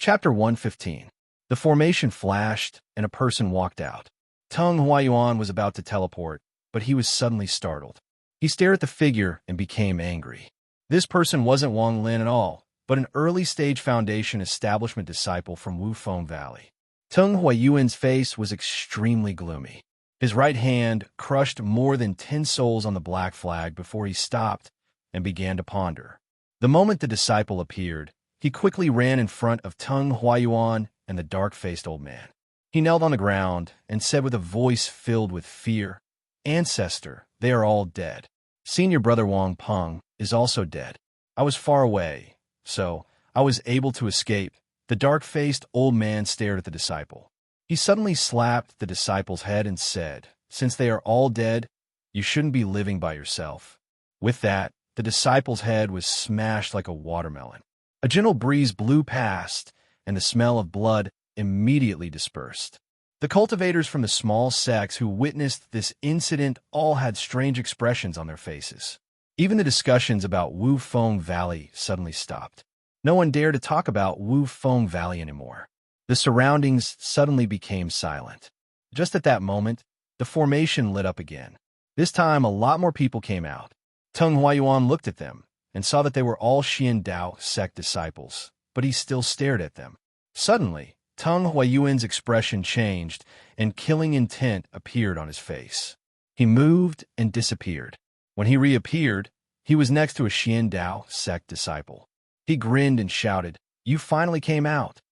Chapter 115. The formation flashed, and a person walked out. Tung Huayuan was about to teleport, but he was suddenly startled. He stared at the figure and became angry. This person wasn't Wang Lin at all, but an early-stage Foundation establishment disciple from Wufeng Valley. Tung Huayuan's face was extremely gloomy. His right hand crushed more than 10 souls on the black flag before he stopped and began to ponder. The moment the disciple appeared, he quickly ran in front of Tung Huayuan and the dark-faced old man. He knelt on the ground and said with a voice filled with fear, "Ancestor, they are all dead. Senior brother Wang Peng is also dead. I was far away, so I was able to escape." The dark-faced old man stared at the disciple. He suddenly slapped the disciple's head and said, "Since they are all dead, you shouldn't be living by yourself." With that, the disciple's head was smashed like a watermelon. A gentle breeze blew past, and the smell of blood immediately dispersed. The cultivators from the small sects who witnessed this incident all had strange expressions on their faces. Even the discussions about Wufeng Valley suddenly stopped. No one dared to talk about Wufeng Valley anymore. The surroundings suddenly became silent. Just at that moment, the formation lit up again. This time, a lot more people came out. Tung Huayuan looked at them and saw that they were all Xian Dao sect disciples, but he still stared at them. Suddenly, Tung Huayuan's expression changed, and killing intent appeared on his face. He moved and disappeared. When he reappeared, he was next to a Xian Dao sect disciple. He grinned and shouted, "You finally came out."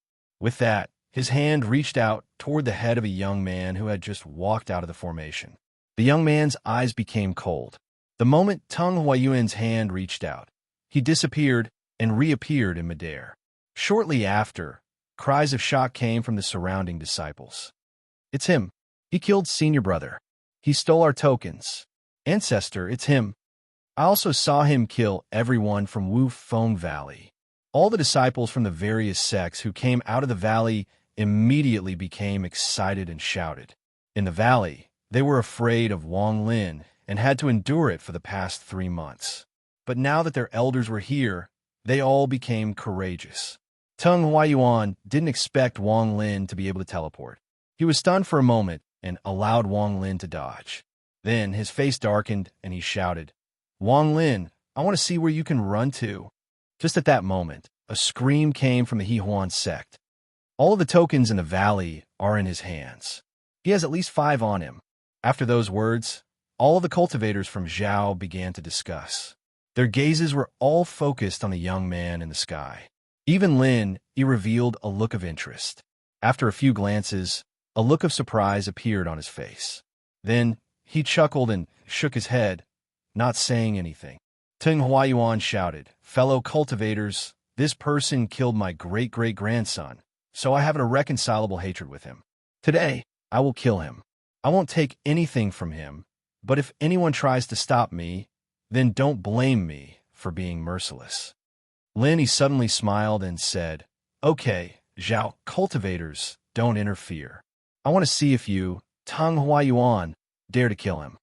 With that, his hand reached out toward the head of a young man who had just walked out of the formation. The young man's eyes became cold. The moment Tung Huayuan's hand reached out, he disappeared and reappeared in midair. Shortly after, cries of shock came from the surrounding disciples. "It's him. He killed senior brother. He stole our tokens. Ancestor, it's him. I also saw him kill everyone from Wufeng Valley." All the disciples from the various sects who came out of the valley immediately became excited and shouted. In the valley, they were afraid of Wang Lin and had to endure it for the past 3 months. But now that their elders were here, they all became courageous. Tung Huayuan didn't expect Wang Lin to be able to teleport. He was stunned for a moment and allowed Wang Lin to dodge. Then his face darkened and he shouted, "Wang Lin, I want to see where you can run to." Just at that moment, a scream came from the Hehuan sect. "All of the tokens in the valley are in his hands. He has at least 5 on him." After those words, all of the cultivators from Zhao began to discuss. Their gazes were all focused on the young man in the sky. Even Lin, he revealed a look of interest. After a few glances, a look of surprise appeared on his face. Then he chuckled and shook his head, not saying anything. Tung Huayuan shouted, "Fellow cultivators, this person killed my great-great-grandson, so I have an irreconcilable hatred with him. Today, I will kill him. I won't take anything from him, but if anyone tries to stop me, then don't blame me for being merciless." Lin, he suddenly smiled and said, "Okay, Zhao, cultivators, don't interfere. I want to see if you, Tung Huayuan, dare to kill him."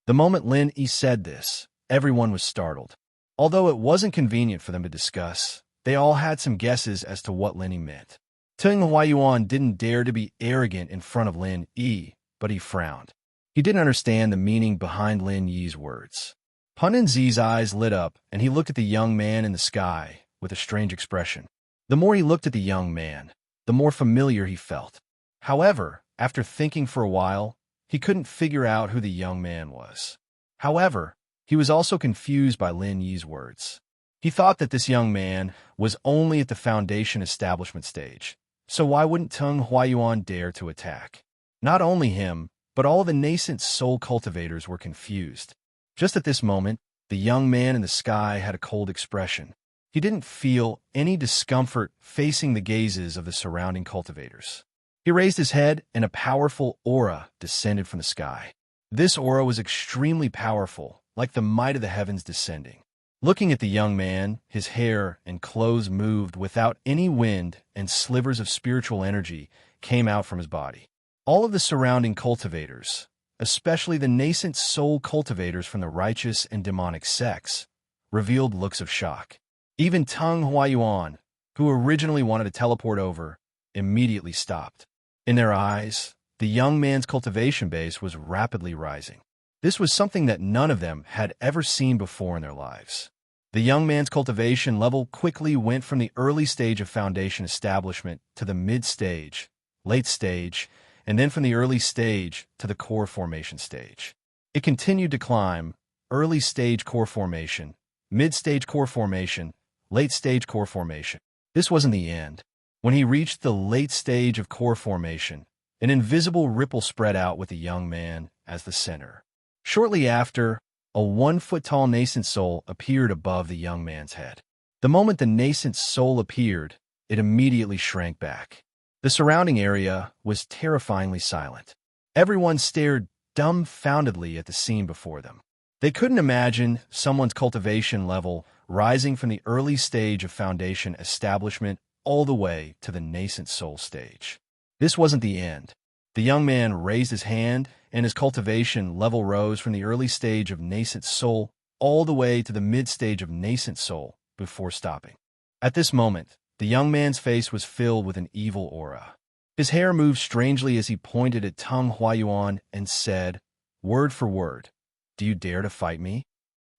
The moment Lin Yi said this, everyone was startled. Although it wasn't convenient for them to discuss, they all had some guesses as to what Lin Yi meant. Tung Huayuan didn't dare to be arrogant in front of Lin Yi, but he frowned. He didn't understand the meaning behind Lin Yi's words. Punin Zi's eyes lit up, and he looked at the young man in the sky with a strange expression. The more he looked at the young man, the more familiar he felt. However, after thinking for a while, he couldn't figure out who the young man was. However, he was also confused by Lin Yi's words. He thought that this young man was only at the Foundation establishment stage, so why wouldn't Tung Huayuan dare to attack? Not only him, but all the nascent soul cultivators were confused. Just at this moment, the young man in the sky had a cold expression. He didn't feel any discomfort facing the gazes of the surrounding cultivators. He raised his head, and a powerful aura descended from the sky. This aura was extremely powerful, like the might of the heavens descending. Looking at the young man, his hair and clothes moved without any wind, and slivers of spiritual energy came out from his body. All of the surrounding cultivators, especially the nascent soul cultivators from the righteous and demonic sects, revealed looks of shock. Even Tung Huayuan, who originally wanted to teleport over, immediately stopped. In their eyes, the young man's cultivation base was rapidly rising. This was something that none of them had ever seen before in their lives. The young man's cultivation level quickly went from the early stage of foundation establishment to the mid-stage, late stage, and then from the early stage to the core formation stage. It continued to climb: early stage core formation, mid-stage core formation, late stage core formation. This wasn't the end. When he reached the late stage of core formation, an invisible ripple spread out with the young man as the center. Shortly after, a 1-foot-tall nascent soul appeared above the young man's head. The moment the nascent soul appeared, it immediately shrank back. The surrounding area was terrifyingly silent. Everyone stared dumbfoundedly at the scene before them. They couldn't imagine someone's cultivation level rising from the early stage of foundation establishment all the way to the nascent soul stage. This wasn't the end. The young man raised his hand, and his cultivation level rose from the early stage of nascent soul all the way to the mid-stage of nascent soul before stopping. At this moment, the young man's face was filled with an evil aura. His hair moved strangely as he pointed at Tung Huayuan and said, word for word, "Do you dare to fight me?"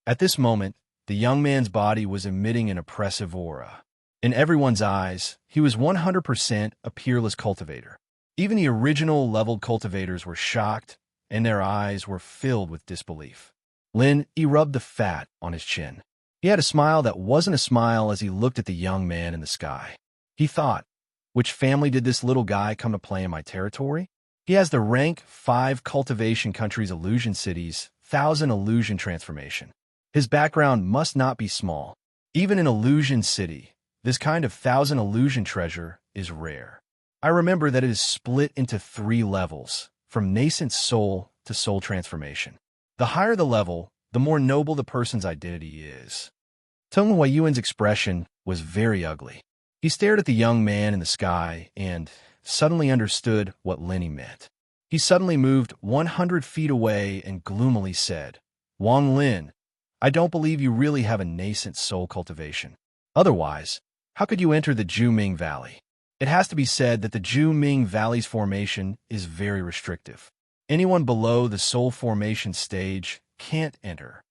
At this moment, the young man's body was emitting an oppressive aura. In everyone's eyes, he was 100% a peerless cultivator. Even the original leveled cultivators were shocked, and their eyes were filled with disbelief. He rubbed the fat on his chin. He had a smile that wasn't a smile as he looked at the young man in the sky. He thought, which family did this little guy come to play in my territory? He has the rank 5 cultivation countries illusion cities, 1,000 illusion transformation. His background must not be small. Even in illusion city, this kind of 1,000 illusion treasure is rare. I remember that it is split into 3 levels, from nascent soul to soul transformation. The higher the level, the more noble the person's identity is. Tung Huayuan's expression was very ugly. He stared at the young man in the sky and suddenly understood what Lenny meant. He suddenly moved 100 feet away and gloomily said, "Wang Lin, I don't believe you really have a nascent soul cultivation. Otherwise, how could you enter the Juming Valley? It has to be said that the Juming Valley's formation is very restrictive. Anyone below the soul formation stage can't enter."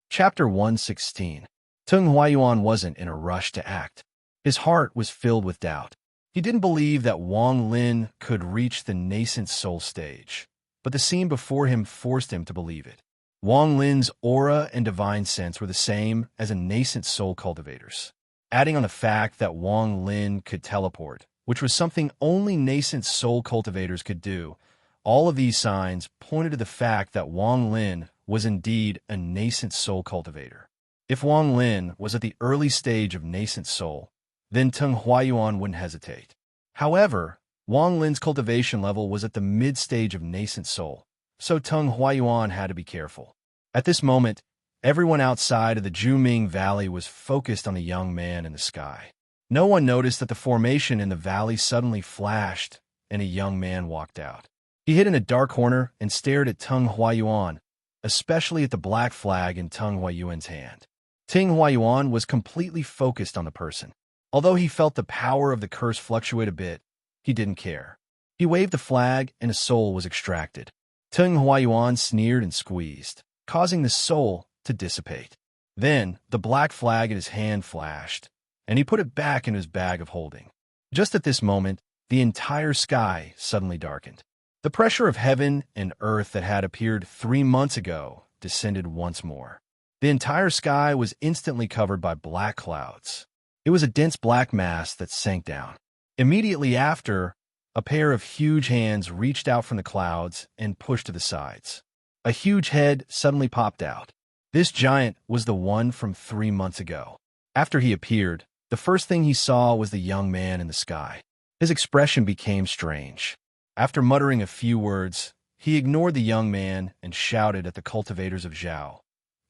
Chapter 116. Tung Huayuan wasn't in a rush to act. His heart was filled with doubt. He didn't believe that Wang Lin could reach the nascent soul stage, but the scene before him forced him to believe it. Wang Lin's aura and divine sense were the same as a nascent soul cultivator's. Adding on the fact that Wang Lin could teleport, which was something only nascent soul cultivators could do, all of these signs pointed to the fact that Wang Lin was indeed a nascent soul cultivator. If Wang Lin was at the early stage of nascent soul, then Tung Huayuan wouldn't hesitate. However, Wang Lin's cultivation level was at the mid-stage of nascent soul, so Tung Huayuan had to be careful. At this moment, everyone outside of the Juming Valley was focused on the young man in the sky. No one noticed that the formation in the valley suddenly flashed, and a young man walked out. He hid in a dark corner and stared at Tung Huayuan, especially at the black flag in Tung Huayuan's hand. Tung Huayuan was completely focused on the person. Although he felt the power of the curse fluctuate a bit, he didn't care. He waved the flag and a soul was extracted. Tung Huayuan sneered and squeezed, causing the soul to dissipate. Then, the black flag in his hand flashed, and he put it back in his bag of holding. Just at this moment, the entire sky suddenly darkened. The pressure of heaven and earth that had appeared 3 months ago descended once more. The entire sky was instantly covered by black clouds. It was a dense black mass that sank down. Immediately after, a pair of huge hands reached out from the clouds and pushed to the sides. A huge head suddenly popped out. This giant was the one from 3 months ago. After he appeared, the first thing he saw was the young man in the sky. His expression became strange. After muttering a few words, he ignored the young man and shouted at the cultivators of Zhao.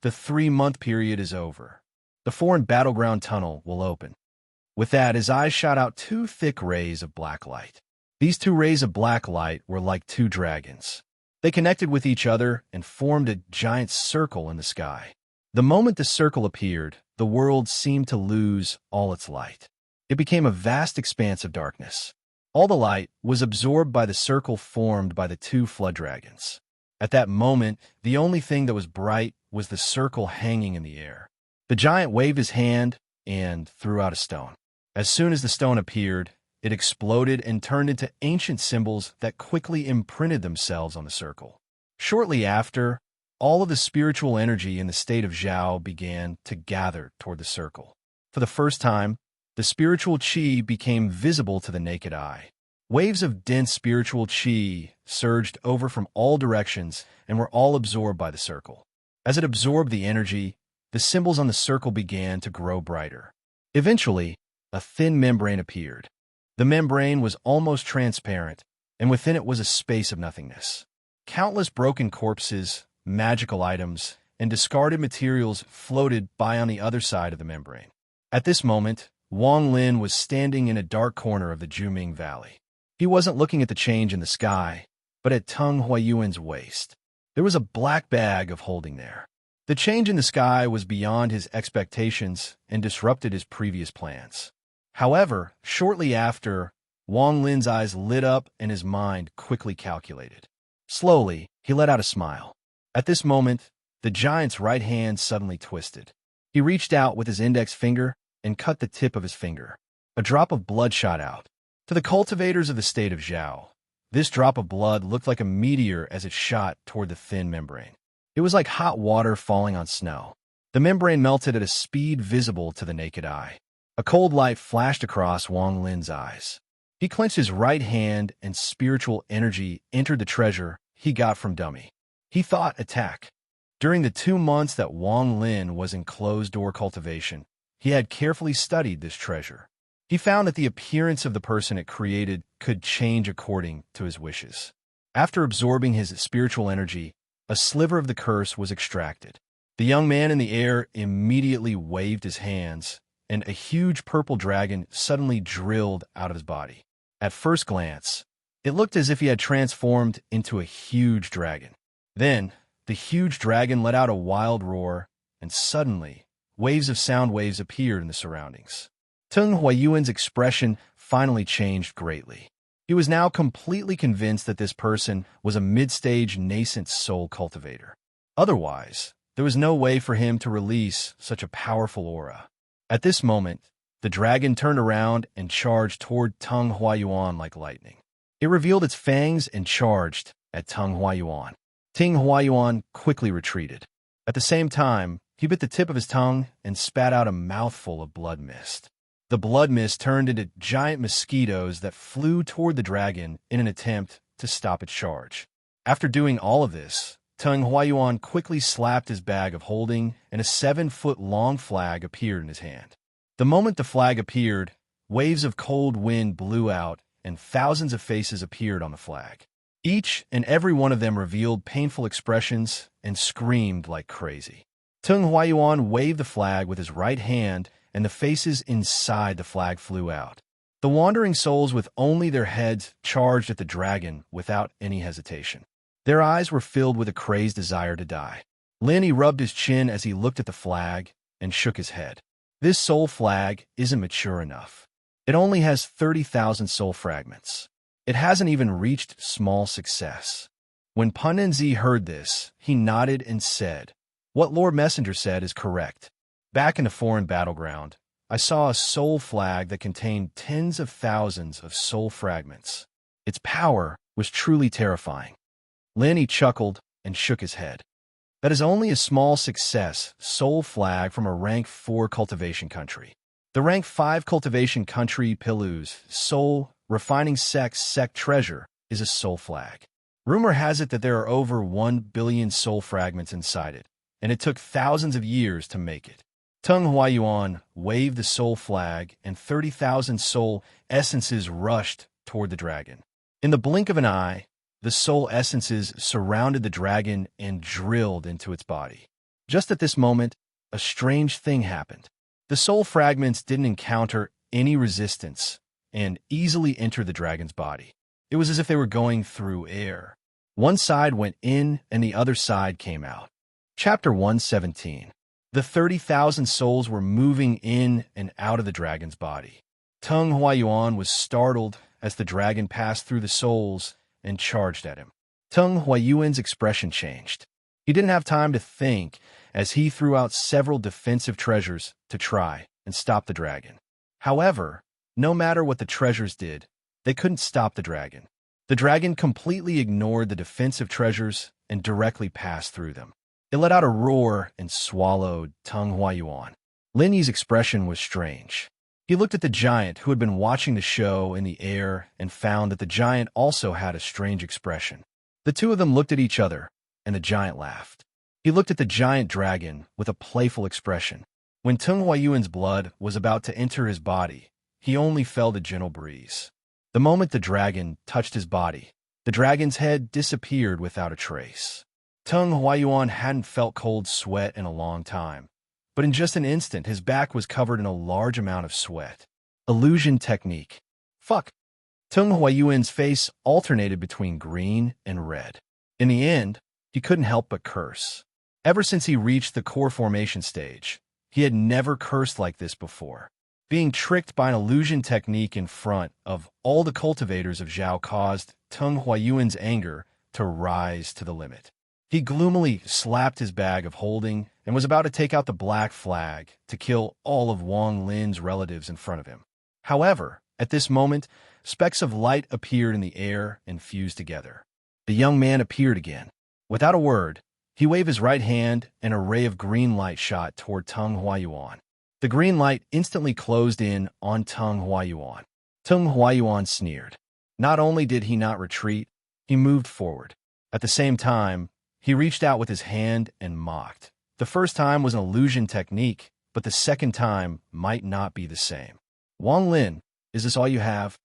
"The 3-month period is over. The foreign battleground tunnel will open." With that, his eyes shot out 2 thick rays of black light. These 2 rays of black light were like 2 dragons. They connected with each other and formed a giant circle in the sky. The moment the circle appeared, the world seemed to lose all its light. It became a vast expanse of darkness. All the light was absorbed by the circle formed by the two flood dragons. At that moment, the only thing that was bright was the circle hanging in the air. The giant waved his hand and threw out a stone. As soon as the stone appeared, it exploded and turned into ancient symbols that quickly imprinted themselves on the circle. Shortly after, all of the spiritual energy in the state of Zhao began to gather toward the circle. For the first time, the spiritual qi became visible to the naked eye. Waves of dense spiritual qi surged over from all directions and were all absorbed by the circle. As it absorbed the energy, the symbols on the circle began to grow brighter. Eventually, a thin membrane appeared. The membrane was almost transparent, and within it was a space of nothingness. Countless broken corpses, magical items, and discarded materials floated by on the other side of the membrane. At this moment, Wang Lin was standing in a dark corner of the Juming Valley. He wasn't looking at the change in the sky, but at Teng Huayuan's waist. There was a black bag of holding there. The change in the sky was beyond his expectations and disrupted his previous plans. However, shortly after, Wang Lin's eyes lit up and his mind quickly calculated. Slowly, he let out a smile. At this moment, the giant's right hand suddenly twisted. He reached out with his index finger and cut the tip of his finger. A drop of blood shot out. To the cultivators of the state of Zhao, this drop of blood looked like a meteor as it shot toward the thin membrane. It was like hot water falling on snow. The membrane melted at a speed visible to the naked eye. A cold light flashed across Wang Lin's eyes. He clenched his right hand and spiritual energy entered the treasure he got from Dummy. He thought attack. During the 2 months that Wang Lin was in closed-door cultivation, he had carefully studied this treasure. He found that the appearance of the person it created could change according to his wishes. After absorbing his spiritual energy, a sliver of the curse was extracted. The young man in the air immediately waved his hands, and a huge purple dragon suddenly drilled out of his body. At first glance, it looked as if he had transformed into a huge dragon. Then, the huge dragon let out a wild roar, and suddenly, waves of sound waves appeared in the surroundings. Teng Huayuan's expression finally changed greatly. He was now completely convinced that this person was a mid-stage nascent soul cultivator. Otherwise, there was no way for him to release such a powerful aura. At this moment, the dragon turned around and charged toward Teng Huayuan like lightning. It revealed its fangs and charged at Teng Huayuan. Teng Huayuan quickly retreated. At the same time, he bit the tip of his tongue and spat out a mouthful of blood mist. The blood mist turned into giant mosquitoes that flew toward the dragon in an attempt to stop its charge. After doing all of this, Teng Huayuan quickly slapped his bag of holding, and a 7-foot-long flag appeared in his hand. The moment the flag appeared, waves of cold wind blew out, and thousands of faces appeared on the flag. Each and every one of them revealed painful expressions and screamed like crazy. Teng Huayuan waved the flag with his right hand, and the faces inside the flag flew out. The wandering souls with only their heads charged at the dragon without any hesitation. Their eyes were filled with a crazed desire to die. Linny rubbed his chin as he looked at the flag and shook his head. This soul flag isn't mature enough. It only has 30,000 soul fragments. It hasn't even reached small success. When Punenzi heard this, he nodded and said, "What Lord Messenger said is correct. Back in the foreign battleground, I saw a soul flag that contained tens of thousands of soul fragments. Its power was truly terrifying." Linny chuckled and shook his head. "That is only a small success soul flag from a rank 4 cultivation country. The rank 5 cultivation country Pilu's soul refining sect treasure is a soul flag. Rumor has it that there are over 1 billion soul fragments inside it, and it took thousands of years to make it." Teng Huayuan waved the soul flag, and 30,000 soul essences rushed toward the dragon. In the blink of an eye, the soul essences surrounded the dragon and drilled into its body. Just at this moment, a strange thing happened. The soul fragments didn't encounter any resistance and easily entered the dragon's body. It was as if they were going through air. One side went in and the other side came out. Chapter 117. The 30,000 souls were moving in and out of the dragon's body. Tung Huayuan was startled as the dragon passed through the souls and charged at him. Tung Huayuan's expression changed. He didn't have time to think as he threw out several defensive treasures to try and stop the dragon. However, no matter what the treasures did, they couldn't stop the dragon. The dragon completely ignored the defensive treasures and directly passed through them. It let out a roar and swallowed Tung Huayuan. Lin Yi's expression was strange. He looked at the giant who had been watching the show in the air and found that the giant also had a strange expression. The two of them looked at each other, and the giant laughed. He looked at the giant dragon with a playful expression. When Tung Huayuan's blood was about to enter his body, he only felt a gentle breeze. The moment the dragon touched his body, the dragon's head disappeared without a trace. Tung Huayuan hadn't felt cold sweat in a long time, but in just an instant his back was covered in a large amount of sweat. Illusion technique. Fuck. Tung Huayuan's face alternated between green and red. In the end, he couldn't help but curse. Ever since he reached the core formation stage, he had never cursed like this before. Being tricked by an illusion technique in front of all the cultivators of Zhao caused Tung Huayuan's anger to rise to the limit. He gloomily slapped his bag of holding and was about to take out the black flag to kill all of Wang Lin's relatives in front of him. However, at this moment, specks of light appeared in the air and fused together. The young man appeared again. Without a word, he waved his right hand and a ray of green light shot toward Tung Huayuan. The green light instantly closed in on Tung Huayuan. Tung Huayuan sneered. Not only did he not retreat, he moved forward. At the same time, he reached out with his hand and mocked. The first time was an illusion technique, but the second time might not be the same. Wang Lin, is this all you have?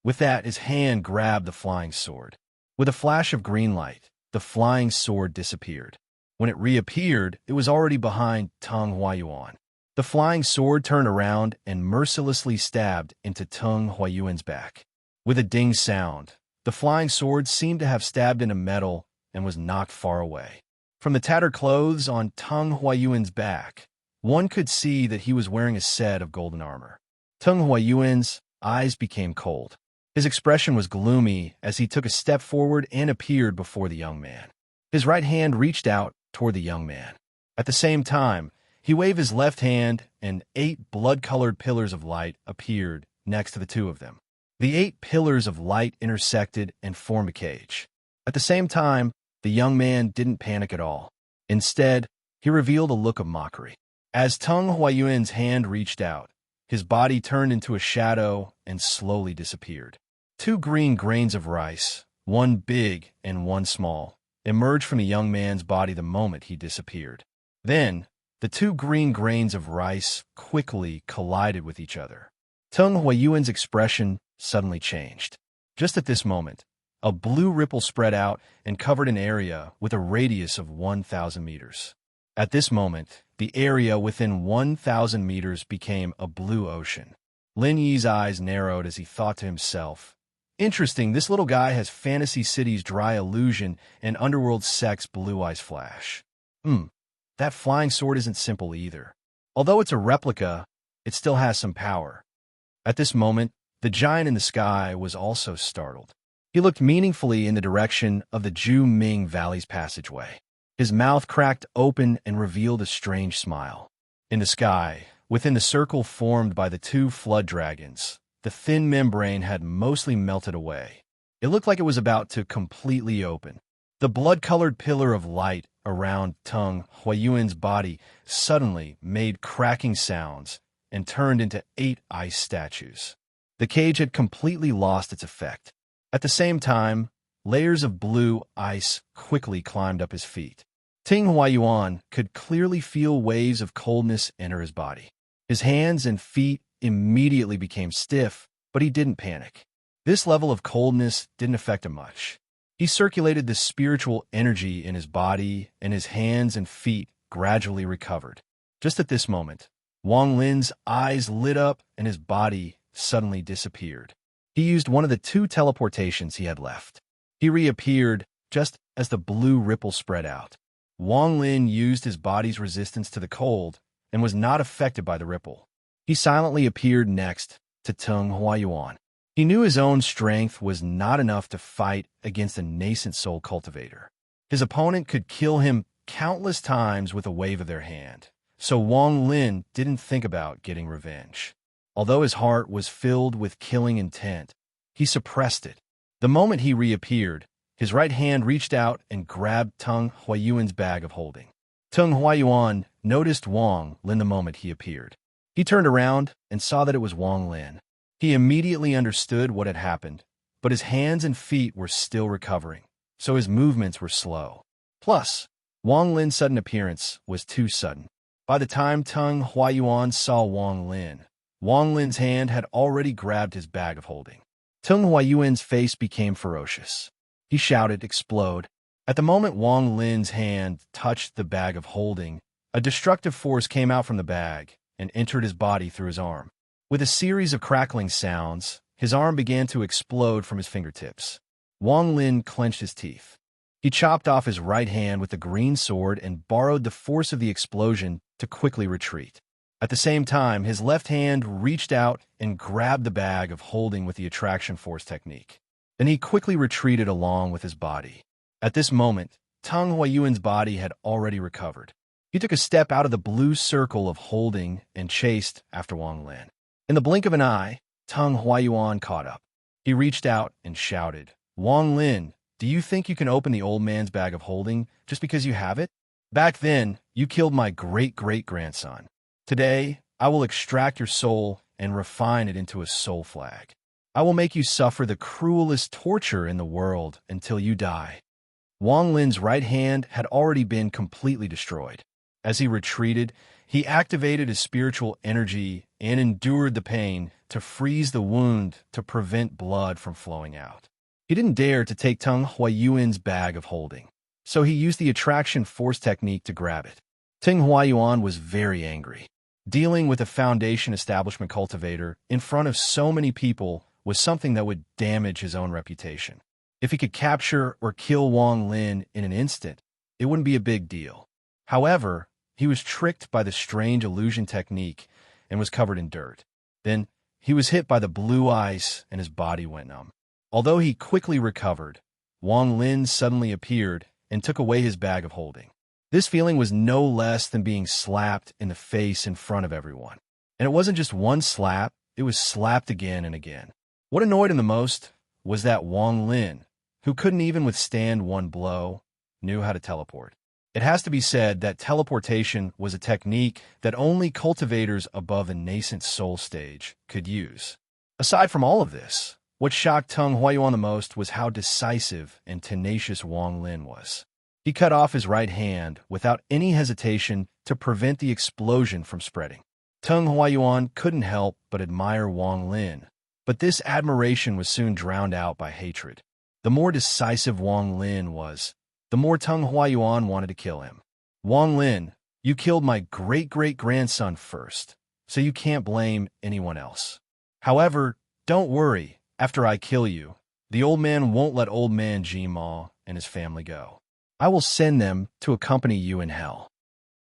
With that, his hand grabbed the flying sword. With a flash of green light, the flying sword disappeared. When it reappeared, it was already behind Tung Huayuan. The flying sword turned around and mercilessly stabbed into Tung Huayuan's back. With a ding sound, the flying sword seemed to have stabbed into metal and was knocked far away. From the tattered clothes on Tung Huayuan's back, one could see that he was wearing a set of golden armor. Tung Huayuan's eyes became cold. His expression was gloomy as he took a step forward and appeared before the young man. His right hand reached out toward the young man. At the same time, he waved his left hand and 8 blood-colored pillars of light appeared next to the two of them. The 8 pillars of light intersected and formed a cage. At the same time, the young man didn't panic at all. Instead, he revealed a look of mockery. As Tung Huayuan's hand reached out, his body turned into a shadow and slowly disappeared. 2 green grains of rice, one big and one small, emerged from the young man's body the moment he disappeared. Then, the 2 green grains of rice quickly collided with each other. Tung Huayuan's expression suddenly changed. Just at this moment, a blue ripple spread out and covered an area with a radius of 1,000 meters. At this moment, the area within 1,000 meters became a blue ocean. Lin Yi's eyes narrowed as he thought to himself, "Interesting, this little guy has Fantasy City's dry illusion and Underworld Sect's blue eyes flash. That flying sword isn't simple either. Although it's a replica, it still has some power." At this moment, the giant in the sky was also startled. He looked meaningfully in the direction of the Ju Ming Valley's passageway. His mouth cracked open and revealed a strange smile. In the sky, within the circle formed by the 2 flood dragons, the thin membrane had mostly melted away. It looked like it was about to completely open. The blood-colored pillar of light around Tung Huayuan's body suddenly made cracking sounds and turned into 8 ice statues. The cage had completely lost its effect. At the same time, layers of blue ice quickly climbed up his feet. Tung Huayuan could clearly feel waves of coldness enter his body. His hands and feet immediately became stiff, but he didn't panic. This level of coldness didn't affect him much. He circulated the spiritual energy in his body, and his hands and feet gradually recovered. Just at this moment, Wang Lin's eyes lit up and his body suddenly disappeared. He used one of the 2 teleportations he had left. He reappeared just as the blue ripple spread out. Wang Lin used his body's resistance to the cold and was not affected by the ripple. He silently appeared next to Tung Huayuan. He knew his own strength was not enough to fight against a nascent soul cultivator. His opponent could kill him countless times with a wave of their hand, so Wang Lin didn't think about getting revenge. Although his heart was filled with killing intent, he suppressed it. The moment he reappeared, his right hand reached out and grabbed Tung Huayuan's bag of holding. Tung Huayuan noticed Wang Lin the moment he appeared. He turned around and saw that it was Wang Lin. He immediately understood what had happened, but his hands and feet were still recovering, so his movements were slow. Plus, Wang Lin's sudden appearance was too sudden. By the time Tung Huayuan saw Wang Lin's hand had already grabbed his bag of holding. Tung Huayuan's face became ferocious. He shouted, "Explode!" At the moment Wang Lin's hand touched the bag of holding, a destructive force came out from the bag and entered his body through his arm. With a series of crackling sounds, his arm began to explode from his fingertips. Wang Lin clenched his teeth. He chopped off his right hand with the green sword and borrowed the force of the explosion to quickly retreat. At the same time, his left hand reached out and grabbed the bag of holding with the attraction force technique. Then he quickly retreated along with his body. At this moment, Tung Huayuan's body had already recovered. He took a step out of the blue circle of holding and chased after Wang Lin. In the blink of an eye, Tung Huayuan caught up. He reached out and shouted, "Wang Lin, do you think you can open the old man's bag of holding just because you have it? Back then, you killed my great-great-grandson. Today, I will extract your soul and refine it into a soul flag. I will make you suffer the cruelest torture in the world until you die." Wang Lin's right hand had already been completely destroyed. As he retreated, he activated his spiritual energy and endured the pain to freeze the wound to prevent blood from flowing out. He didn't dare to take Tung Huayuan's bag of holding, so he used the attraction force technique to grab it. Tung Huayuan was very angry. Dealing with a foundation establishment cultivator in front of so many people was something that would damage his own reputation. If he could capture or kill Wang Lin in an instant, it wouldn't be a big deal. However, he was tricked by the strange illusion technique and was covered in dirt. Then, he was hit by the blue ice and his body went numb. Although he quickly recovered, Wang Lin suddenly appeared and took away his bag of holding. This feeling was no less than being slapped in the face in front of everyone. And it wasn't just one slap, it was slapped again and again. What annoyed him the most was that Wang Lin, who couldn't even withstand one blow, knew how to teleport. It has to be said that teleportation was a technique that only cultivators above the nascent soul stage could use. Aside from all of this, what shocked Tung Huayuan the most was how decisive and tenacious Wang Lin was. He cut off his right hand without any hesitation to prevent the explosion from spreading. Tung Huayuan couldn't help but admire Wang Lin, but this admiration was soon drowned out by hatred. The more decisive Wang Lin was, the more Tung Huayuan wanted to kill him. "Wang Lin, you killed my great-great-grandson first, so you can't blame anyone else. However, don't worry, after I kill you, the old man won't let old man Jima and his family go. I will send them to accompany you in hell."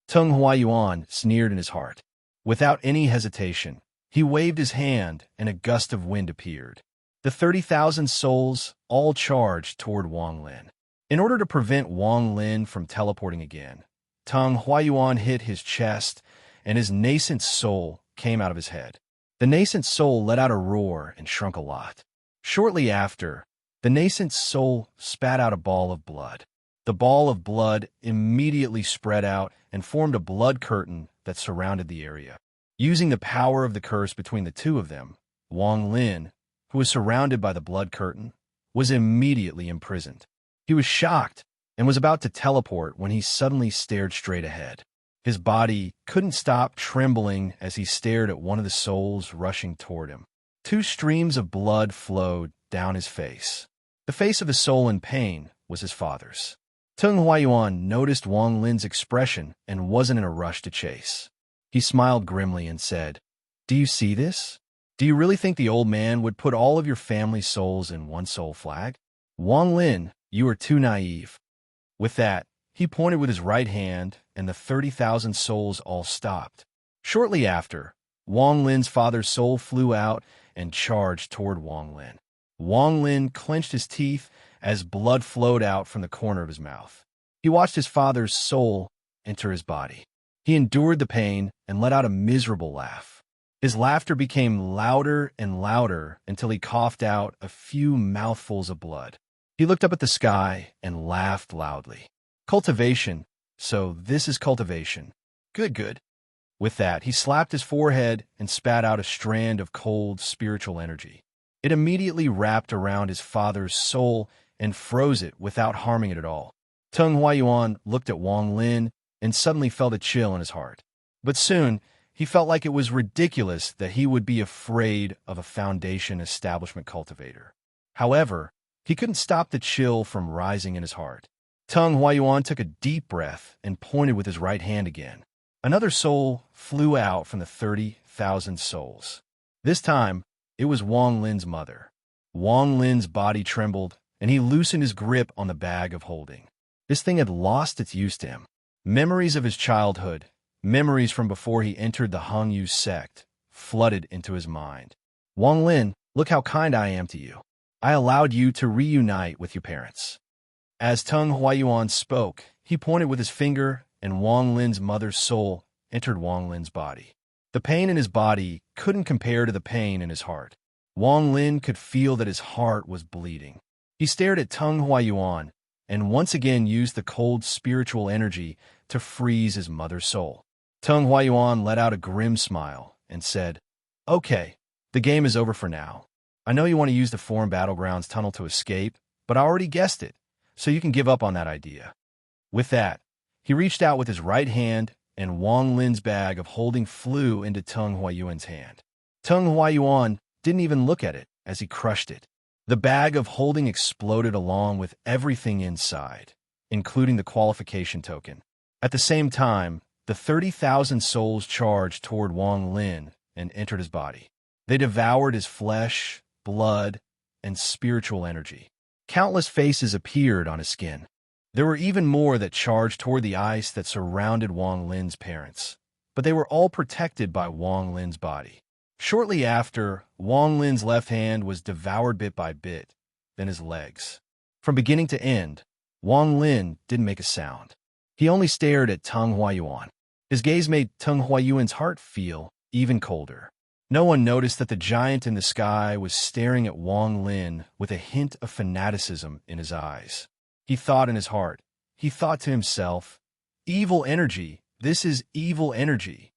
Tung Huayuan sneered in his heart. Without any hesitation, he waved his hand and a gust of wind appeared. The 30,000 souls all charged toward Wang Lin. In order to prevent Wang Lin from teleporting again, Tung Huayuan hit his chest and his nascent soul came out of his head. The nascent soul let out a roar and shrunk a lot. Shortly after, the nascent soul spat out a ball of blood. The ball of blood immediately spread out and formed a blood curtain that surrounded the area. Using the power of the curse between the two of them, Wang Lin, who was surrounded by the blood curtain, was immediately imprisoned. He was shocked and was about to teleport when he suddenly stared straight ahead. His body couldn't stop trembling as he stared at one of the souls rushing toward him. Two streams of blood flowed down his face. The face of the soul in pain was his father's. Tung Huayuan noticed Wang Lin's expression and wasn't in a rush to chase. He smiled grimly and said, "Do you see this? Do you really think the old man would put all of your family's souls in one soul flag? Wang Lin, you are too naive." With that, he pointed with his right hand, and the 30,000 souls all stopped. Shortly after, Wang Lin's father's soul flew out and charged toward Wang Lin. Wang Lin clenched his teeth as blood flowed out from the corner of his mouth. He watched his father's soul enter his body. He endured the pain and let out a miserable laugh. His laughter became louder and louder until he coughed out a few mouthfuls of blood. He looked up at the sky and laughed loudly. Cultivation. So this is cultivation. Good, good. With that, he slapped his forehead and spat out a strand of cold spiritual energy. It immediately wrapped around his father's soul and froze it without harming it at all. Tung Huayuan looked at Wang Lin and suddenly felt a chill in his heart. But soon, he felt like it was ridiculous that he would be afraid of a foundation establishment cultivator. However, he couldn't stop the chill from rising in his heart. Tung Huayuan took a deep breath and pointed with his right hand again. Another soul flew out from the 30,000 souls. This time, it was Wang Lin's mother. Wang Lin's body trembled, and he loosened his grip on the bag of holding. This thing had lost its use to him. Memories of his childhood, memories from before he entered the Hangyu sect, flooded into his mind. Wang Lin, look how kind I am to you. I allowed you to reunite with your parents. As Tung Huayuan spoke, he pointed with his finger, and Wang Lin's mother's soul entered Wang Lin's body. The pain in his body couldn't compare to the pain in his heart. Wang Lin could feel that his heart was bleeding. He stared at Tung Huayuan and once again used the cold spiritual energy to freeze his mother's soul. Tung Huayuan let out a grim smile and said, "Okay, the game is over for now. I know you want to use the Foreign Battlegrounds tunnel to escape, but I already guessed it, so you can give up on that idea." With that, he reached out with his right hand, and Wang Lin's bag of holding flew into Tung Huayuan's hand. Tung Huayuan didn't even look at it as he crushed it. The bag of holding exploded along with everything inside, including the qualification token. At the same time, the 30,000 souls charged toward Wang Lin and entered his body. They devoured his flesh, blood, and spiritual energy. Countless faces appeared on his skin. There were even more that charged toward the ice that surrounded Wang Lin's parents, but they were all protected by Wang Lin's body. Shortly after, Wang Lin's left hand was devoured bit by bit, then his legs. From beginning to end, Wang Lin didn't make a sound. He only stared at Tung Huayuan. His gaze made Tung Huayuan's heart feel even colder. No one noticed that the giant in the sky was staring at Wang Lin with a hint of fanaticism in his eyes. He thought in his heart. He thought to himself, "Evil energy, this is evil energy."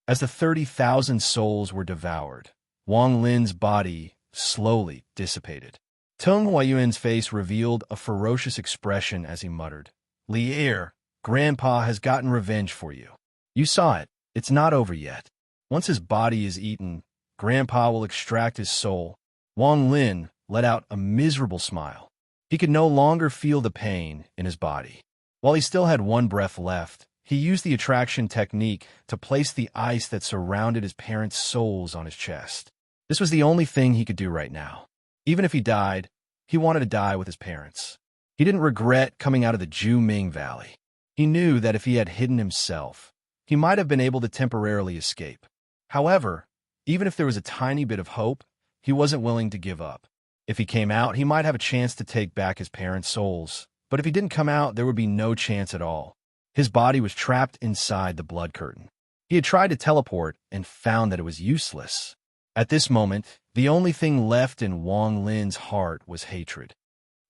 As the 30,000 souls were devoured, Wang Lin's body slowly dissipated. Tung Huayuan's face revealed a ferocious expression as he muttered, "Lier, Grandpa has gotten revenge for you. You saw it. It's not over yet. Once his body is eaten, Grandpa will extract his soul." Wang Lin let out a miserable smile. He could no longer feel the pain in his body. While he still had one breath left, he used the attraction technique to place the ice that surrounded his parents' souls on his chest. This was the only thing he could do right now. Even if he died, he wanted to die with his parents. He didn't regret coming out of the Juming Valley. He knew that if he had hidden himself, he might have been able to temporarily escape. However, even if there was a tiny bit of hope, he wasn't willing to give up. If he came out, he might have a chance to take back his parents' souls. But if he didn't come out, there would be no chance at all. His body was trapped inside the blood curtain. He had tried to teleport and found that it was useless. At this moment, the only thing left in Wang Lin's heart was hatred.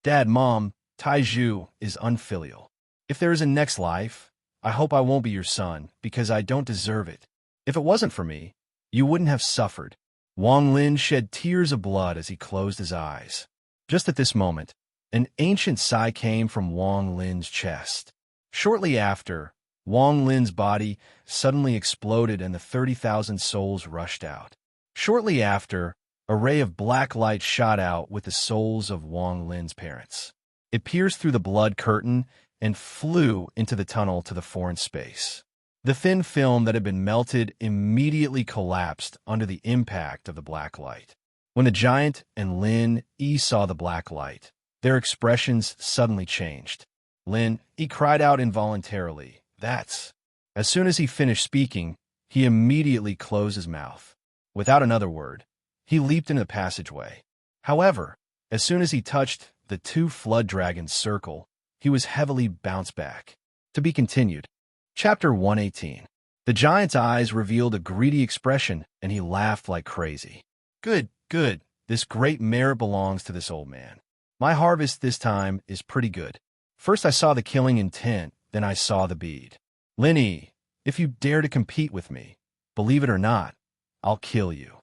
"Dad, Mom, Taiju is unfilial. If there is a next life, I hope I won't be your son, because I don't deserve it. If it wasn't for me, you wouldn't have suffered." Wang Lin shed tears of blood as he closed his eyes. Just at this moment, an ancient sigh came from Wang Lin's chest. Shortly after, Wang Lin's body suddenly exploded and the 30,000 souls rushed out. Shortly after, a ray of black light shot out with the souls of Wang Lin's parents. It pierced through the blood curtain and flew into the tunnel to the foreign space. The thin film that had been melted immediately collapsed under the impact of the black light. When the giant and Lin Yi saw the black light, their expressions suddenly changed. Lin Yi cried out involuntarily, "That's..." As soon as he finished speaking, he immediately closed his mouth. Without another word, He leaped into the passageway. However, as soon as he touched the two flood dragons' circle, he was heavily bounced back. To be continued. Chapter 118. The giant's eyes revealed a greedy expression, and he laughed like crazy. Good, good. This great merit belongs to this old man. My harvest this time is pretty good. First I saw the killing intent, then I saw the bead. Linny, if you dare to compete with me, believe it or not, I'll kill you.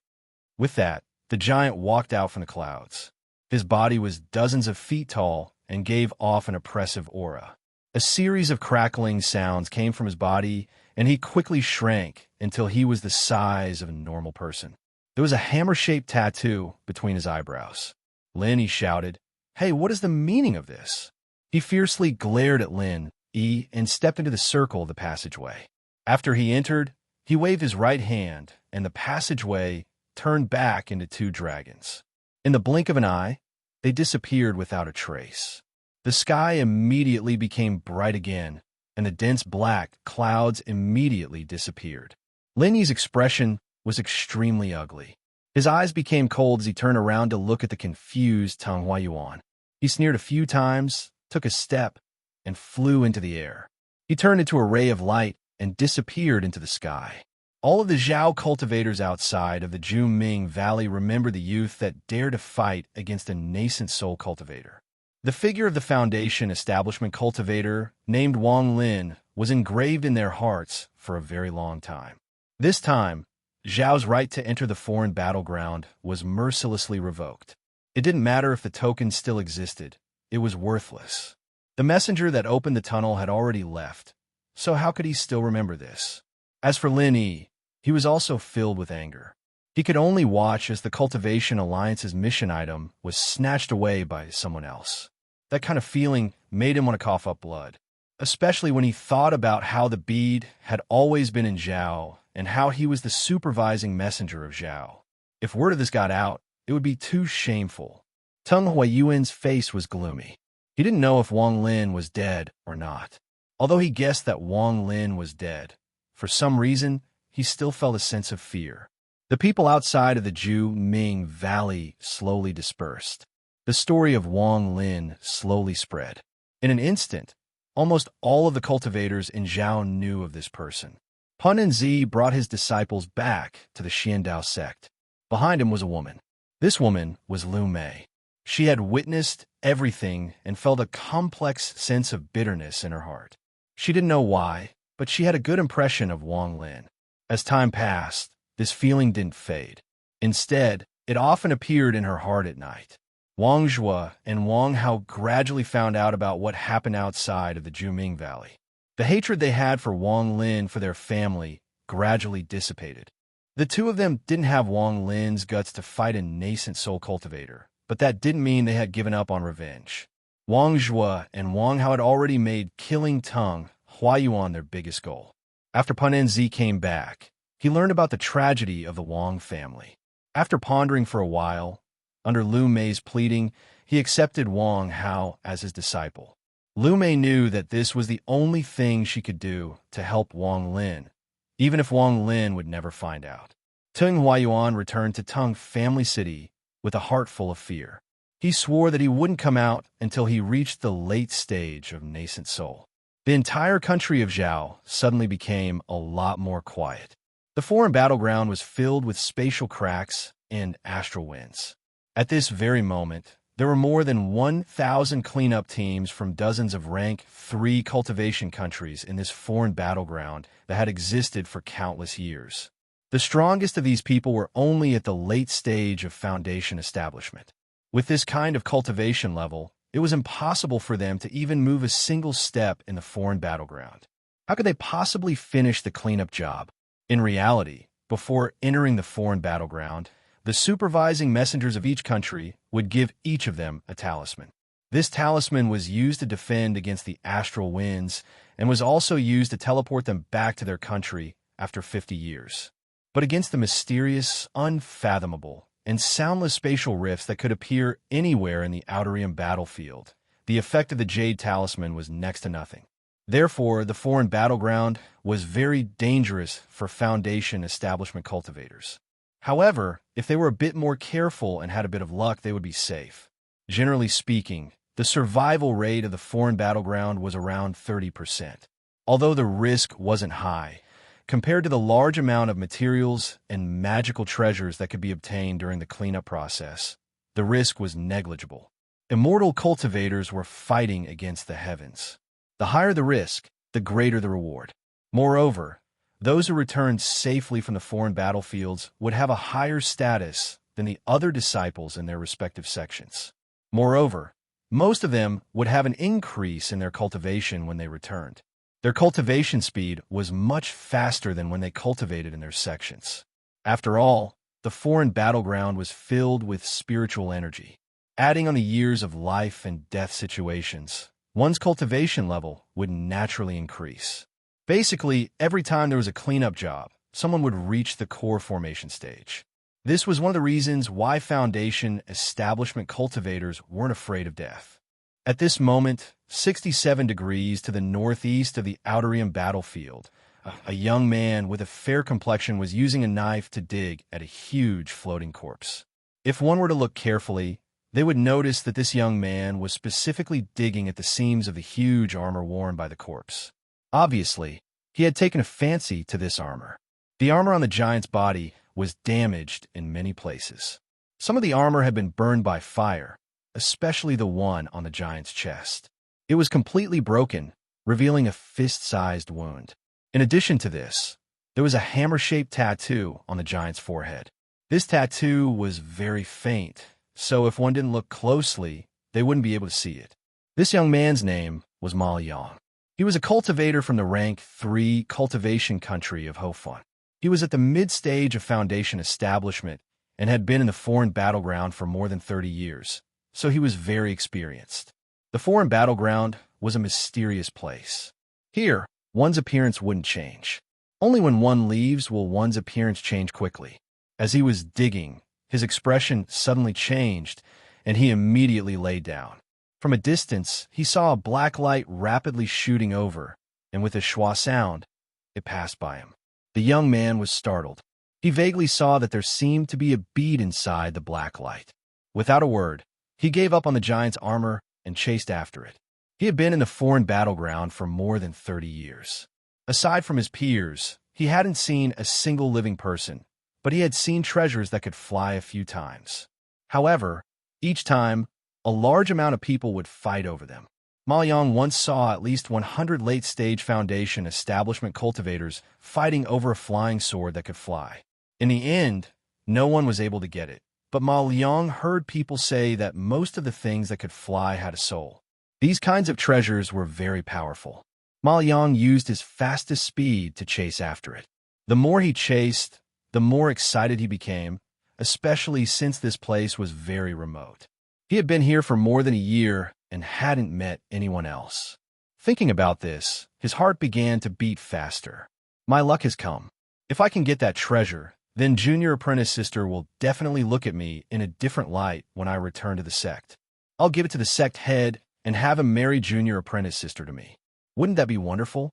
With that, the giant walked out from the clouds. His body was dozens of feet tall and gave off an oppressive aura. A series of crackling sounds came from his body, and he quickly shrank until he was the size of a normal person. There was a hammer-shaped tattoo between his eyebrows. Lin, he shouted, "Hey, what is the meaning of this?" He fiercely glared at Lin and stepped into the circle of the passageway. After he entered, he waved his right hand, and the passageway turned back into two dragons. In the blink of an eye, they disappeared without a trace. The sky immediately became bright again, and the dense black clouds immediately disappeared. Linny's expression was extremely ugly. His eyes became cold as he turned around to look at the confused Tang Huayuan. He sneered a few times, took a step, and flew into the air. He turned into a ray of light and disappeared into the sky. All of the Zhao cultivators outside of the Juming Valley remembered the youth that dared to fight against a nascent soul cultivator. The figure of the Foundation establishment cultivator, named Wang Lin, was engraved in their hearts for a very long time. This time, Zhao's right to enter the foreign battleground was mercilessly revoked. It didn't matter if the token still existed. It was worthless. The messenger that opened the tunnel had already left, so how could he still remember this? As for Lin Yi, he was also filled with anger. He could only watch as the Cultivation Alliance's mission item was snatched away by someone else. That kind of feeling made him want to cough up blood, especially when he thought about how the bead had always been in Zhao and how he was the supervising messenger of Zhao. If word of this got out, it would be too shameful. Teng Huayuan's face was gloomy. He didn't know if Wang Lin was dead or not. Although he guessed that Wang Lin was dead, for some reason, he still felt a sense of fear. The people outside of the Juming Valley slowly dispersed. The story of Wang Lin slowly spread. In an instant, almost all of the cultivators in Zhao knew of this person. Pun and Zi brought his disciples back to the Xiandao sect. Behind him was a woman. This woman was Lu Mei. She had witnessed everything and felt a complex sense of bitterness in her heart. She didn't know why, but she had a good impression of Wang Lin. As time passed, this feeling didn't fade. Instead, it often appeared in her heart at night. Wang Zhua and Wang Hao gradually found out about what happened outside of the Juming Valley. The hatred they had for Wang Lin for their family gradually dissipated. The two of them didn't have Wang Lin's guts to fight a nascent soul cultivator, but that didn't mean they had given up on revenge. Wang Zhua and Wang Hao had already made killing Teng Huayuan their biggest goal. After Pun Enzi came back, he learned about the tragedy of the Wang family. After pondering for a while, under Lu Mei's pleading, he accepted Wang Hao as his disciple. Lu Mei knew that this was the only thing she could do to help Wang Lin, even if Wang Lin would never find out. Teng Huayuan returned to Teng Family City with a heart full of fear. He swore that he wouldn't come out until he reached the late stage of nascent soul. The entire country of Zhao suddenly became a lot more quiet. The foreign battleground was filled with spatial cracks and astral winds. At this very moment, there were more than 1,000 cleanup teams from dozens of rank 3 cultivation countries in this foreign battleground that had existed for countless years. The strongest of these people were only at the late stage of foundation establishment. With this kind of cultivation level, it was impossible for them to even move a single step in the foreign battleground. How could they possibly finish the cleanup job? In reality, before entering the foreign battleground, the supervising messengers of each country would give each of them a talisman. This talisman was used to defend against the astral winds and was also used to teleport them back to their country after 50 years. But against the mysterious, unfathomable, and soundless spatial rifts that could appear anywhere in the Outerium battlefield, the effect of the Jade Talisman was next to nothing. Therefore, the foreign battleground was very dangerous for Foundation establishment cultivators. However, if they were a bit more careful and had a bit of luck, they would be safe. Generally speaking, the survival rate of the foreign battleground was around 30%. Although the risk wasn't high, compared to the large amount of materials and magical treasures that could be obtained during the cleanup process, the risk was negligible. Immortal cultivators were fighting against the heavens. The higher the risk, the greater the reward. Moreover, those who returned safely from the foreign battlefields would have a higher status than the other disciples in their respective sections. Moreover, most of them would have an increase in their cultivation when they returned. Their cultivation speed was much faster than when they cultivated in their sections. After all, the foreign battleground was filled with spiritual energy. Adding on the years of life and death situations, one's cultivation level would naturally increase. Basically, every time there was a cleanup job, someone would reach the core formation stage. This was one of the reasons why Foundation establishment cultivators weren't afraid of death. At this moment, 67 degrees to the northeast of the Outerium battlefield, a young man with a fair complexion was using a knife to dig at a huge floating corpse. If one were to look carefully, they would notice that this young man was specifically digging at the seams of the huge armor worn by the corpse. Obviously, he had taken a fancy to this armor. The armor on the giant's body was damaged in many places. Some of the armor had been burned by fire, especially the one on the giant's chest. It was completely broken, revealing a fist-sized wound. In addition to this, there was a hammer-shaped tattoo on the giant's forehead. This tattoo was very faint, so if one didn't look closely, they wouldn't be able to see it. This young man's name was Ma Liang. He was a cultivator from the rank 3 cultivation country of Hofun. He was at the mid-stage of Foundation establishment and had been in the foreign battleground for more than 30 years, so he was very experienced. The foreign battleground was a mysterious place. Here, one's appearance wouldn't change. Only when one leaves will one's appearance change quickly. As he was digging, his expression suddenly changed, and he immediately lay down. From a distance, he saw a black light rapidly shooting over, and with a schwa sound, it passed by him. The young man was startled. He vaguely saw that there seemed to be a bead inside the black light. Without a word, he gave up on the giant's armor and chased after it. He had been in the foreign battleground for more than 30 years. Aside from his peers, he hadn't seen a single living person, but he had seen treasures that could fly a few times. However, each time, a large amount of people would fight over them. Ma Yang once saw at least 100 late-stage Foundation establishment cultivators fighting over a flying sword that could fly. In the end, no one was able to get it, but Ma Liang heard people say that most of the things that could fly had a soul. These kinds of treasures were very powerful. Ma Liang used his fastest speed to chase after it. The more he chased, the more excited he became, especially since this place was very remote. He had been here for more than a year and hadn't met anyone else. Thinking about this, his heart began to beat faster. My luck has come. If I can get that treasure, then Junior Apprentice Sister will definitely look at me in a different light when I return to the sect. I'll give it to the sect head and have him marry Junior Apprentice Sister to me. Wouldn't that be wonderful?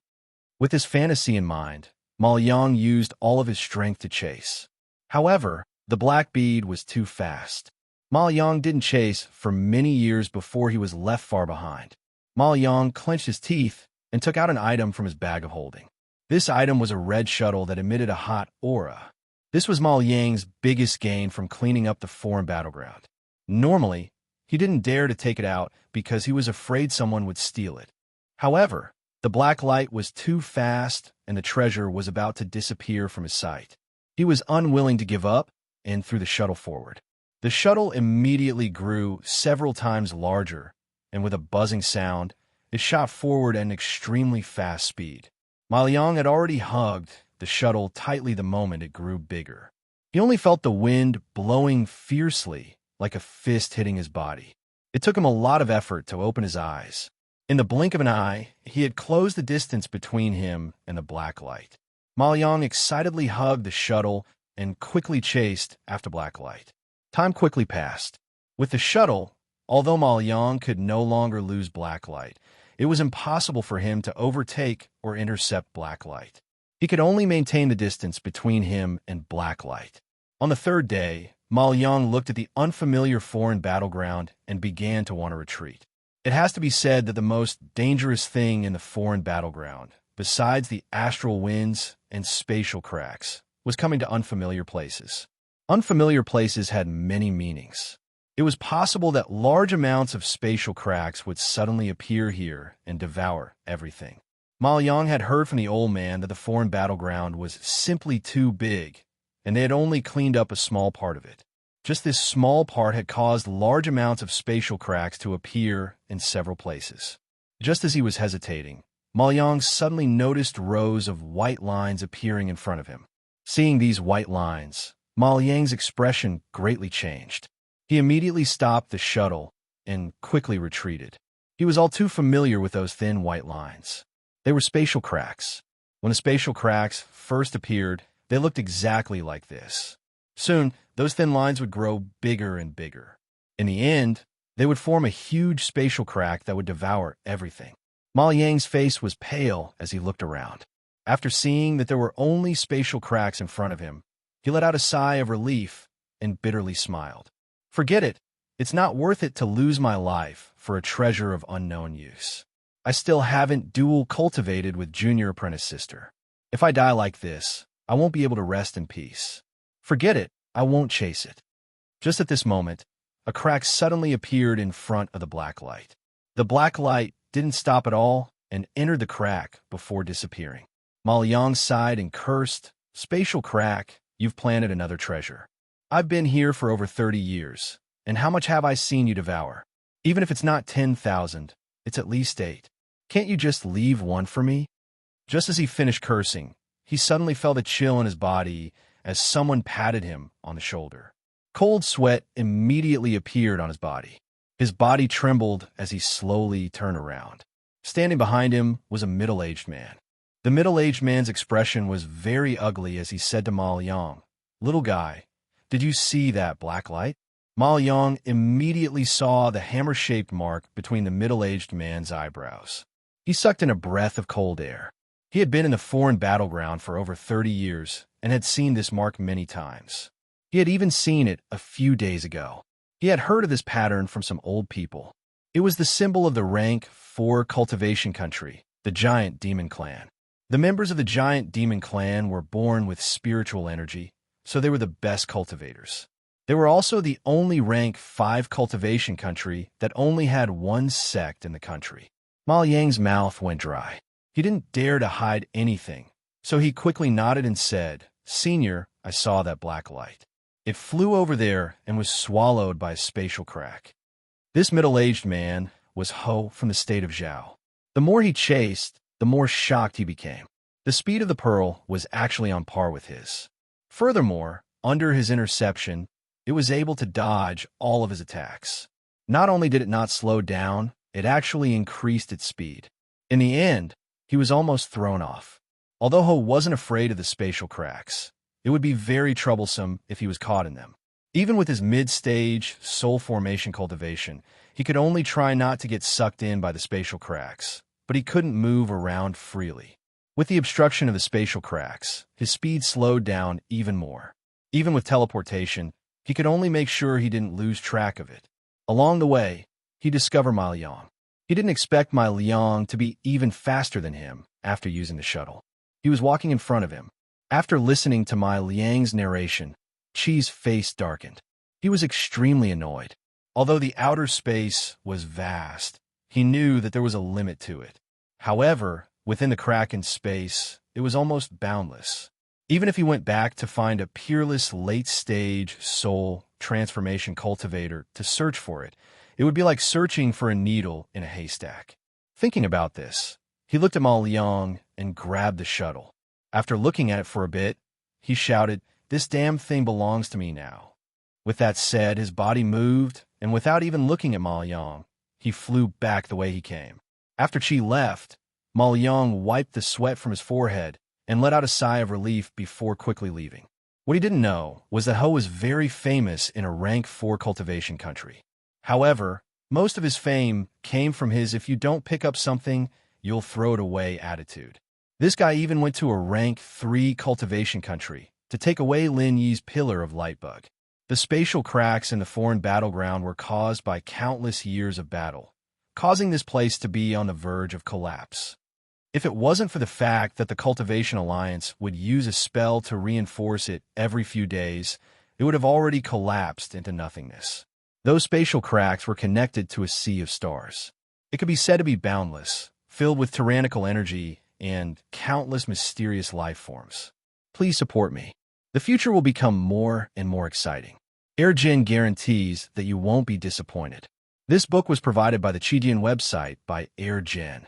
With this fantasy in mind, Ma Liang used all of his strength to chase. However, the black bead was too fast. Ma Liang didn't chase for many years before he was left far behind. Ma Liang clenched his teeth and took out an item from his bag of holding. This item was a red shuttle that emitted a hot aura. This was Ma Liang's biggest gain from cleaning up the foreign battleground. Normally, he didn't dare to take it out because he was afraid someone would steal it. However, the black light was too fast and the treasure was about to disappear from his sight. He was unwilling to give up and threw the shuttle forward. The shuttle immediately grew several times larger, and with a buzzing sound, it shot forward at an extremely fast speed. Ma Liang had already hugged the shuttle tightly the moment it grew bigger. He only felt the wind blowing fiercely, like a fist hitting his body. It took him a lot of effort to open his eyes. In the blink of an eye, he had closed the distance between him and the black light. Ma Liang excitedly hugged the shuttle and quickly chased after black light. Time quickly passed. With the shuttle, although Ma Liang could no longer lose black light, it was impossible for him to overtake or intercept black light. He could only maintain the distance between him and black light. On the third day, Ma Liang looked at the unfamiliar foreign battleground and began to want to retreat. It has to be said that the most dangerous thing in the foreign battleground, besides the astral winds and spatial cracks, was coming to unfamiliar places. Unfamiliar places had many meanings. It was possible that large amounts of spatial cracks would suddenly appear here and devour everything. Ma Liang had heard from the old man that the foreign battleground was simply too big, and they had only cleaned up a small part of it. Just this small part had caused large amounts of spatial cracks to appear in several places. Just as he was hesitating, Ma Liang suddenly noticed rows of white lines appearing in front of him. Seeing these white lines, Ma Liang's expression greatly changed. He immediately stopped the shuttle and quickly retreated. He was all too familiar with those thin white lines. They were spatial cracks. When the spatial cracks first appeared, they looked exactly like this. Soon, those thin lines would grow bigger and bigger. In the end, they would form a huge spatial crack that would devour everything. Ma Liang's face was pale as he looked around. After seeing that there were only spatial cracks in front of him, he let out a sigh of relief and bitterly smiled. Forget it. It's not worth it to lose my life for a treasure of unknown use. I still haven't dual cultivated with junior apprentice sister. If I die like this, I won't be able to rest in peace. Forget it. I won't chase it. Just at this moment, a crack suddenly appeared in front of the black light. The black light didn't stop at all and entered the crack before disappearing. Ma Liang sighed and cursed, "Spatial crack, you've planted another treasure. I've been here for over 30 years, and how much have I seen you devour? Even if it's not 10,000, it's at least 8. Can't you just leave one for me?" Just as he finished cursing, he suddenly felt a chill in his body as someone patted him on the shoulder. Cold sweat immediately appeared on his body. His body trembled as he slowly turned around. Standing behind him was a middle-aged man. The middle-aged man's expression was very ugly as he said to Ma Liang, "Little guy, did you see that black light?" Ma Liang immediately saw the hammer-shaped mark between the middle-aged man's eyebrows. He sucked in a breath of cold air. He had been in the foreign battleground for over 30 years and had seen this mark many times. He had even seen it a few days ago. He had heard of this pattern from some old people. It was the symbol of the rank 4 cultivation country, the Giant Demon Clan. The members of the Giant Demon Clan were born with spiritual energy, so they were the best cultivators. They were also the only rank 5 cultivation country that only had one sect in the country. Ma Liang's mouth went dry. He didn't dare to hide anything, so he quickly nodded and said, "Senior, I saw that black light. It flew over there and was swallowed by a spatial crack." This middle-aged man was Ho from the state of Zhao. The more he chased, the more shocked he became. The speed of the pearl was actually on par with his. Furthermore, under his interception, it was able to dodge all of his attacks. Not only did it not slow down, it actually increased its speed. In the end, he was almost thrown off. Although Ho wasn't afraid of the spatial cracks, it would be very troublesome if he was caught in them. Even with his mid-stage soul formation cultivation, he could only try not to get sucked in by the spatial cracks, but he couldn't move around freely. With the obstruction of the spatial cracks, his speed slowed down even more. Even with teleportation, he could only make sure he didn't lose track of it. Along the way, he discovered Ma Liang. He didn't expect Ma Liang to be even faster than him after using the shuttle. He was walking in front of him. After listening to Ma Liang's narration, Qi's face darkened. He was extremely annoyed. Although the outer space was vast, he knew that there was a limit to it. However, within the crack in space, it was almost boundless. Even if he went back to find a peerless late-stage soul transformation cultivator to search for it, it would be like searching for a needle in a haystack. Thinking about this, he looked at Ma Liang and grabbed the shuttle. After looking at it for a bit, he shouted, "This damn thing belongs to me now." With that said, his body moved, and without even looking at Ma Liang, he flew back the way he came. After Qi left, Ma Liang wiped the sweat from his forehead and let out a sigh of relief before quickly leaving. What he didn't know was that Ho was very famous in a rank 4 cultivation country. However, most of his fame came from his "if you don't pick up something, you'll throw it away" attitude. This guy even went to a rank 3 cultivation country to take away Lin Yi's pillar of lightbug. The spatial cracks in the foreign battleground were caused by countless years of battle, causing this place to be on the verge of collapse. If it wasn't for the fact that the Cultivation Alliance would use a spell to reinforce it every few days, it would have already collapsed into nothingness. Those spatial cracks were connected to a sea of stars. It could be said to be boundless, filled with tyrannical energy and countless mysterious life forms. Please support me. The future will become more and more exciting. Air Jin guarantees that you won't be disappointed. This book was provided by the Chidian website by Air Jin.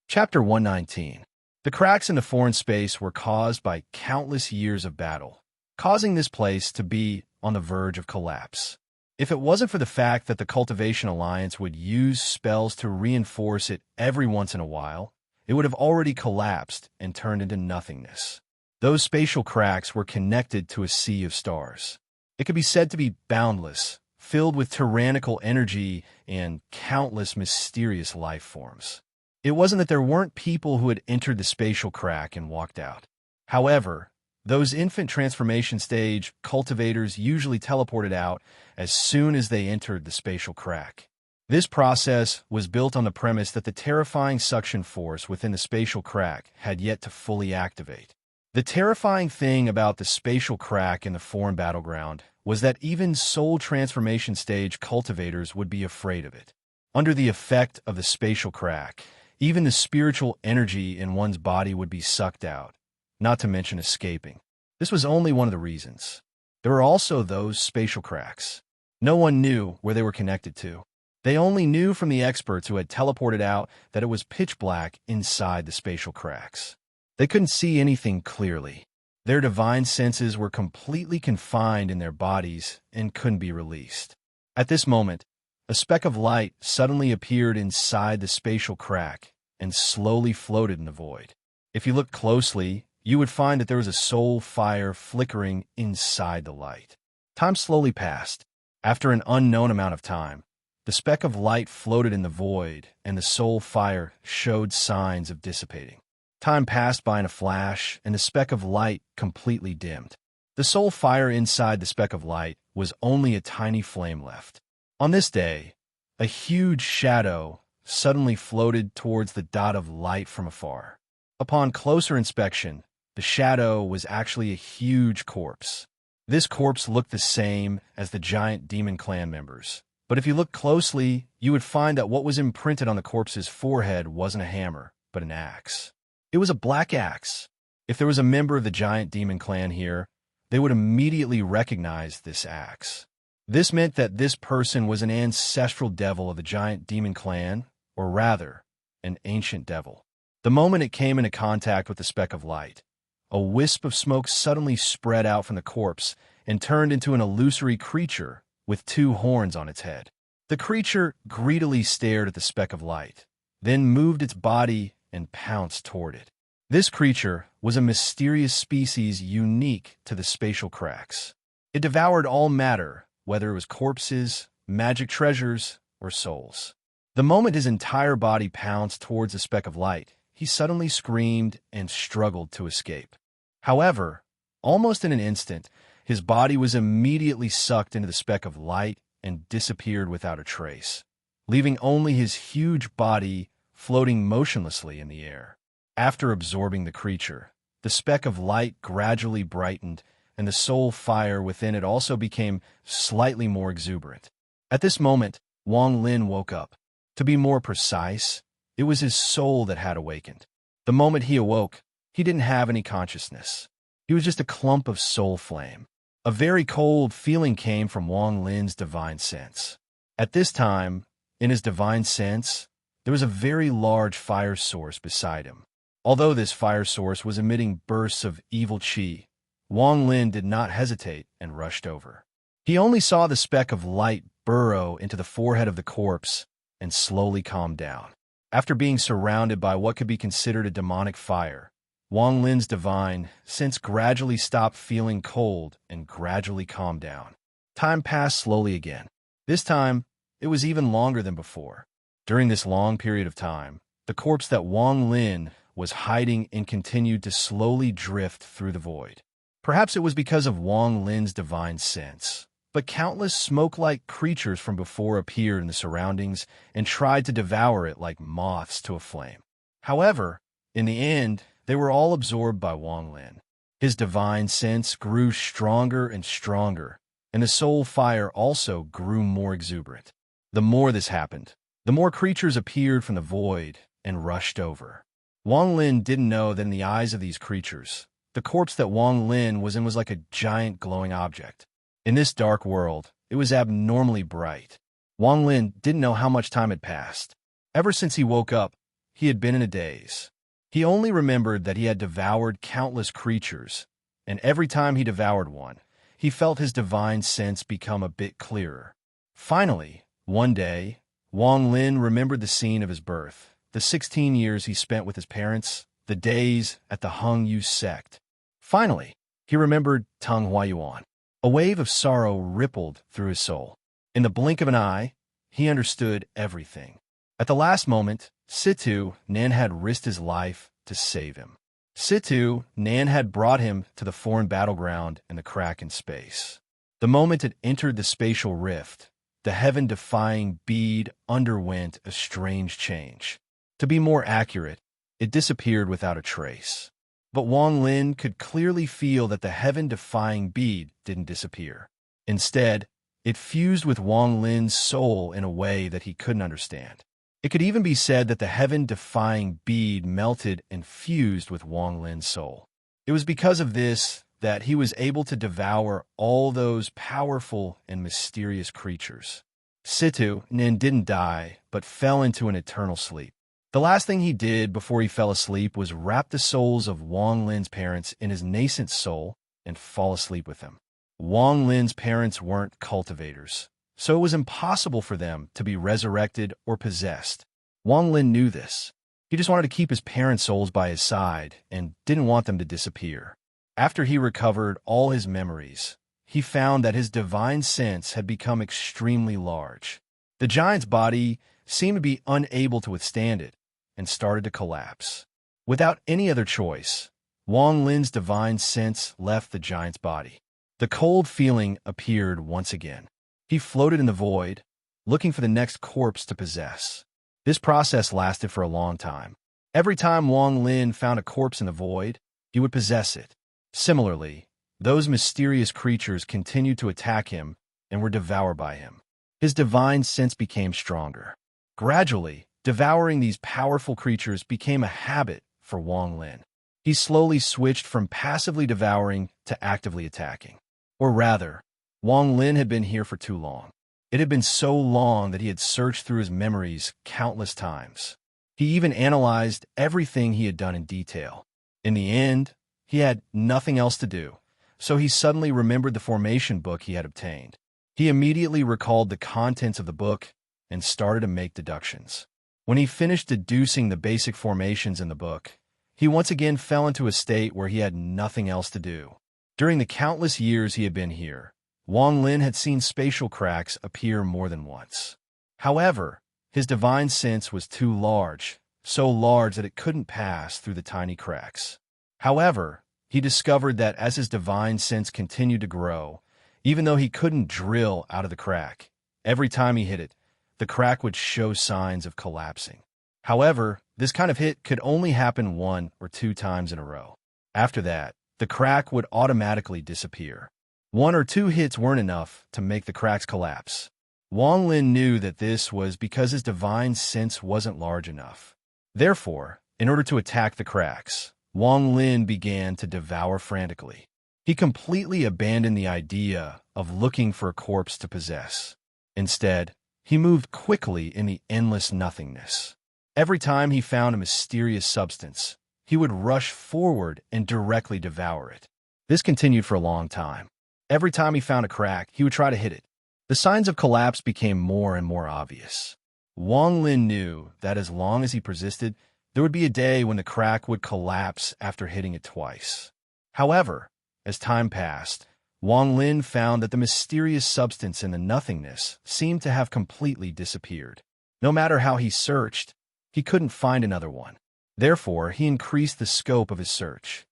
Chapter 119. The cracks in the foreign space were caused by countless years of battle, causing this place to be on the verge of collapse. If it wasn't for the fact that the Cultivation Alliance would use spells to reinforce it every once in a while, it would have already collapsed and turned into nothingness. Those spatial cracks were connected to a sea of stars. It could be said to be boundless, filled with tyrannical energy and countless mysterious life forms. It wasn't that there weren't people who had entered the spatial crack and walked out. However, those infant transformation stage cultivators usually teleported out as soon as they entered the spatial crack. This process was built on the premise that the terrifying suction force within the spatial crack had yet to fully activate. The terrifying thing about the spatial crack in the foreign battleground was that even soul transformation stage cultivators would be afraid of it. Under the effect of the spatial crack, even the spiritual energy in one's body would be sucked out, not to mention escaping. This was only one of the reasons. There were also those spatial cracks. No one knew where they were connected to. They only knew from the experts who had teleported out that it was pitch black inside the spatial cracks. They couldn't see anything clearly. Their divine senses were completely confined in their bodies and couldn't be released. At this moment, a speck of light suddenly appeared inside the spatial crack and slowly floated in the void. If you looked closely, you would find that there was a soul fire flickering inside the light. Time slowly passed. After an unknown amount of time, the speck of light floated in the void and the soul fire showed signs of dissipating. Time passed by in a flash and the speck of light completely dimmed. The soul fire inside the speck of light was only a tiny flame left. On this day, a huge shadow suddenly floated towards the dot of light from afar. Upon closer inspection, the shadow was actually a huge corpse. This corpse looked the same as the giant demon clan members, but if you looked closely, you would find that what was imprinted on the corpse's forehead wasn't a hammer, but an axe. It was a black axe. If there was a member of the giant demon clan here, they would immediately recognize this axe. This meant that this person was an ancestral devil of the giant demon clan, or rather, an ancient devil. The moment it came into contact with the speck of light, a wisp of smoke suddenly spread out from the corpse and turned into an illusory creature with two horns on its head. The creature greedily stared at the speck of light, then moved its body and pounced toward it. This creature was a mysterious species unique to the spatial cracks. It devoured all matter, whether it was corpses, magic treasures, or souls. The moment his entire body pounced towards the speck of light, he suddenly screamed and struggled to escape. However, almost in an instant, his body was immediately sucked into the speck of light and disappeared without a trace, leaving only his huge body floating motionlessly in the air. After absorbing the creature, the speck of light gradually brightened, and the soul fire within it also became slightly more exuberant. At this moment, Wang Lin woke up. To be more precise, it was his soul that had awakened. The moment he awoke, he didn't have any consciousness. He was just a clump of soul flame. A very cold feeling came from Wang Lin's divine sense. At this time, in his divine sense, there was a very large fire source beside him. Although this fire source was emitting bursts of evil qi, Wang Lin did not hesitate and rushed over. He only saw the speck of light burrow into the forehead of the corpse and slowly calmed down. After being surrounded by what could be considered a demonic fire, Wang Lin's divine sense gradually stopped feeling cold and gradually calmed down. Time passed slowly again. This time, it was even longer than before. During this long period of time, the corpse that Wang Lin was hiding in continued to slowly drift through the void. Perhaps it was because of Wang Lin's divine sense, but countless smoke-like creatures from before appeared in the surroundings and tried to devour it like moths to a flame. However, in the end, they were all absorbed by Wang Lin. His divine sense grew stronger and stronger, and the soul fire also grew more exuberant. The more this happened, the more creatures appeared from the void and rushed over. Wang Lin didn't know that in the eyes of these creatures, the corpse that Wang Lin was in was like a giant glowing object. In this dark world, it was abnormally bright. Wang Lin didn't know how much time had passed. Ever since he woke up, he had been in a daze. He only remembered that he had devoured countless creatures, and every time he devoured one, he felt his divine sense become a bit clearer. Finally, one day, Wang Lin remembered the scene of his birth, the 16 years he spent with his parents, the days at the Hung Yu sect. Finally, he remembered Tung Huayuan. A wave of sorrow rippled through his soul. In the blink of an eye, he understood everything. At the last moment, Situ Nan had risked his life to save him. Situ Nan had brought him to the foreign battleground in the crack in space. The moment it entered the spatial rift, the heaven-defying bead underwent a strange change. To be more accurate, it disappeared without a trace. But Wang Lin could clearly feel that the heaven-defying bead didn't disappear. Instead, it fused with Wang Lin's soul in a way that he couldn't understand. It could even be said that the heaven-defying bead melted and fused with Wang Lin's soul. It was because of this that he was able to devour all those powerful and mysterious creatures. Situ Nin didn't die, but fell into an eternal sleep. The last thing he did before he fell asleep was wrap the souls of Wang Lin's parents in his nascent soul and fall asleep with them. Wang Lin's parents weren't cultivators, so it was impossible for them to be resurrected or possessed. Wang Lin knew this. He just wanted to keep his parents' souls by his side and didn't want them to disappear. After he recovered all his memories, he found that his divine sense had become extremely large. The giant's body seemed to be unable to withstand it and started to collapse. Without any other choice, Wang Lin's divine sense left the giant's body. The cold feeling appeared once again. He floated in the void, looking for the next corpse to possess. This process lasted for a long time. Every time Wang Lin found a corpse in the void, he would possess it. Similarly, those mysterious creatures continued to attack him and were devoured by him. His divine sense became stronger. Gradually, devouring these powerful creatures became a habit for Wang Lin. He slowly switched from passively devouring to actively attacking. Or rather, Wang Lin had been here for too long. It had been so long that he had searched through his memories countless times. He even analyzed everything he had done in detail. In the end, he had nothing else to do, so he suddenly remembered the formation book he had obtained. He immediately recalled the contents of the book and started to make deductions. When he finished deducing the basic formations in the book, he once again fell into a state where he had nothing else to do. During the countless years he had been here, Wang Lin had seen spatial cracks appear more than once. However, his divine sense was too large, so large that it couldn't pass through the tiny cracks. However, he discovered that as his divine sense continued to grow, even though he couldn't drill out of the crack, every time he hit it, the crack would show signs of collapsing. However, this kind of hit could only happen 1 or 2 times in a row. After that, the crack would automatically disappear. 1 or 2 hits weren't enough to make the cracks collapse. Wang Lin knew that this was because his divine sense wasn't large enough. Therefore, in order to attack the cracks, Wang Lin began to devour frantically. He completely abandoned the idea of looking for a corpse to possess. Instead, he moved quickly in the endless nothingness. Every time he found a mysterious substance, he would rush forward and directly devour it. This continued for a long time. Every time he found a crack, he would try to hit it. The signs of collapse became more and more obvious. Wang Lin knew that as long as he persisted, there would be a day when the crack would collapse after hitting it twice. However, as time passed, Wang Lin found that the mysterious substance in the nothingness seemed to have completely disappeared. No matter how he searched, he couldn't find another one. Therefore, he increased the scope of his search.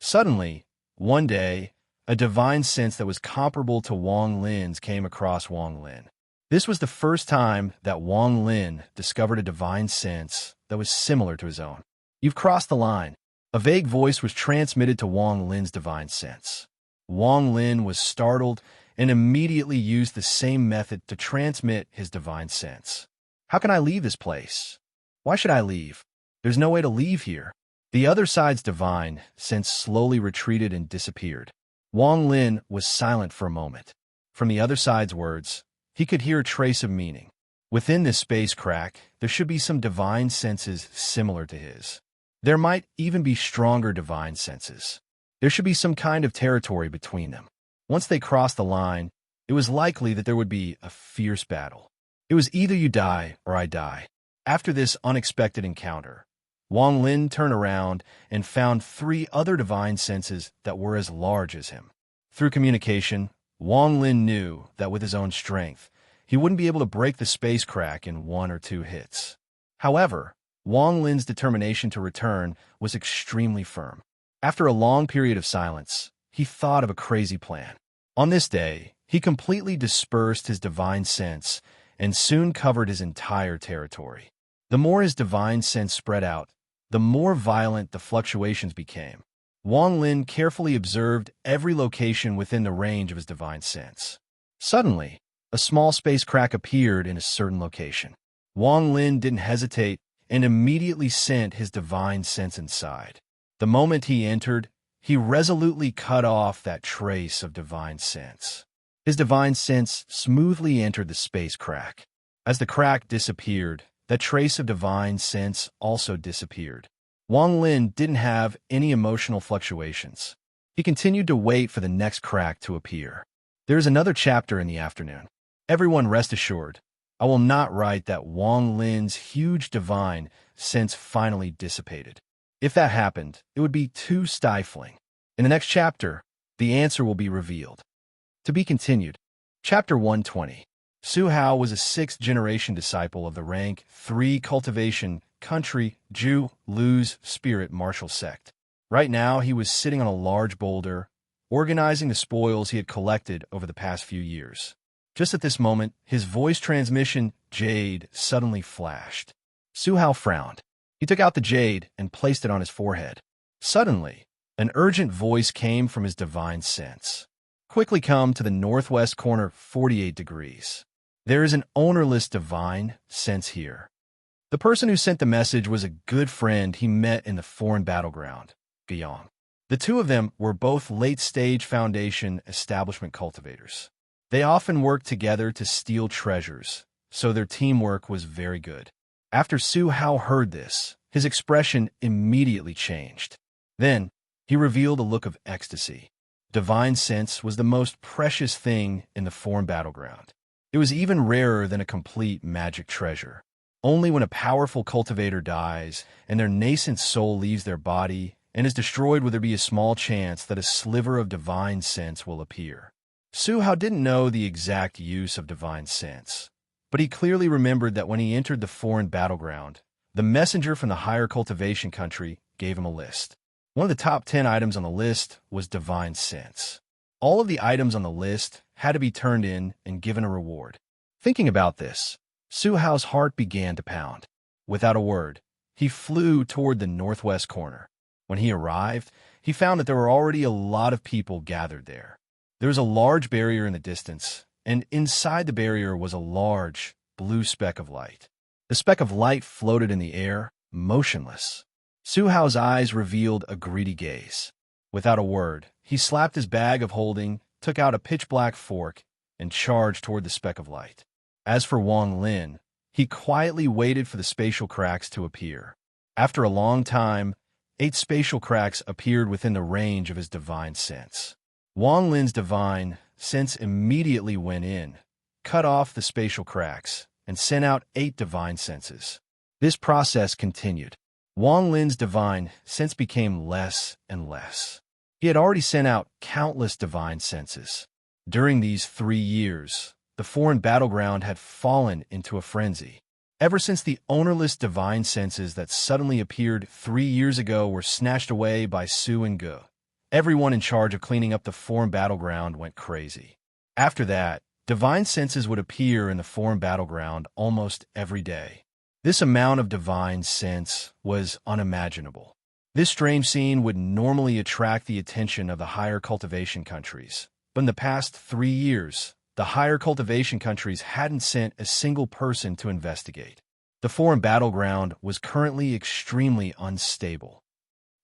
Suddenly, One day, a divine sense that was comparable to Wang Lin's came across Wang Lin. This was the first time that Wang Lin discovered a divine sense that was similar to his own. "You've crossed the line." A vague voice was transmitted to Wang Lin's divine sense. Wang Lin was startled and immediately used the same method to transmit his divine sense. "How can I leave this place? Why should I leave? There's no way to leave here." The other side's divine sense slowly retreated and disappeared. Wang Lin was silent for a moment. From the other side's words, he could hear a trace of meaning. Within this space crack, there should be some divine senses similar to his. There might even be stronger divine senses. There should be some kind of territory between them. Once they crossed the line, it was likely that there would be a fierce battle. It was either you die or I die. After this unexpected encounter, Wang Lin turned around and found 3 other divine senses that were as large as him. Through communication, Wang Lin knew that with his own strength, he wouldn't be able to break the space crack in 1 or 2 hits. However, Wang Lin's determination to return was extremely firm. After a long period of silence, he thought of a crazy plan. On this day, he completely dispersed his divine sense and soon covered his entire territory. The more his divine sense spread out, the more violent the fluctuations became. Wang Lin carefully observed every location within the range of his divine sense. Suddenly, a small space crack appeared in a certain location. Wang Lin didn't hesitate and immediately sent his divine sense inside. The moment he entered, he resolutely cut off that trace of divine sense. His divine sense smoothly entered the space crack. As the crack disappeared, that trace of divine sense also disappeared. Wang Lin didn't have any emotional fluctuations. He continued to wait for the next crack to appear. There is another chapter in the afternoon. Everyone rest assured, I will not write that Wang Lin's huge divine sense finally dissipated. If that happened, it would be too stifling. In the next chapter, the answer will be revealed. To be continued. Chapter 120. Su Hao was a 6th-generation disciple of the rank 3 cultivation country Zhu Lu's spirit martial sect. Right now, he was sitting on a large boulder, organizing the spoils he had collected over the past few years. Just at this moment, his voice transmission jade suddenly flashed. Su Hao frowned. He took out the jade and placed it on his forehead. Suddenly, an urgent voice came from his divine sense. Quickly come to the northwest corner 48 degrees. There is an ownerless divine sense here. The person who sent the message was a good friend he met in the foreign battleground, Guillaume. The two of them were both late-stage Foundation establishment cultivators. They often worked together to steal treasures, so their teamwork was very good. After Su Hao heard this, his expression immediately changed. Then, he revealed a look of ecstasy. Divine sense was the most precious thing in the foreign battleground. It was even rarer than a complete magic treasure. Only when a powerful cultivator dies and their nascent soul leaves their body and is destroyed will there be a small chance that a sliver of divine sense will appear. Su Hao didn't know the exact use of divine sense, but he clearly remembered that when he entered the foreign battleground, the messenger from the higher cultivation country gave him a list. One of the top 10 items on the list was divine sense. All of the items on the list had to be turned in and given a reward. Thinking about this, Su Hao's heart began to pound. Without a word, he flew toward the northwest corner. When he arrived, he found that there were already a lot of people gathered there. There was a large barrier in the distance, and inside the barrier was a large, blue speck of light. The speck of light floated in the air, motionless. Su Hao's eyes revealed a greedy gaze. Without a word, he slapped his bag of holding, took out a pitch-black fork, and charged toward the speck of light. As for Wang Lin, he quietly waited for the spatial cracks to appear. After a long time, 8 spatial cracks appeared within the range of his divine sense. Wang Lin's divine sense immediately went in, cut off the spatial cracks, and sent out 8 divine senses. This process continued. Wang Lin's divine sense became less and less. He had already sent out countless divine senses. During these 3 years, the foreign battleground had fallen into a frenzy. Ever since the ownerless divine senses that suddenly appeared 3 years ago were snatched away by Su and Ge, Everyone in charge of cleaning up the foreign battleground went crazy. After that, divine senses would appear in the foreign battleground almost every day. This amount of divine sense was unimaginable. This strange scene would normally attract the attention of the higher cultivation countries, but in the past 3 years, the higher cultivation countries hadn't sent a single person to investigate. The foreign battleground was currently extremely unstable.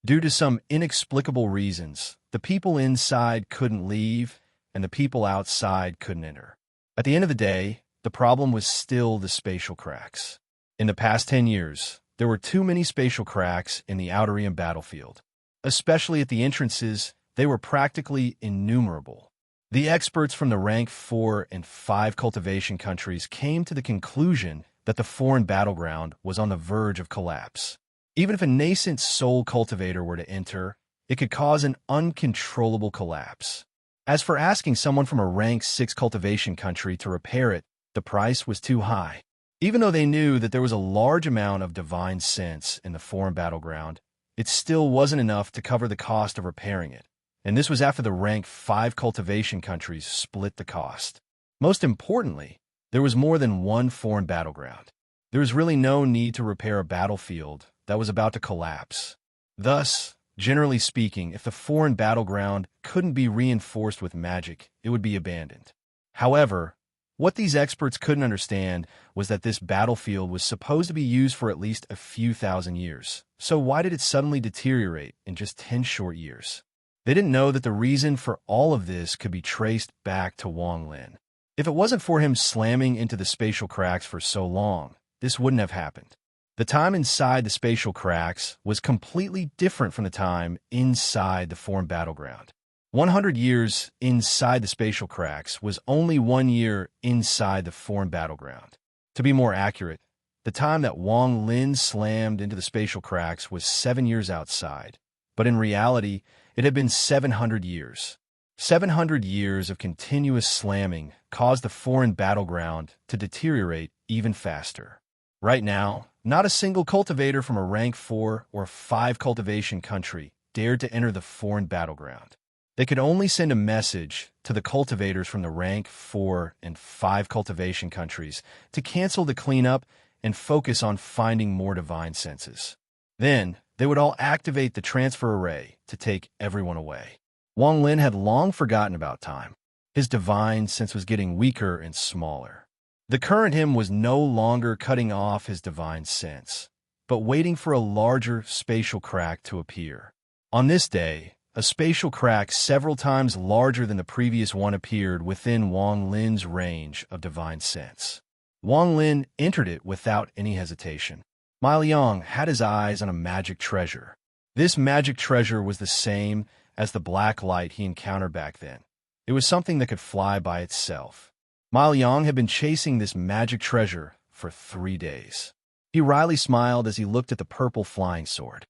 Due to some inexplicable reasons, the people inside couldn't leave, and the people outside couldn't enter. At the end of the day, the problem was still the spatial cracks. In the past 10 years, there were too many spatial cracks in the Outerium battlefield. Especially at the entrances, they were practically innumerable. The experts from the rank 4 and 5 cultivation countries came to the conclusion that the foreign battleground was on the verge of collapse. Even if a nascent soul cultivator were to enter, it could cause an uncontrollable collapse. As for asking someone from a rank 6 cultivation country to repair it, the price was too high. Even though they knew that there was a large amount of divine sense in the foreign battleground, it still wasn't enough to cover the cost of repairing it. And this was after the rank 5 cultivation countries split the cost. Most importantly, there was more than one foreign battleground. There was really no need to repair a battlefield that was about to collapse. Thus, generally speaking, if the foreign battleground couldn't be reinforced with magic, it would be abandoned. However, what these experts couldn't understand was that this battlefield was supposed to be used for at least a few thousand years. So why did it suddenly deteriorate in just 10 short years? They didn't know that the reason for all of this could be traced back to Wang Lin. If it wasn't for him slamming into the spatial cracks for so long, this wouldn't have happened. The time inside the spatial cracks was completely different from the time inside the foreign battleground. 100 years inside the spatial cracks was only 1 year inside the foreign battleground. To be more accurate, the time that Wang Lin slammed into the spatial cracks was 7 years outside, but in reality, it had been 700 years. 700 years of continuous slamming caused the foreign battleground to deteriorate even faster. Right now, not a single cultivator from a rank 4 or 5 cultivation country dared to enter the foreign battleground. They could only send a message to the cultivators from the rank 4 and 5 cultivation countries to cancel the cleanup and focus on finding more divine senses. Then, they would all activate the transfer array to take everyone away. Wang Lin had long forgotten about time. His divine sense was getting weaker and smaller. The current him was no longer cutting off his divine sense, but waiting for a larger spatial crack to appear. On this day, a spatial crack several times larger than the previous one appeared within Wang Lin's range of divine sense. Wang Lin entered it without any hesitation. Ma Liang had his eyes on a magic treasure. This magic treasure was the same as the black light he encountered back then. It was something that could fly by itself. Ma Liang had been chasing this magic treasure for 3 days. He wryly smiled as he looked at the purple flying sword.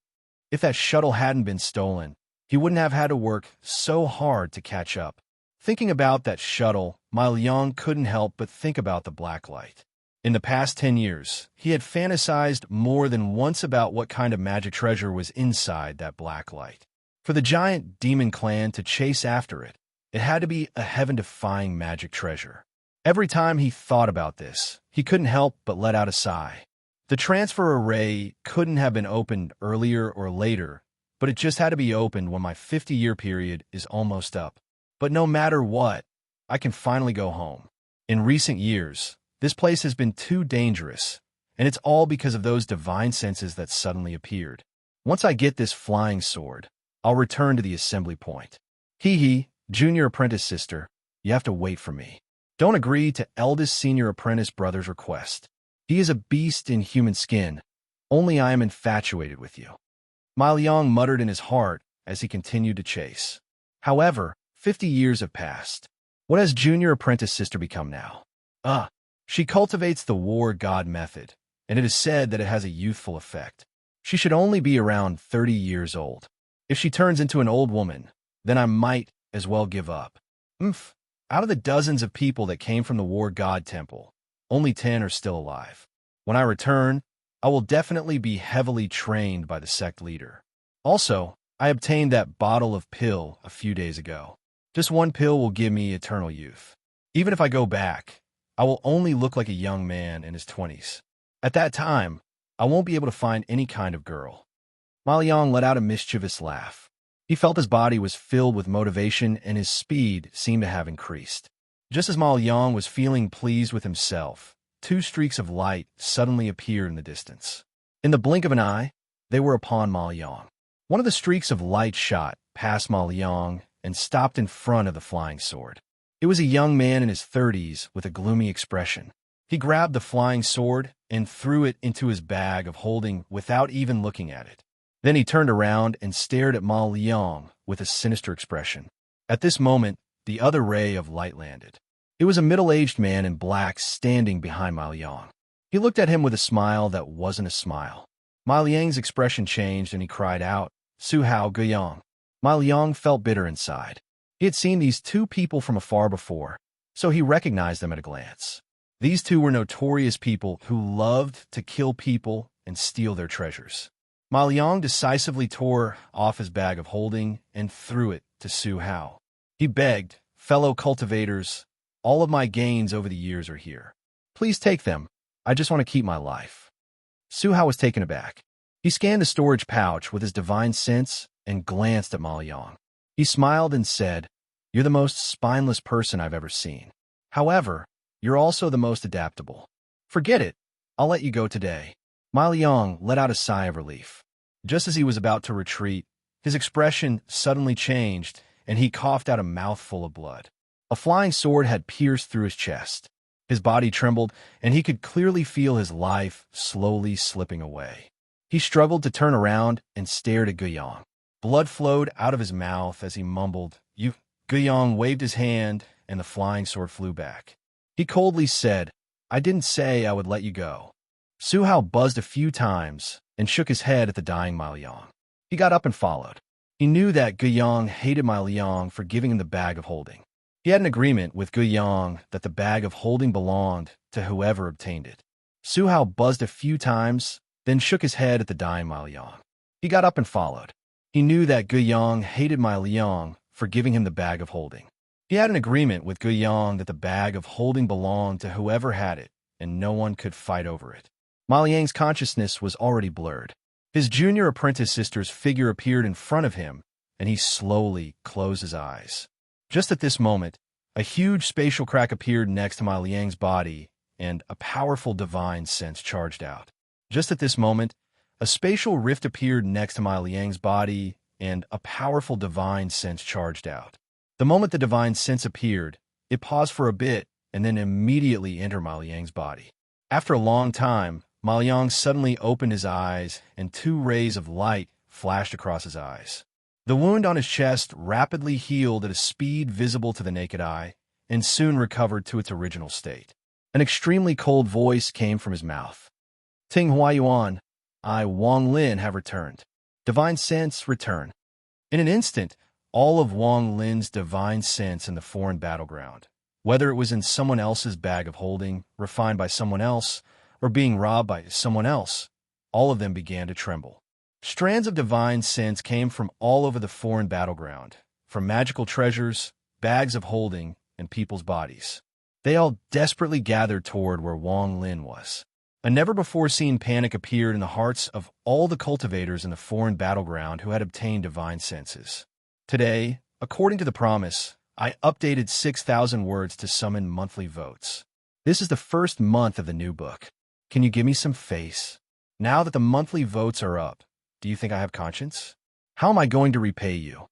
If that shuttle hadn't been stolen, he wouldn't have had to work so hard to catch up. Thinking about that shuttle, Ma Liang couldn't help but think about the black light. In the past 10 years, he had fantasized more than once about what kind of magic treasure was inside that black light. For the giant demon clan to chase after it, it had to be a heaven-defying magic treasure. Every time he thought about this, he couldn't help but let out a sigh. The transfer array couldn't have been opened earlier or later, but it just had to be opened when my 50-year period is almost up. But no matter what, I can finally go home. In recent years, this place has been too dangerous, and it's all because of those divine senses that suddenly appeared. Once I get this flying sword, I'll return to the assembly point. Hee, junior apprentice sister, you have to wait for me. Don't agree to eldest senior apprentice brother's request. He is a beast in human skin. Only I am infatuated with you. Ma Liang muttered in his heart as he continued to chase. However, 50 years have passed. What has junior apprentice sister become now? She cultivates the war god method, and it is said that it has a youthful effect. She should only be around 30 years old. If she turns into an old woman, then I might as well give up. Out of the dozens of people that came from the war god temple, only 10 are still alive. When I return, I will definitely be heavily trained by the sect leader. Also, I obtained that bottle of pill a few days ago. Just one pill will give me eternal youth. Even if I go back, I will only look like a young man in his 20s. At that time, I won't be able to find any kind of girl. Ma Liang let out a mischievous laugh. He felt his body was filled with motivation and his speed seemed to have increased. Just as Ma Liang was feeling pleased with himself, two streaks of light suddenly appeared in the distance. In the blink of an eye, they were upon Ma Liang. One of the streaks of light shot past Ma Liang and stopped in front of the flying sword. It was a young man in his 30s with a gloomy expression. He grabbed the flying sword and threw it into his bag of holding without even looking at it. Then he turned around and stared at Ma Liang with a sinister expression. At this moment, the other ray of light landed. It was a middle-aged man in black standing behind Ma Liang. He looked at him with a smile that wasn't a smile. Ma Liang's expression changed and he cried out, "Su Hao Guyang." Ma Liang felt bitter inside. He had seen these two people from afar before, so he recognized them at a glance. These two were notorious people who loved to kill people and steal their treasures. Ma Liang decisively tore off his bag of holding and threw it to Su Hao. He begged, "Fellow cultivators, all of my gains over the years are here. Please take them. I just want to keep my life." Su Hao was taken aback. He scanned the storage pouch with his divine sense and glanced at Ma Liang. He smiled and said, "You're the most spineless person I've ever seen. However, you're also the most adaptable. Forget it. I'll let you go today." Ma Liang let out a sigh of relief. Just as he was about to retreat, his expression suddenly changed, and he coughed out a mouthful of blood. A flying sword had pierced through his chest. His body trembled, and he could clearly feel his life slowly slipping away. He struggled to turn around and stared at Guyang. Blood flowed out of his mouth as he mumbled, "You." Guyang waved his hand, and the flying sword flew back. He coldly said, "I didn't say I would let you go." Su Hao buzzed a few times and shook his head at the dying Ma Liang. He got up and followed. He knew that Guyang hated Ma Liang for giving him the bag of holding. He had an agreement with Guyang that the bag of holding belonged to whoever obtained it. Su Hao buzzed a few times, then shook his head at the dying Ma Liang. He got up and followed. He knew that Guyang hated Ma Liang for giving him the bag of holding. He had an agreement with Guyang that the bag of holding belonged to whoever had it, and no one could fight over it. Ma Liang's consciousness was already blurred. His junior apprentice sister's figure appeared in front of him, and he slowly closed his eyes. Just at this moment, a huge spatial crack appeared next to Ma Liang's body, and a powerful divine sense charged out. Just at this moment, a spatial rift appeared next to Ma Liang's body, and a powerful divine sense charged out. The moment the divine sense appeared, it paused for a bit, and then immediately entered Ma Liang's body. After a long time, Ma Liang suddenly opened his eyes, and two rays of light flashed across his eyes. The wound on his chest rapidly healed at a speed visible to the naked eye, and soon recovered to its original state. An extremely cold voice came from his mouth. "Ting Huayuan, I, Wang Lin, have returned. Divine sense, return." In an instant, all of Wang Lin's divine sense in the foreign battleground, whether it was in someone else's bag of holding, refined by someone else, or being robbed by someone else, all of them began to tremble. Strands of divine sense came from all over the foreign battleground, from magical treasures, bags of holding, and people's bodies. They all desperately gathered toward where Wang Lin was. A never-before-seen panic appeared in the hearts of all the cultivators in the foreign battleground who had obtained divine senses. Today, according to the promise, I updated 6,000 words to summon monthly votes. This is the first month of the new book. Can you give me some face? Now that the monthly votes are up, do you think I have conscience? How am I going to repay you?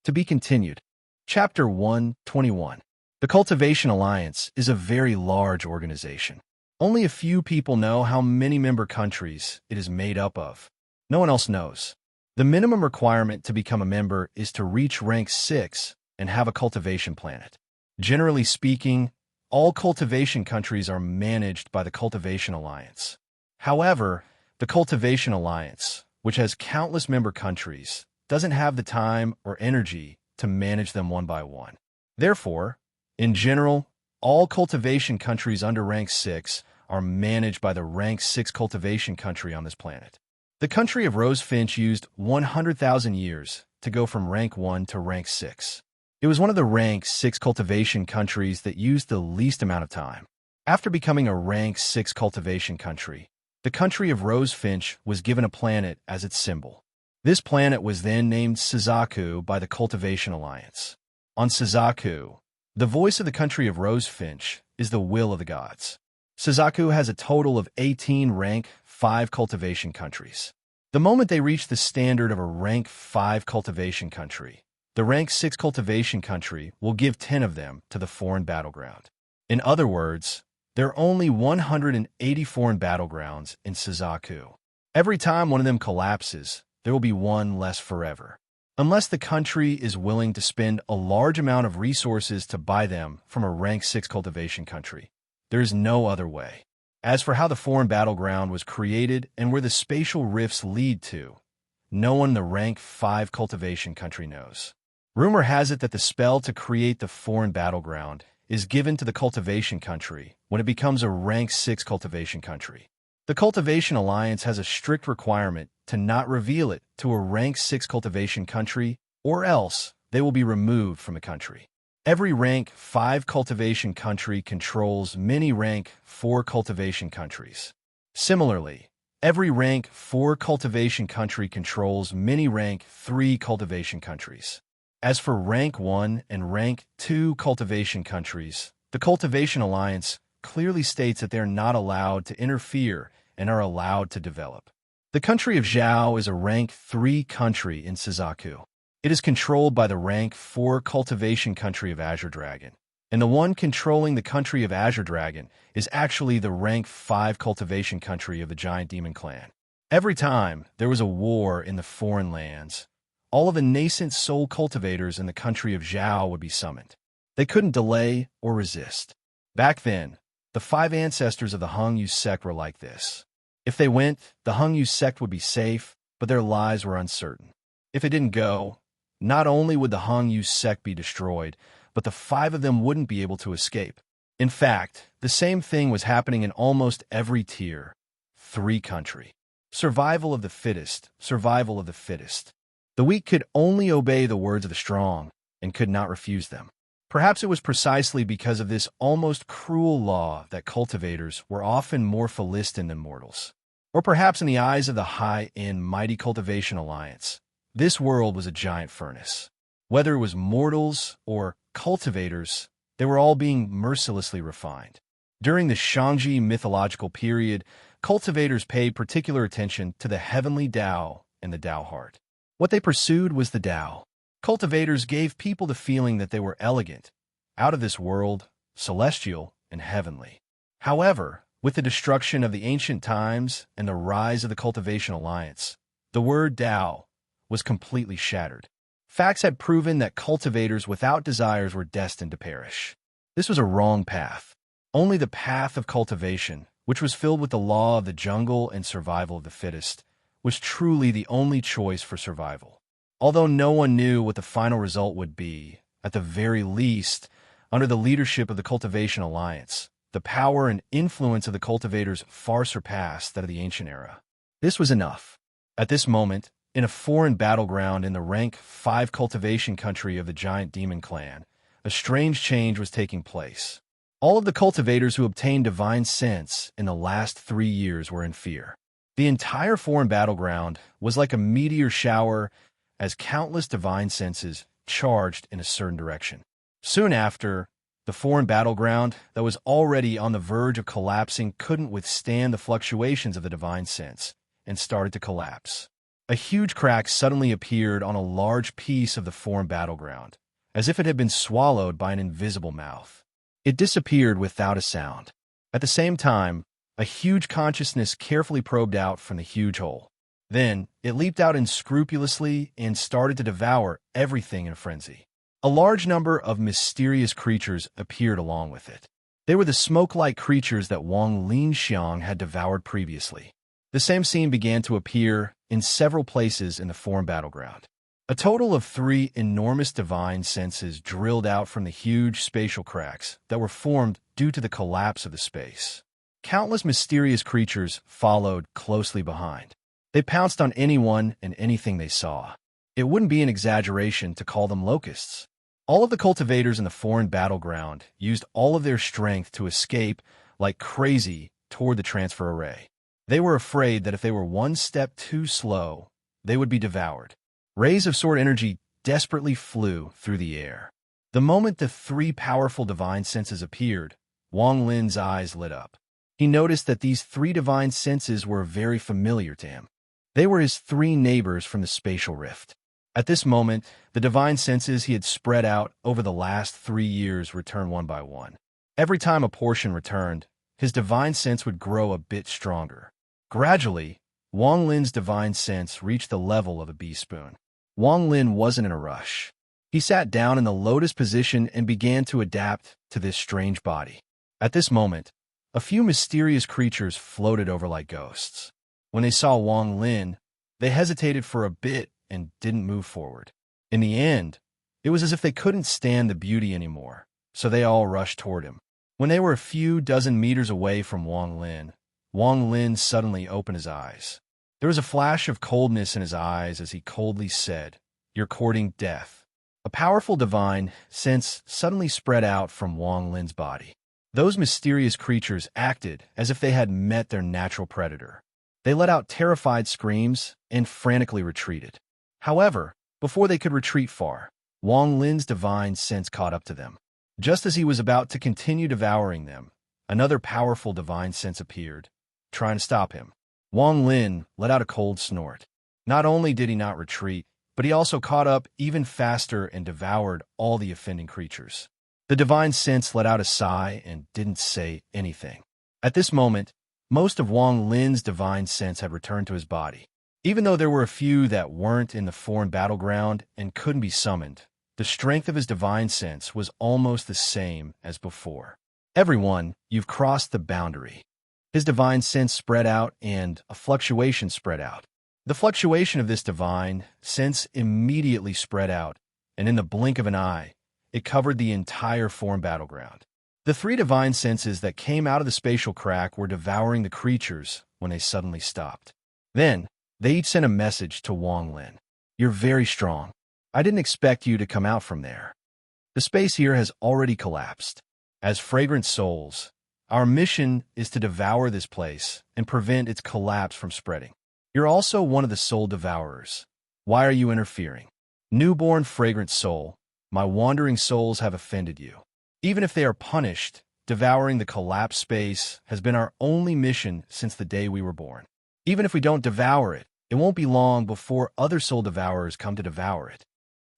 To be continued. Chapter 121. The Cultivation Alliance is a very large organization. Only a few people know how many member countries it is made up of. No one else knows. The minimum requirement to become a member is to reach rank 6 and have a cultivation planet. Generally speaking, all cultivation countries are managed by the Cultivation Alliance. However, the Cultivation Alliance, which has countless member countries, doesn't have the time or energy to manage them one by one. Therefore, in general, all cultivation countries under rank 6 are managed by the rank 6 cultivation country on this planet. The country of Rosefinch used 100,000 years to go from rank 1 to rank 6. It was one of the rank 6 cultivation countries that used the least amount of time. After becoming a rank 6 cultivation country, the country of Rosefinch was given a planet as its symbol. This planet was then named Suzaku by the Cultivation Alliance. On Suzaku, the voice of the country of Rosefinch is the will of the gods. Suzaku has a total of 18 rank 5 cultivation countries. The moment they reach the standard of a rank 5 cultivation country, the rank 6 cultivation country will give 10 of them to the foreign battleground. In other words, there are only 180 foreign battlegrounds in Suzaku. Every time one of them collapses, there will be one less forever. Unless the country is willing to spend a large amount of resources to buy them from a rank 6 cultivation country, there is no other way. As for how the foreign battleground was created and where the spatial rifts lead to, no one in the rank 5 cultivation country knows. Rumor has it that the spell to create the foreign battleground is given to the cultivation country when it becomes a rank 6 cultivation country. The Cultivation Alliance has a strict requirement to not reveal it to a rank 6 cultivation country, or else they will be removed from the country. Every rank 5 cultivation country controls many rank 4 cultivation countries. Similarly, every rank 4 cultivation country controls many rank 3 cultivation countries. As for rank 1 and rank 2 cultivation countries, the Cultivation Alliance clearly states that they are not allowed to interfere and are allowed to develop. The country of Zhao is a rank 3 country in Suzaku. It is controlled by the rank 4 cultivation country of Azure Dragon, and the one controlling the country of Azure Dragon is actually the rank 5 cultivation country of the Giant Demon Clan. Every time there was a war in the foreign lands, all of the nascent soul cultivators in the country of Zhao would be summoned. They couldn't delay or resist. Back then, the 5 ancestors of the Hongyu sect were like this. If they went, the Hongyu sect would be safe, but their lives were uncertain. If it didn't go, not only would the Hongyu sect be destroyed, but the 5 of them wouldn't be able to escape. In fact, the same thing was happening in almost every tier 3 country. Survival of the fittest, survival of the fittest. The weak could only obey the words of the strong and could not refuse them. Perhaps it was precisely because of this almost cruel law that cultivators were often more Philistine than mortals. Or perhaps in the eyes of the high-end mighty Cultivation Alliance, this world was a giant furnace. Whether it was mortals or cultivators, they were all being mercilessly refined. During the Shangji mythological period, cultivators paid particular attention to the heavenly Tao and the Tao heart. What they pursued was the Tao. Cultivators gave people the feeling that they were elegant, out of this world, celestial, and heavenly. However, with the destruction of the ancient times and the rise of the Cultivation Alliance, the word Tao was completely shattered. Facts had proven that cultivators without desires were destined to perish. This was a wrong path. Only the path of cultivation, which was filled with the law of the jungle and survival of the fittest, was truly the only choice for survival. Although no one knew what the final result would be, at the very least, under the leadership of the Cultivation Alliance, the power and influence of the cultivators far surpassed that of the ancient era. This was enough. At this moment, in a foreign battleground in the rank 5 cultivation country of the Giant Demon Clan, a strange change was taking place. All of the cultivators who obtained divine sense in the last 3 years were in fear. The entire foreign battleground was like a meteor shower as countless divine senses charged in a certain direction. Soon after, the foreign battleground that was already on the verge of collapsing couldn't withstand the fluctuations of the divine sense and started to collapse. A huge crack suddenly appeared on a large piece of the foreign battleground, as if it had been swallowed by an invisible mouth. It disappeared without a sound. At the same time, a huge consciousness carefully probed out from the huge hole. Then, it leaped out unscrupulously and started to devour everything in a frenzy. A large number of mysterious creatures appeared along with it. They were the smoke-like creatures that Wang Linxiang had devoured previously. The same scene began to appear in several places in the foreign battleground. A total of 3 enormous divine senses drilled out from the huge spatial cracks that were formed due to the collapse of the space. Countless mysterious creatures followed closely behind. They pounced on anyone and anything they saw. It wouldn't be an exaggeration to call them locusts. All of the cultivators in the foreign battleground used all of their strength to escape like crazy toward the transfer array. They were afraid that if they were one step too slow, they would be devoured. Rays of sword energy desperately flew through the air. The moment the three powerful divine senses appeared, Wang Lin's eyes lit up. He noticed that these three divine senses were very familiar to him. They were his three neighbors from the spatial rift. At this moment, the divine senses he had spread out over the last 3 years returned one by one. Every time a portion returned, his divine sense would grow a bit stronger. Gradually, Wang Lin's divine sense reached the level of a bee spoon. Wang Lin wasn't in a rush. He sat down in the lotus position and began to adapt to this strange body. At this moment, a few mysterious creatures floated over like ghosts. When they saw Wang Lin, they hesitated for a bit and didn't move forward. In the end, it was as if they couldn't stand the beauty anymore, so they all rushed toward him. When they were a few dozen meters away from Wang Lin suddenly opened his eyes. There was a flash of coldness in his eyes as he coldly said, "You're courting death." A powerful divine sense suddenly spread out from Wang Lin's body. Those mysterious creatures acted as if they had met their natural predator. They let out terrified screams and frantically retreated. However, before they could retreat far, Wang Lin's divine sense caught up to them. Just as he was about to continue devouring them, another powerful divine sense appeared, trying to stop him. Wang Lin let out a cold snort. Not only did he not retreat, but he also caught up even faster and devoured all the offending creatures. The divine sense let out a sigh and didn't say anything. At this moment, most of Wang Lin's divine sense had returned to his body. Even though there were a few that weren't in the foreign battleground and couldn't be summoned, the strength of his divine sense was almost the same as before. "Everyone, you've crossed the boundary." His divine sense spread out and a fluctuation spread out. The fluctuation of this divine sense immediately spread out, and in the blink of an eye, it covered the entire foreign battleground. The three divine senses that came out of the spatial crack were devouring the creatures when they suddenly stopped. Then, they each sent a message to Wang Lin. "You're very strong. I didn't expect you to come out from there. The space here has already collapsed. As fragrant souls, our mission is to devour this place and prevent its collapse from spreading. You're also one of the soul devourers. Why are you interfering? Newborn fragrant soul, my wandering souls have offended you. Even if they are punished, devouring the collapsed space has been our only mission since the day we were born. Even if we don't devour it, it won't be long before other soul devourers come to devour it."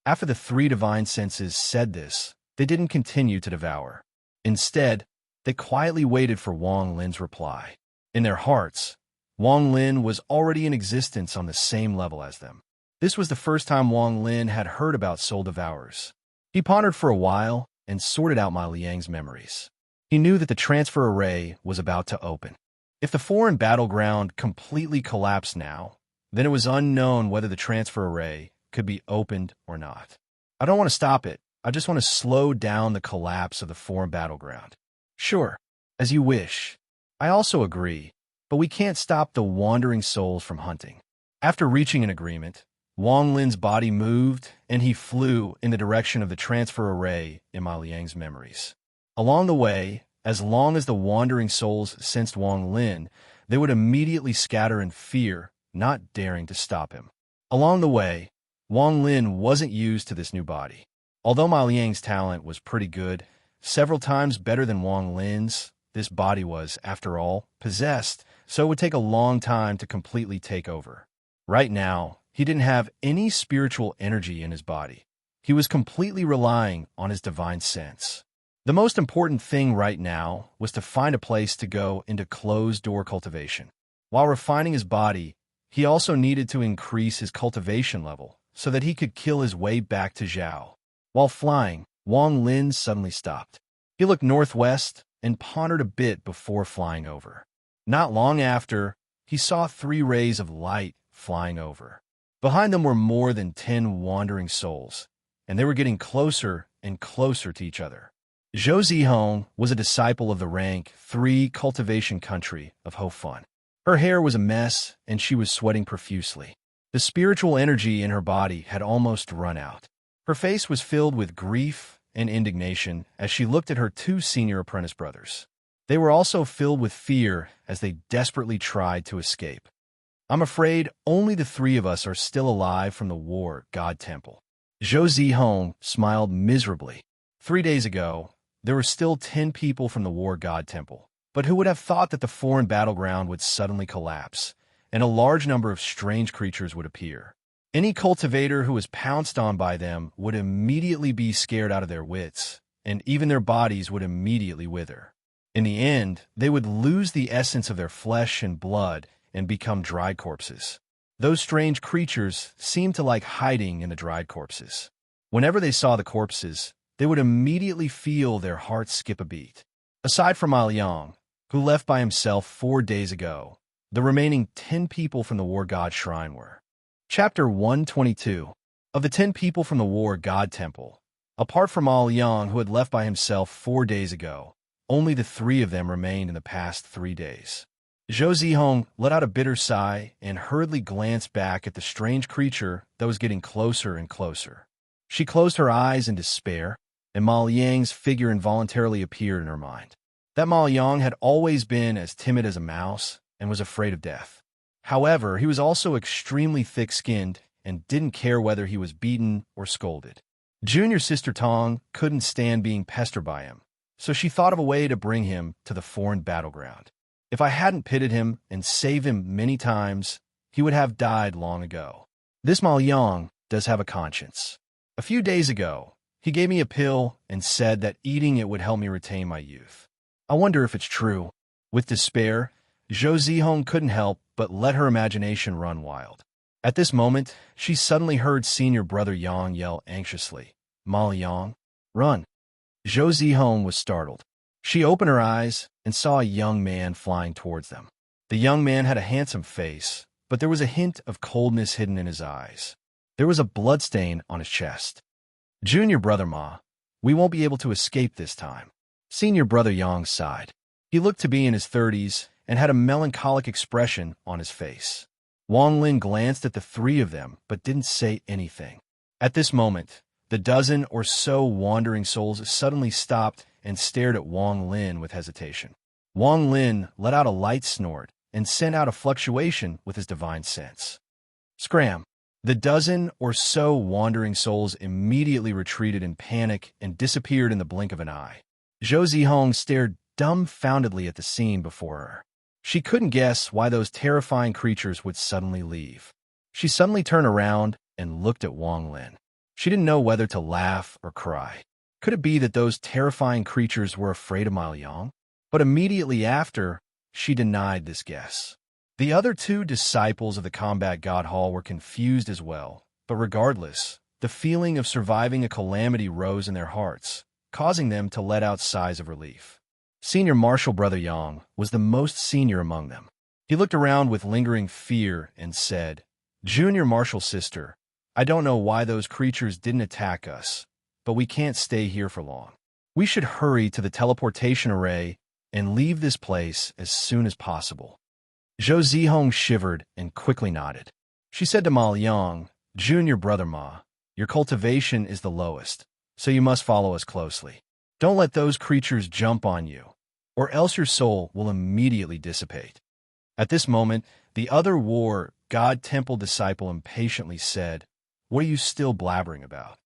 After the three divine senses said this, they didn't continue to devour. Instead, they quietly waited for Wang Lin's reply. In their hearts, Wang Lin was already in existence on the same level as them. This was the first time Wang Lin had heard about soul devourers. He pondered for a while and sorted out Ma Liang's memories. He knew that the transfer array was about to open. If the foreign battleground completely collapsed now, then it was unknown whether the transfer array could be opened or not. "I don't want to stop it. I just want to slow down the collapse of the foreign battleground." "Sure, as you wish. I also agree, but we can't stop the wandering souls from hunting." After reaching an agreement, Wang Lin's body moved, and he flew in the direction of the transfer array in Ma Liang's memories. Along the way, as long as the wandering souls sensed Wang Lin, they would immediately scatter in fear, not daring to stop him. Along the way, Wang Lin wasn't used to this new body. Although Ma Liang's talent was pretty good, several times better than Wang Lin's, this body was, after all, possessed, so it would take a long time to completely take over. Right now, he didn't have any spiritual energy in his body. He was completely relying on his divine sense. The most important thing right now was to find a place to go into closed-door cultivation. While refining his body, he also needed to increase his cultivation level so that he could kill his way back to Zhao. While flying, Wang Lin suddenly stopped. He looked northwest and pondered a bit before flying over. Not long after, he saw 3 rays of light flying over. Behind them were more than 10 wandering souls, and they were getting closer and closer to each other. Zhou Zihong was a disciple of the rank 3 cultivation country of Ho Fun. Her hair was a mess, and she was sweating profusely. The spiritual energy in her body had almost run out. Her face was filled with grief and indignation as she looked at her two senior apprentice brothers. They were also filled with fear as they desperately tried to escape. I'm afraid only the three of us are still alive from the war god temple. Zhou Zihong smiled miserably. 3 days ago, there were still 10 people from the war god temple. But who would have thought that the foreign battleground would suddenly collapse, and a large number of strange creatures would appear? Any cultivator who was pounced on by them would immediately be scared out of their wits, and even their bodies would immediately wither. In the end, they would lose the essence of their flesh and blood and become dried corpses. Those strange creatures seemed to like hiding in the dried corpses. Whenever they saw the corpses, they would immediately feel their hearts skip a beat. Aside from Liang, who left by himself 4 days ago, the remaining 10 people from the war god shrine were. Chapter 122. Of the 10 people from the war god temple, apart from Liang, who had left by himself 4 days ago, only the 3 of them remained in the past 3 days. Zhou Zihong let out a bitter sigh and hurriedly glanced back at the strange creature that was getting closer and closer. She closed her eyes in despair, and Ma Liang's figure involuntarily appeared in her mind. That Ma Liang had always been as timid as a mouse and was afraid of death. However, he was also extremely thick-skinned and didn't care whether he was beaten or scolded. Junior sister Tong couldn't stand being pestered by him, so she thought of a way to bring him to the foreign battleground. If I hadn't pitted him and saved him many times, he would have died long ago. This Ma Liang does have a conscience. A few days ago, he gave me a pill and said that eating it would help me retain my youth. I wonder if it's true. With despair, Zhou Zihong couldn't help but let her imagination run wild. At this moment, she suddenly heard senior brother Yang yell anxiously, "Ma Liang, run!" Zhou Zihong was startled. She opened her eyes and saw a young man flying towards them. The young man had a handsome face, but there was a hint of coldness hidden in his eyes. There was a bloodstain on his chest. "Junior brother Ma, we won't be able to escape this time." Senior brother Yang sighed. He looked to be in his 30s and had a melancholic expression on his face. Wang Lin glanced at the 3 of them but didn't say anything. At this moment, the dozen or so wandering souls suddenly stopped and stared at Wang Lin with hesitation. Wang Lin let out a light snort and sent out a fluctuation with his divine sense. Scram! The dozen or so wandering souls immediately retreated in panic and disappeared in the blink of an eye. Zhou Zihong stared dumbfoundedly at the scene before her. She couldn't guess why those terrifying creatures would suddenly leave. She suddenly turned around and looked at Wang Lin. She didn't know whether to laugh or cry. Could it be that those terrifying creatures were afraid of Ma Liang? But immediately after, she denied this guess. The other 2 disciples of the combat god hall were confused as well, but regardless, the feeling of surviving a calamity rose in their hearts, causing them to let out sighs of relief. Senior martial brother Yang was the most senior among them. He looked around with lingering fear and said, "Junior martial sister, I don't know why those creatures didn't attack us, but we can't stay here for long. We should hurry to the teleportation array and leave this place as soon as possible." Zhou Zihong shivered and quickly nodded. She said to Ma Liang, "Junior brother Ma, your cultivation is the lowest, so you must follow us closely. Don't let those creatures jump on you, or else your soul will immediately dissipate." At this moment, the other war god temple disciple impatiently said, "What are you still blabbering about?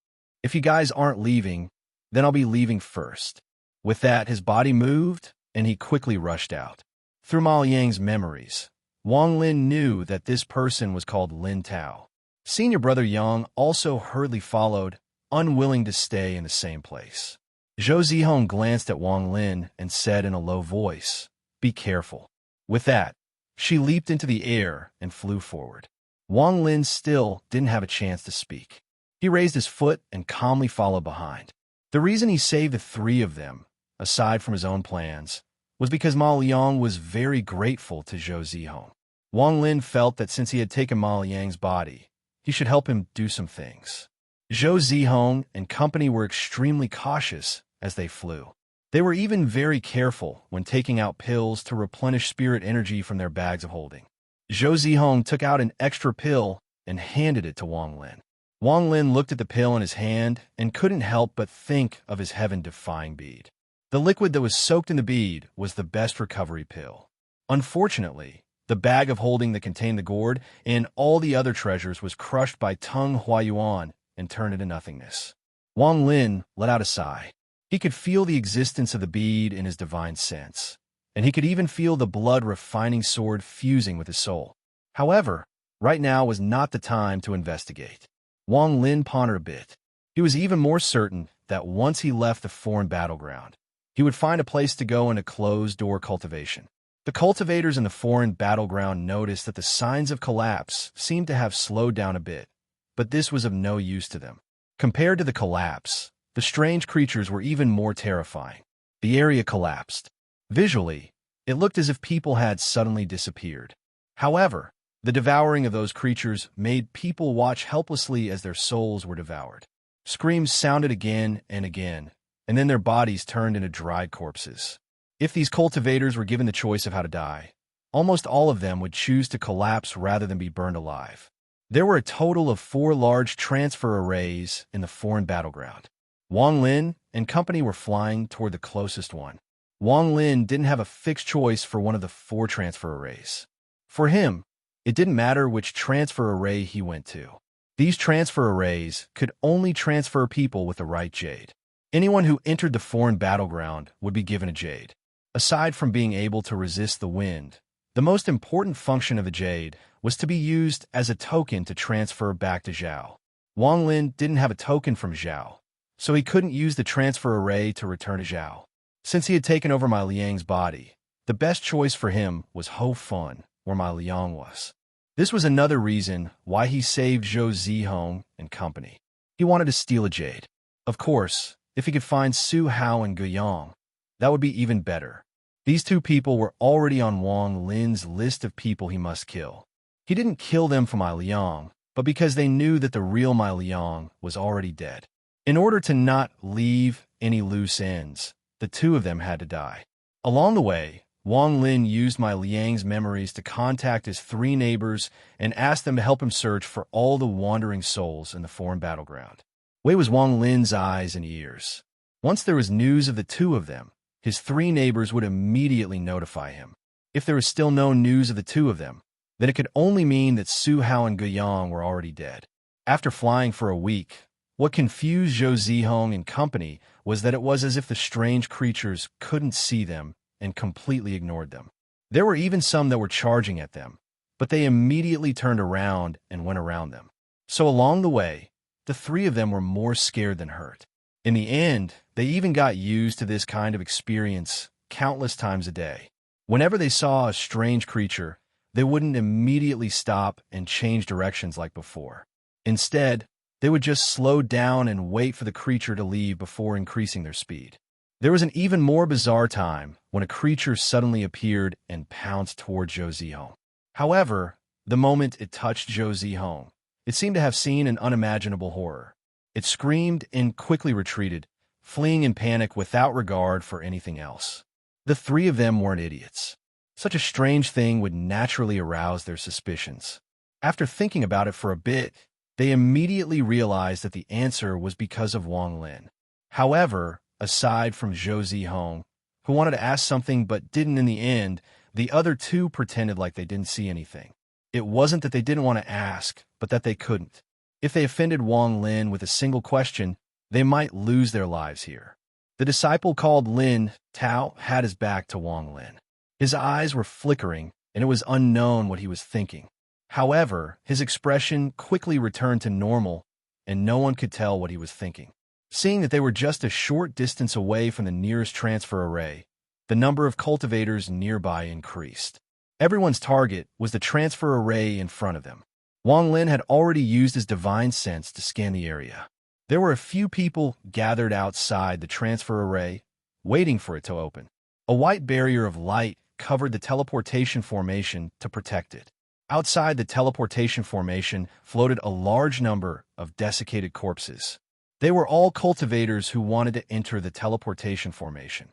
If you guys aren't leaving, then I'll be leaving first." With that, his body moved, and he quickly rushed out. Through Ma Liang's memories, Wang Lin knew that this person was called Lin Tao. Senior brother Yang also hurriedly followed, unwilling to stay in the same place. Zhou Zihong glanced at Wang Lin and said in a low voice, "Be careful." With that, she leaped into the air and flew forward. Wang Lin still didn't have a chance to speak. He raised his foot and calmly followed behind. The reason he saved the 3 of them, aside from his own plans, was because Ma Liang was very grateful to Zhou Zihong. Wang Lin felt that since he had taken Ma Liang's body, he should help him do some things. Zhou Zihong and company were extremely cautious as they flew. They were even very careful when taking out pills to replenish spirit energy from their bags of holding. Zhou Zihong took out an extra pill and handed it to Wang Lin. Wang Lin looked at the pill in his hand and couldn't help but think of his heaven-defying bead. The liquid that was soaked in the bead was the best recovery pill. Unfortunately, the bag of holding that contained the gourd and all the other treasures was crushed by Tung Huayuan and turned into nothingness. Wang Lin let out a sigh. He could feel the existence of the bead in his divine sense, and he could even feel the blood-refining sword fusing with his soul. However, right now was not the time to investigate. Wang Lin pondered a bit. He was even more certain that once he left the foreign battleground, he would find a place to go in a closed-door cultivation. The cultivators in the foreign battleground noticed that the signs of collapse seemed to have slowed down a bit, but this was of no use to them. Compared to the collapse, the strange creatures were even more terrifying. The area collapsed. Visually, it looked as if people had suddenly disappeared. However, the devouring of those creatures made people watch helplessly as their souls were devoured. Screams sounded again and again, and then their bodies turned into dried corpses. If these cultivators were given the choice of how to die, almost all of them would choose to collapse rather than be burned alive. There were a total of 4 large transfer arrays in the foreign battleground. Wang Lin and company were flying toward the closest one. Wang Lin didn't have a fixed choice for one of the 4 transfer arrays. For him, it didn't matter which transfer array he went to. These transfer arrays could only transfer people with the right jade. Anyone who entered the foreign battleground would be given a jade. Aside from being able to resist the wind, the most important function of the jade was to be used as a token to transfer back to Zhao. Wang Lin didn't have a token from Zhao, so he couldn't use the transfer array to return to Zhao. Since he had taken over Ma Liang's body, the best choice for him was Ho Fun, where Ma Liang was. This was another reason why he saved Zhou Zihong and company. He wanted to steal a jade. Of course, if he could find Su Hao and Guiyang, that would be even better. These 2 people were already on Wang Lin's list of people he must kill. He didn't kill them for Ma Liang, but because they knew that the real Ma Liang was already dead. In order to not leave any loose ends, the 2 of them had to die. Along the way, Wang Lin used Ma Liang's memories to contact his 3 neighbors and ask them to help him search for all the wandering souls in the foreign battleground. Wei was Wang Lin's eyes and ears. Once there was news of the 2 of them, his 3 neighbors would immediately notify him. If there was still no news of the 2 of them, then it could only mean that Su Hao and Guiyang were already dead. After flying for a week, what confused Zhou Zihong and company was that it was as if the strange creatures couldn't see them and completely ignored them. There were even some that were charging at them, but they immediately turned around and went around them. So along the way, the 3 of them were more scared than hurt. In the end, they even got used to this kind of experience countless times a day. Whenever they saw a strange creature, they wouldn't immediately stop and change directions like before. Instead, they would just slow down and wait for the creature to leave before increasing their speed. There was an even more bizarre time when a creature suddenly appeared and pounced toward Zhou Zihong. However, the moment it touched Zhou Zihong, it seemed to have seen an unimaginable horror. It screamed and quickly retreated, fleeing in panic without regard for anything else. The 3 of them weren't idiots. Such a strange thing would naturally arouse their suspicions. After thinking about it for a bit, they immediately realized that the answer was because of Wang Lin. However, aside from Zhou Zihong, who wanted to ask something but didn't in the end, the other 2 pretended like they didn't see anything. It wasn't that they didn't want to ask, but that they couldn't. If they offended Wang Lin with a single question, they might lose their lives here. The disciple called Lin Tao had his back to Wang Lin. His eyes were flickering, and it was unknown what he was thinking. However, his expression quickly returned to normal, and no one could tell what he was thinking. Seeing that they were just a short distance away from the nearest transfer array, the number of cultivators nearby increased. Everyone's target was the transfer array in front of them. Wang Lin had already used his divine sense to scan the area. There were a few people gathered outside the transfer array, waiting for it to open. A white barrier of light covered the teleportation formation to protect it. Outside the teleportation formation floated a large number of desiccated corpses. They were all cultivators who wanted to enter the teleportation formation.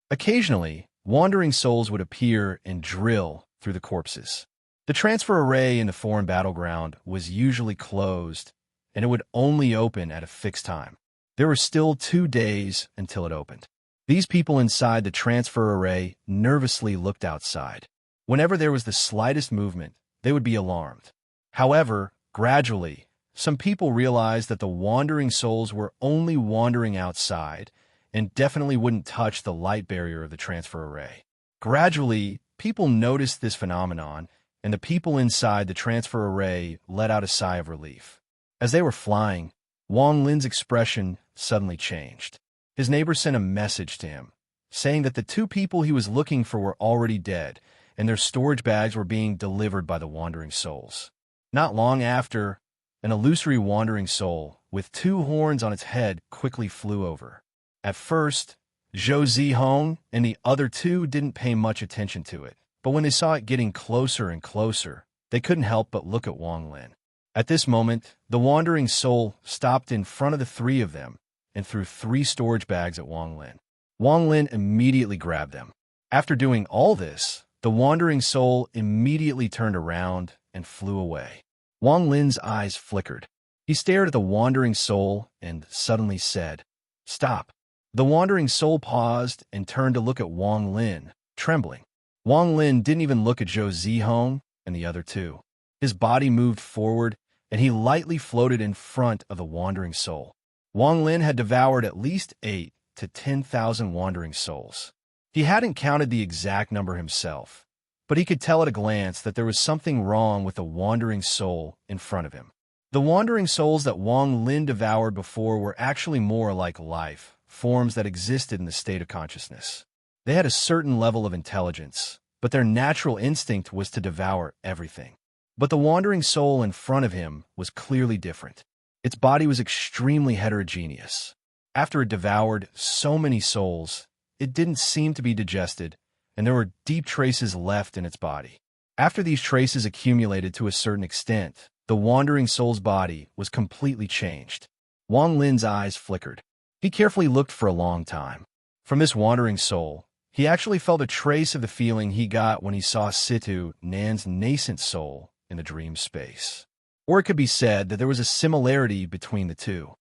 Occasionally, wandering souls would appear and drill through the corpses. The transfer array in the foreign battleground was usually closed, and it would only open at a fixed time. There were still 2 days until it opened. These people inside the transfer array nervously looked outside. Whenever there was the slightest movement, they would be alarmed. However, gradually, some people realized that the wandering souls were only wandering outside and definitely wouldn't touch the light barrier of the transfer array. Gradually, people noticed this phenomenon, and the people inside the transfer array let out a sigh of relief. As they were flying, Wang Lin's expression suddenly changed. His neighbor sent a message to him, saying that the 2 people he was looking for were already dead, and their storage bags were being delivered by the wandering souls. Not long after, an illusory wandering soul, with 2 horns on its head, quickly flew over. At first, Zhou Zihong and the other 2 didn't pay much attention to it, but when they saw it getting closer and closer, they couldn't help but look at Wang Lin. At this moment, the wandering soul stopped in front of the 3 of them and threw 3 storage bags at Wang Lin. Wang Lin immediately grabbed them. After doing all this, the wandering soul immediately turned around and flew away. Wang Lin's eyes flickered. He stared at the wandering soul and suddenly said, "Stop." The wandering soul paused and turned to look at Wang Lin, trembling. Wang Lin didn't even look at Zhou Zihong and the other 2. His body moved forward, and he lightly floated in front of the wandering soul. Wang Lin had devoured at least 8 to 10,000 wandering souls. He hadn't counted the exact number himself, but he could tell at a glance that there was something wrong with the wandering soul in front of him. The wandering souls that Wang Lin devoured before were actually more like life, forms that existed in the state of consciousness. They had a certain level of intelligence, but their natural instinct was to devour everything. But the wandering soul in front of him was clearly different. Its body was extremely heterogeneous. After it devoured so many souls, it didn't seem to be digested, and there were deep traces left in its body. After these traces accumulated to a certain extent, the wandering soul's body was completely changed. Wang Lin's eyes flickered. He carefully looked for a long time. From this wandering soul, he actually felt a trace of the feeling he got when he saw Situ, Nan's nascent soul, in the dream space. Or it could be said that there was a similarity between the 2.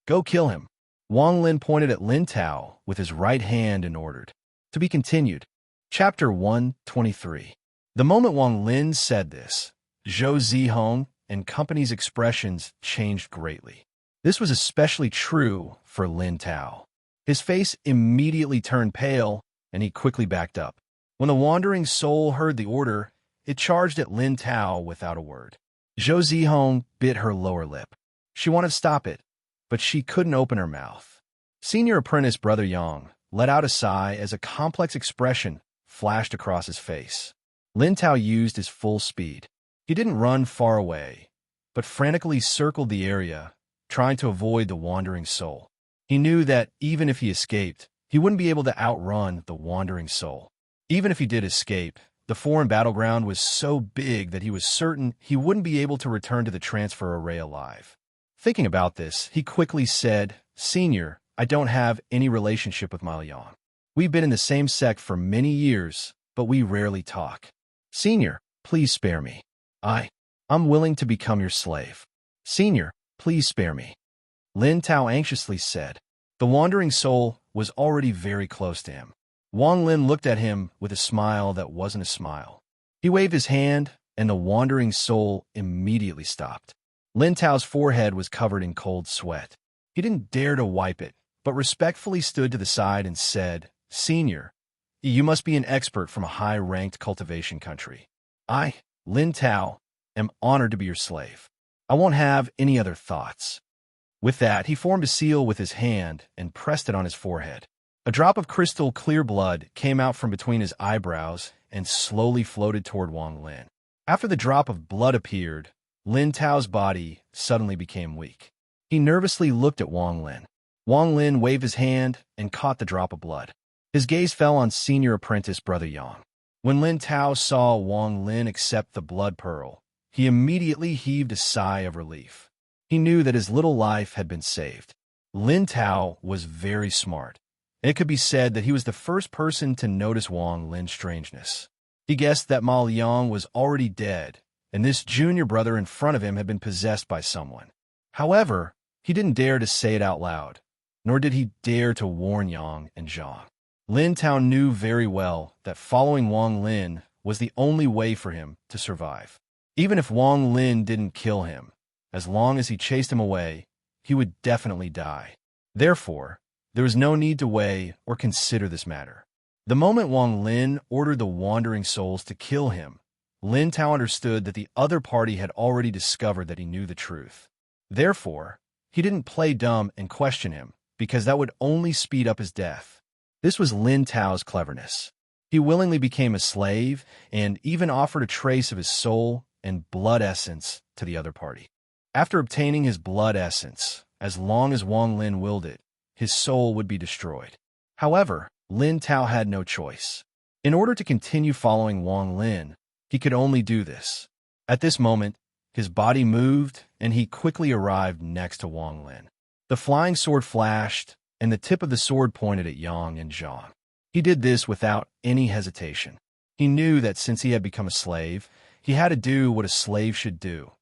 "Go kill him." Wang Lin pointed at Lin Tao with his right hand and ordered. To be continued. Chapter 123. The moment Wang Lin said this, Zhou Zihong and company's expressions changed greatly. This was especially true for Lin Tao. His face immediately turned pale, and he quickly backed up. When the wandering soul heard the order, it charged at Lin Tao without a word. Zhou Zihong bit her lower lip. She wanted to stop it, but she couldn't open her mouth. Senior apprentice Brother Yang let out a sigh as a complex expression flashed across his face. Lin Tao used his full speed. He didn't run far away, but frantically circled the area, trying to avoid the wandering soul. He knew that even if he escaped, he wouldn't be able to outrun the wandering soul. Even if he did escape, the foreign battleground was so big that he was certain he wouldn't be able to return to the transfer array alive. Thinking about this, he quickly said, "Senior, I don't have any relationship with Ma Liang. We've been in the same sect for many years, but we rarely talk. Senior, please spare me. I'm willing to become your slave. Senior, please spare me." Lin Tao anxiously said. The wandering soul was already very close to him. Wang Lin looked at him with a smile that wasn't a smile. He waved his hand, and the wandering soul immediately stopped. Lin Tao's forehead was covered in cold sweat. He didn't dare to wipe it, but respectfully stood to the side and said, "Senior, you must be an expert from a high-ranked cultivation country. I, Lin Tao, am honored to be your slave. I won't have any other thoughts." With that, he formed a seal with his hand and pressed it on his forehead. A drop of crystal clear blood came out from between his eyebrows and slowly floated toward Wang Lin. After the drop of blood appeared, Lin Tao's body suddenly became weak. He nervously looked at Wang Lin. Wang Lin waved his hand and caught the drop of blood. His gaze fell on senior apprentice Brother Yang. When Lin Tao saw Wang Lin accept the blood pearl, he immediately heaved a sigh of relief. He knew that his little life had been saved. Lin Tao was very smart. It could be said that he was the first person to notice Wang Lin's strangeness. He guessed that Ma Liang was already dead, and this junior brother in front of him had been possessed by someone. However, he didn't dare to say it out loud, nor did he dare to warn Yang and Zhang. Lin Tao knew very well that following Wang Lin was the only way for him to survive. Even if Wang Lin didn't kill him, as long as he chased him away, he would definitely die. Therefore, there was no need to weigh or consider this matter. The moment Wang Lin ordered the wandering souls to kill him, Lin Tao understood that the other party had already discovered that he knew the truth. Therefore, he didn't play dumb and question him, because that would only speed up his death. This was Lin Tao's cleverness. He willingly became a slave and even offered a trace of his soul and blood essence to the other party. After obtaining his blood essence, as long as Wang Lin willed it, his soul would be destroyed. However, Lin Tao had no choice. In order to continue following Wang Lin, he could only do this. At this moment, his body moved, and he quickly arrived next to Wang Lin. The flying sword flashed, and the tip of the sword pointed at Yang and Zhang. He did this without any hesitation. He knew that since he had become a slave, he had to do what a slave should do,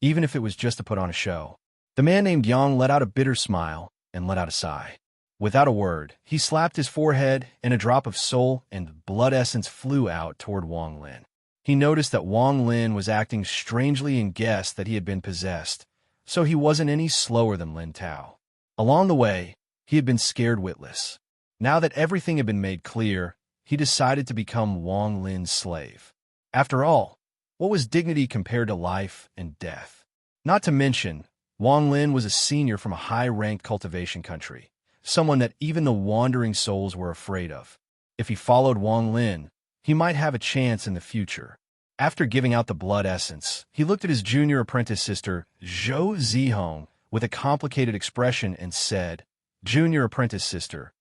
even if it was just to put on a show. The man named Yang let out a bitter smile and let out a sigh. Without a word, he slapped his forehead, and a drop of soul and blood essence flew out toward Wang Lin. He noticed that Wang Lin was acting strangely and guessed that he had been possessed, so he wasn't any slower than Lin Tao. Along the way, he had been scared witless. Now that everything had been made clear, he decided to become Wang Lin's slave. After all, what was dignity compared to life and death? Not to mention, Wang Lin was a senior from a high-ranked cultivation country, someone that even the wandering souls were afraid of. If he followed Wang Lin, he might have a chance in the future. After giving out the blood essence, he looked at his junior apprentice sister, Zhou Zihong, with a complicated expression and said, "Junior apprentice sister."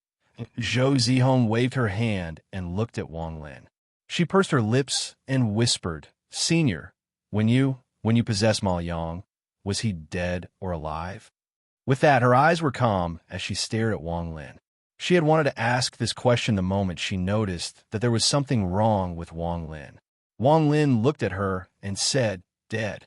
Zhou Zihong waved her hand and looked at Wang Lin. She pursed her lips and whispered, "Senior, when you possessed Ma Yang, was he dead or alive?" With that, her eyes were calm as she stared at Wang Lin. She had wanted to ask this question the moment she noticed that there was something wrong with Wang Lin. Wang Lin looked at her and said, "Dead."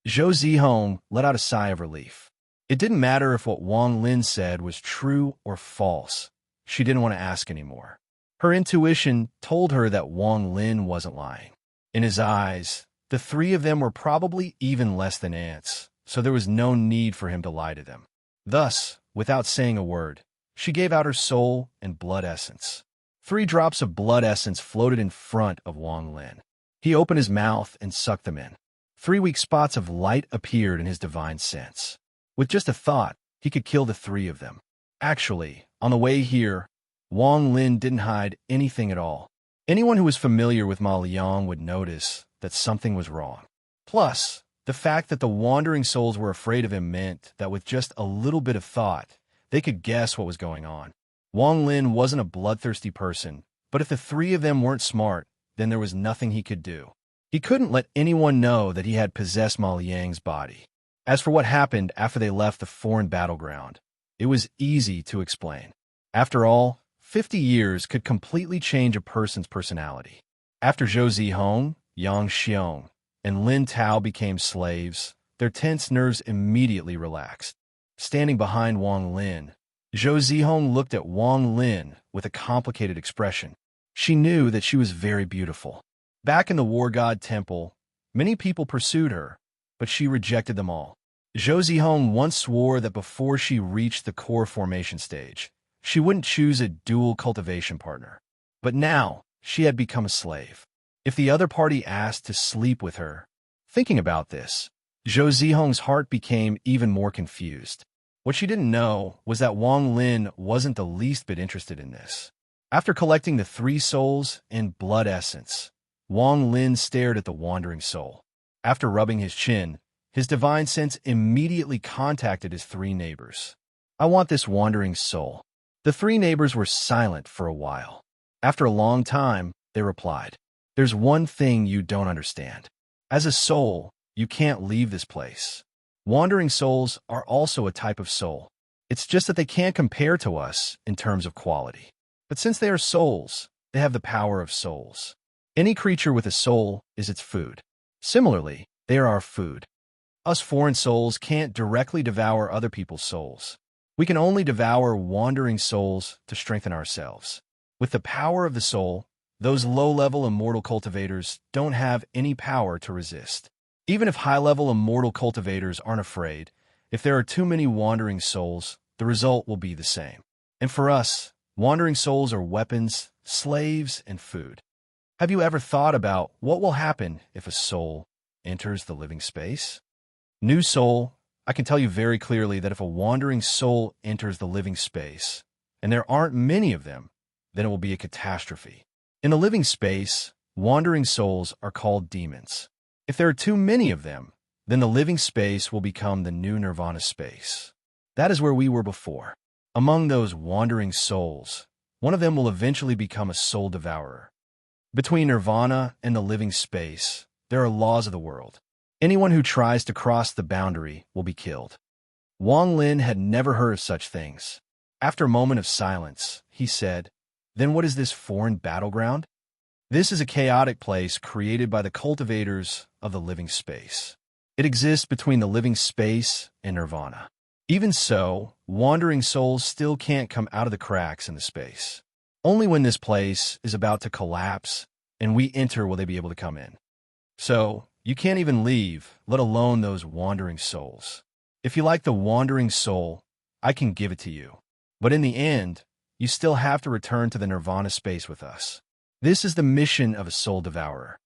Zhou Zihong let out a sigh of relief. It didn't matter if what Wang Lin said was true or false. She didn't want to ask anymore. Her intuition told her that Wang Lin wasn't lying. In his eyes, the three of them were probably even less than ants, so there was no need for him to lie to them. Thus, without saying a word, she gave out her soul and blood essence. 3 drops of blood essence floated in front of Wang Lin. He opened his mouth and sucked them in. 3 weak spots of light appeared in his divine sense. With just a thought, he could kill the 3 of them. Actually, on the way here, Wang Lin didn't hide anything at all. Anyone who was familiar with Ma Liang would notice that something was wrong. Plus, the fact that the wandering souls were afraid of him meant that with just a little bit of thought, they could guess what was going on. Wang Lin wasn't a bloodthirsty person, but if the 3 of them weren't smart, then there was nothing he could do. He couldn't let anyone know that he had possessed Ma Liang's body. As for what happened after they left the foreign battleground, it was easy to explain. After all, 50 years could completely change a person's personality. After Zhou Zihong, Yang Xiong, and Lin Tao became slaves, their tense nerves immediately relaxed. Standing behind Wang Lin, Zhou Zihong looked at Wang Lin with a complicated expression. She knew that she was very beautiful. Back in the War God Temple, many people pursued her, but she rejected them all. Zhou Zihong once swore that before she reached the core formation stage, she wouldn't choose a dual cultivation partner. But now, she had become a slave. If the other party asked to sleep with her, thinking about this, Zhou Zihong's heart became even more confused. What she didn't know was that Wang Lin wasn't the least bit interested in this. After collecting the 3 souls and blood essence, Wang Lin stared at the wandering soul. After rubbing his chin, his divine sense immediately contacted his 3 neighbors. "I want this wandering soul." The 3 neighbors were silent for a while. After a long time, they replied, "There's one thing you don't understand. As a soul, you can't leave this place. Wandering souls are also a type of soul. It's just that they can't compare to us in terms of quality. But since they are souls, they have the power of souls. Any creature with a soul is its food. Similarly, they are our food. Us foreign souls can't directly devour other people's souls. We can only devour wandering souls to strengthen ourselves. With the power of the soul, those low-level immortal cultivators don't have any power to resist. Even if high-level immortal cultivators aren't afraid, if there are too many wandering souls, the result will be the same. And for us, wandering souls are weapons, slaves, and food. Have you ever thought about what will happen if a soul enters the living space? New soul, I can tell you very clearly that if a wandering soul enters the living space, and there aren't many of them, then it will be a catastrophe. In the living space, wandering souls are called demons. If there are too many of them, then the living space will become the new nirvana space. That is where we were before. Among those wandering souls, one of them will eventually become a soul devourer. Between nirvana and the living space, there are laws of the world. Anyone who tries to cross the boundary will be killed. Wang Lin had never heard of such things. After a moment of silence, he said, "Then what is this foreign battleground?" This is a chaotic place created by the cultivators of the living space. It exists between the living space and nirvana. Even so, wandering souls still can't come out of the cracks in the space. Only when this place is about to collapse and we enter will they be able to come in. So, you can't even leave, let alone those wandering souls. If you like the wandering soul, I can give it to you. But in the end, you still have to return to the nirvana space with us. This is the mission of a soul devourer.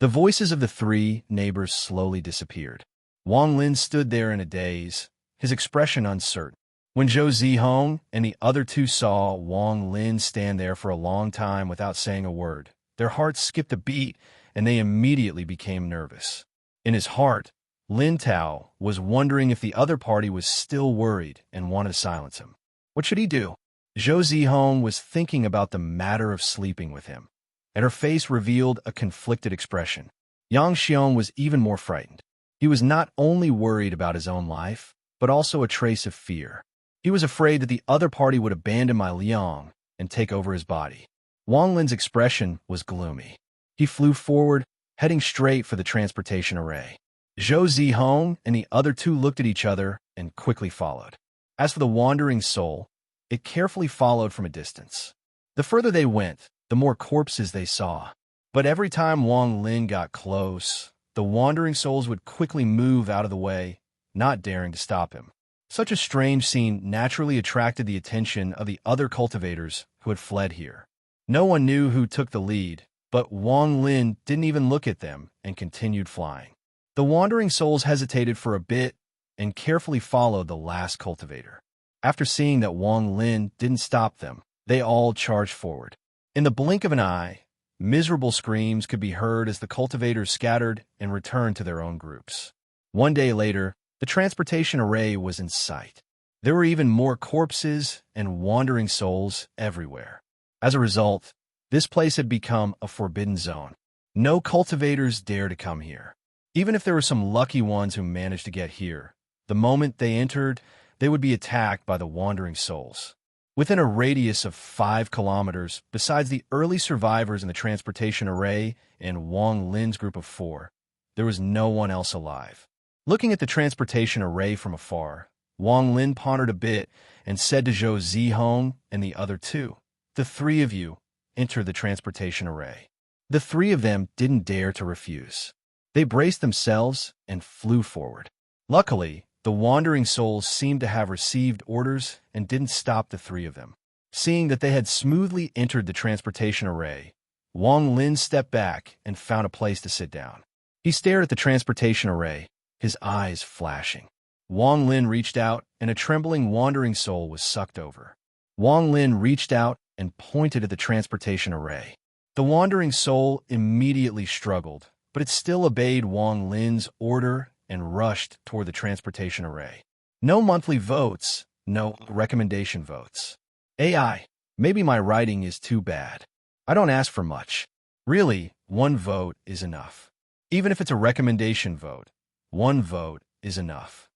The voices of the three neighbors slowly disappeared. Wang Lin stood there in a daze, his expression uncertain. When Zhou Zihong and the other two saw Wang Lin stand there for a long time without saying a word, their hearts skipped a beat and they immediately became nervous. In his heart, Lin Tao was wondering if the other party was still worried and wanted to silence him. What should he do? Zhou Zihong was thinking about the matter of sleeping with him, and her face revealed a conflicted expression. Yang Xiong was even more frightened. He was not only worried about his own life, but also a trace of fear. He was afraid that the other party would abandon my Liang and take over his body. Wang Lin's expression was gloomy. He flew forward, heading straight for the transportation array. Zhou Zihong and the other two looked at each other and quickly followed. As for the wandering soul, it carefully followed from a distance. The further they went, the more corpses they saw. But every time Wang Lin got close, the wandering souls would quickly move out of the way, not daring to stop him. Such a strange scene naturally attracted the attention of the other cultivators who had fled here. No one knew who took the lead, but Wang Lin didn't even look at them and continued flying. The wandering souls hesitated for a bit and carefully followed the last cultivator. After seeing that Wang Lin didn't stop them, they all charged forward. In the blink of an eye, miserable screams could be heard as the cultivators scattered and returned to their own groups. One day later, the transportation array was in sight. There were even more corpses and wandering souls everywhere. As a result, this place had become a forbidden zone. No cultivators dare to come here. Even if there were some lucky ones who managed to get here, the moment they entered, they would be attacked by the wandering souls. Within a radius of 5 kilometers, besides the early survivors in the transportation array and Wang Lin's group of 4, there was no one else alive. Looking at the transportation array from afar, Wang Lin pondered a bit and said to Zhou Zihong and the other two, "The three of you enter the transportation array." The three of them didn't dare to refuse. They braced themselves and flew forward. Luckily, the wandering souls seemed to have received orders and didn't stop the three of them. Seeing that they had smoothly entered the transportation array, Wang Lin stepped back and found a place to sit down. He stared at the transportation array, his eyes flashing. Wang Lin reached out, and a trembling wandering soul was sucked over. Wang Lin reached out and pointed at the transportation array. The wandering soul immediately struggled, but it still obeyed Wang Lin's order and rushed toward the transportation array. No monthly votes, no recommendation votes. AI, maybe my writing is too bad. I don't ask for much. Really, 1 vote is enough. Even if it's a recommendation vote, 1 vote is enough.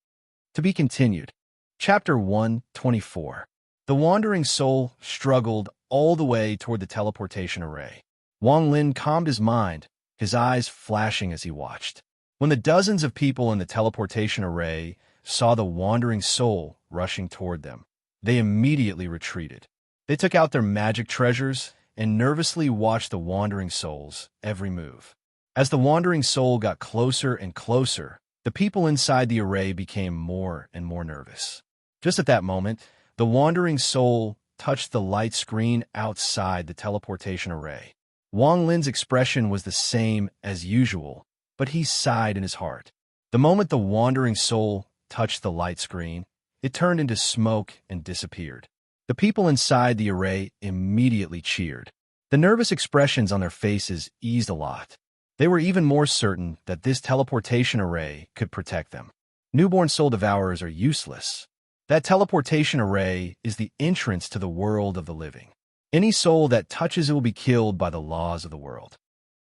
To be continued. Chapter 124. The wandering soul struggled all the way toward the teleportation array. Wang Lin calmed his mind, his eyes flashing as he watched. When the dozens of people in the teleportation array saw the wandering soul rushing toward them, they immediately retreated. They took out their magic treasures and nervously watched the wandering soul's every move. As the wandering soul got closer and closer, the people inside the array became more and more nervous. Just at that moment, the wandering soul touched the light screen outside the teleportation array. Wang Lin's expression was the same as usual, but he sighed in his heart. The moment the wandering soul touched the light screen, it turned into smoke and disappeared. The people inside the array immediately cheered. The nervous expressions on their faces eased a lot. They were even more certain that this teleportation array could protect them. Newborn soul devourers are useless. That teleportation array is the entrance to the world of the living. Any soul that touches it will be killed by the laws of the world.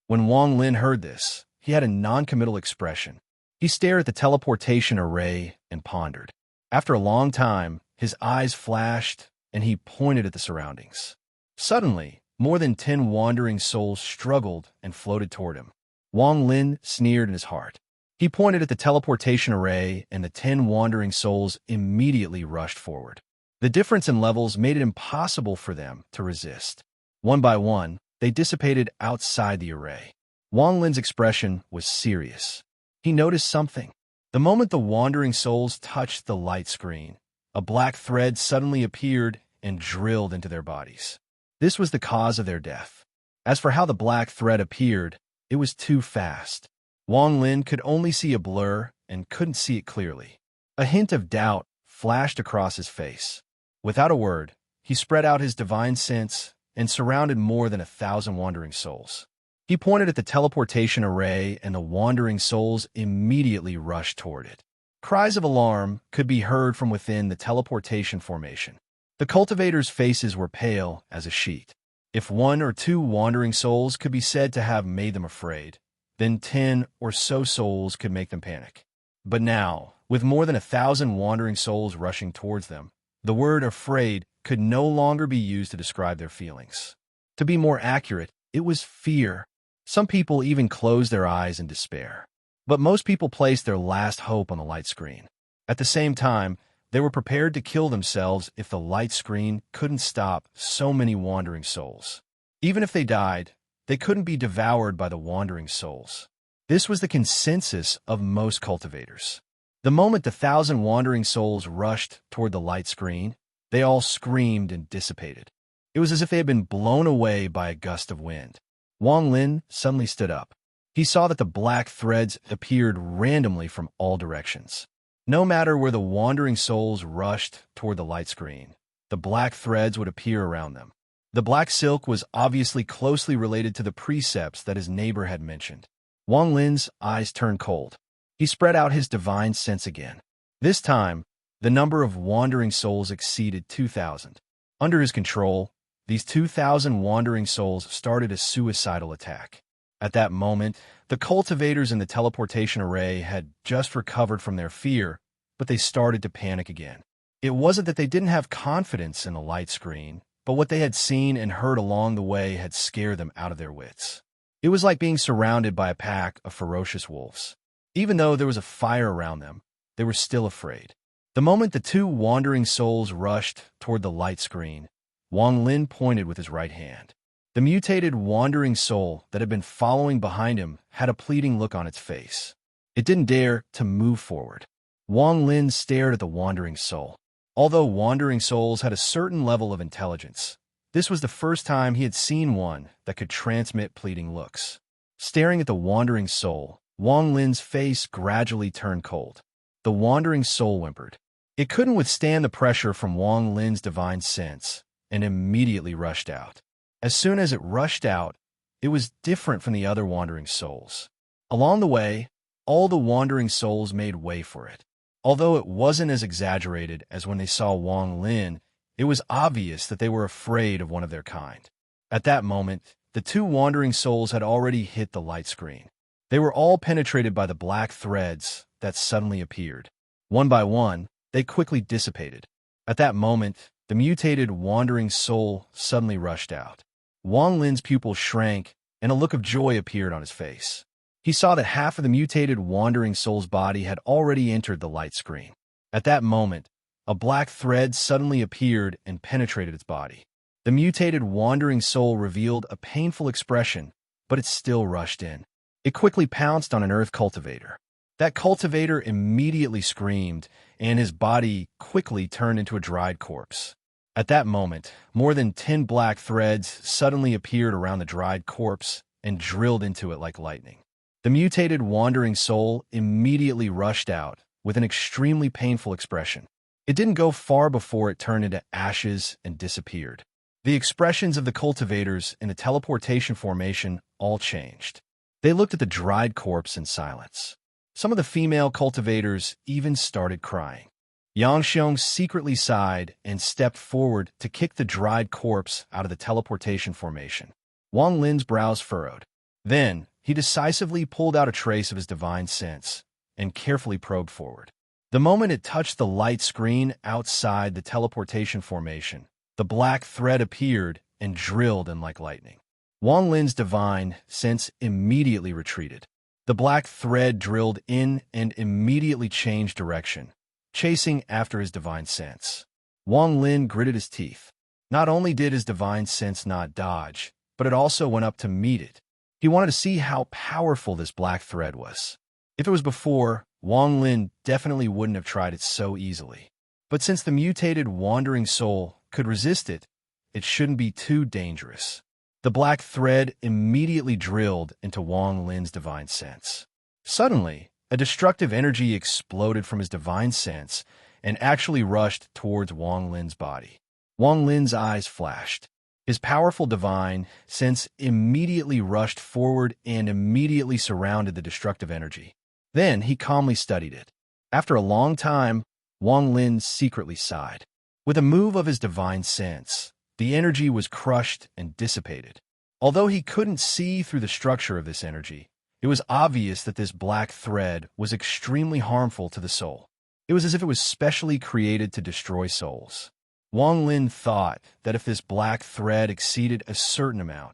When Wang Lin heard this, he had a non-committal expression. He stared at the teleportation array and pondered. After a long time, his eyes flashed and he pointed at the surroundings. Suddenly, more than 10 wandering souls struggled and floated toward him. Wang Lin sneered in his heart. He pointed at the teleportation array and the 10 wandering souls immediately rushed forward. The difference in levels made it impossible for them to resist. One by one, they dissipated outside the array. Wang Lin's expression was serious. He noticed something. The moment the wandering souls touched the light screen, a black thread suddenly appeared and drilled into their bodies. This was the cause of their death. As for how the black thread appeared, it was too fast. Wang Lin could only see a blur and couldn't see it clearly. A hint of doubt flashed across his face. Without a word, he spread out his divine sense and surrounded more than 1,000 wandering souls. He pointed at the teleportation array and the wandering souls immediately rushed toward it. Cries of alarm could be heard from within the teleportation formation. The cultivators' faces were pale as a sheet. If 1 or 2 wandering souls could be said to have made them afraid, then 10 or so souls could make them panic. But now, with more than 1,000 wandering souls rushing towards them, the word afraid could no longer be used to describe their feelings. To be more accurate, it was fear. Some people even closed their eyes in despair. But most people placed their last hope on the light screen. At the same time, they were prepared to kill themselves if the light screen couldn't stop so many wandering souls. Even if they died, they couldn't be devoured by the wandering souls. This was the consensus of most cultivators. The moment the 1,000 wandering souls rushed toward the light screen, they all screamed and dissipated. It was as if they had been blown away by a gust of wind. Wang Lin suddenly stood up. He saw that the black threads appeared randomly from all directions. No matter where the wandering souls rushed toward the light screen, the black threads would appear around them. The black silk was obviously closely related to the precepts that his neighbor had mentioned. Wang Lin's eyes turned cold. He spread out his divine sense again. This time, the number of wandering souls exceeded 2,000. Under his control, these 2,000 wandering souls started a suicidal attack. At that moment, the cultivators in the teleportation array had just recovered from their fear, but they started to panic again. It wasn't that they didn't have confidence in the light screen, but what they had seen and heard along the way had scared them out of their wits. It was like being surrounded by a pack of ferocious wolves. Even though there was a fire around them, they were still afraid. The moment the 2 wandering souls rushed toward the light screen, Wang Lin pointed with his right hand. The mutated wandering soul that had been following behind him had a pleading look on its face. It didn't dare to move forward. Wang Lin stared at the wandering soul. Although wandering souls had a certain level of intelligence, this was the first time he had seen one that could transmit pleading looks. Staring at the wandering soul, Wang Lin's face gradually turned cold. The wandering soul whimpered. It couldn't withstand the pressure from Wang Lin's divine sense and immediately rushed out. As soon as it rushed out, it was different from the other wandering souls. Along the way, all the wandering souls made way for it. Although it wasn't as exaggerated as when they saw Wang Lin, it was obvious that they were afraid of one of their kind. At that moment, the 2 wandering souls had already hit the light screen. They were all penetrated by the black threads that suddenly appeared. One by one, they quickly dissipated. At that moment, the mutated wandering soul suddenly rushed out. Wang Lin's pupils shrank and a look of joy appeared on his face. He saw that half of the mutated wandering soul's body had already entered the light screen. At that moment, a black thread suddenly appeared and penetrated its body. The mutated wandering soul revealed a painful expression, but it still rushed in. It quickly pounced on an earth cultivator. That cultivator immediately screamed, and his body quickly turned into a dried corpse. At that moment, more than 10 black threads suddenly appeared around the dried corpse and drilled into it like lightning. The mutated wandering soul immediately rushed out with an extremely painful expression. It didn't go far before it turned into ashes and disappeared. The expressions of the cultivators in the teleportation formation all changed. They looked at the dried corpse in silence. Some of the female cultivators even started crying. Yang Xiong secretly sighed and stepped forward to kick the dried corpse out of the teleportation formation. Wang Lin's brows furrowed. Then, he decisively pulled out a trace of his divine sense and carefully probed forward. The moment it touched the light screen outside the teleportation formation, the black thread appeared and drilled in like lightning. Wang Lin's divine sense immediately retreated. The black thread drilled in and immediately changed direction, chasing after his divine sense. Wang Lin gritted his teeth. Not only did his divine sense not dodge, but it also went up to meet it. He wanted to see how powerful this black thread was. If it was before, Wang Lin definitely wouldn't have tried it so easily. But since the mutated wandering soul could resist it, it shouldn't be too dangerous. The black thread immediately drilled into Wang Lin's divine sense. Suddenly, a destructive energy exploded from his divine sense and actually rushed towards Wang Lin's body. Wang Lin's eyes flashed. His powerful divine sense immediately rushed forward and immediately surrounded the destructive energy. Then he calmly studied it. After a long time, Wang Lin secretly sighed. With a move of his divine sense, the energy was crushed and dissipated. Although he couldn't see through the structure of this energy, it was obvious that this black thread was extremely harmful to the soul. It was as if it was specially created to destroy souls. Wang Lin thought that if this black thread exceeded a certain amount,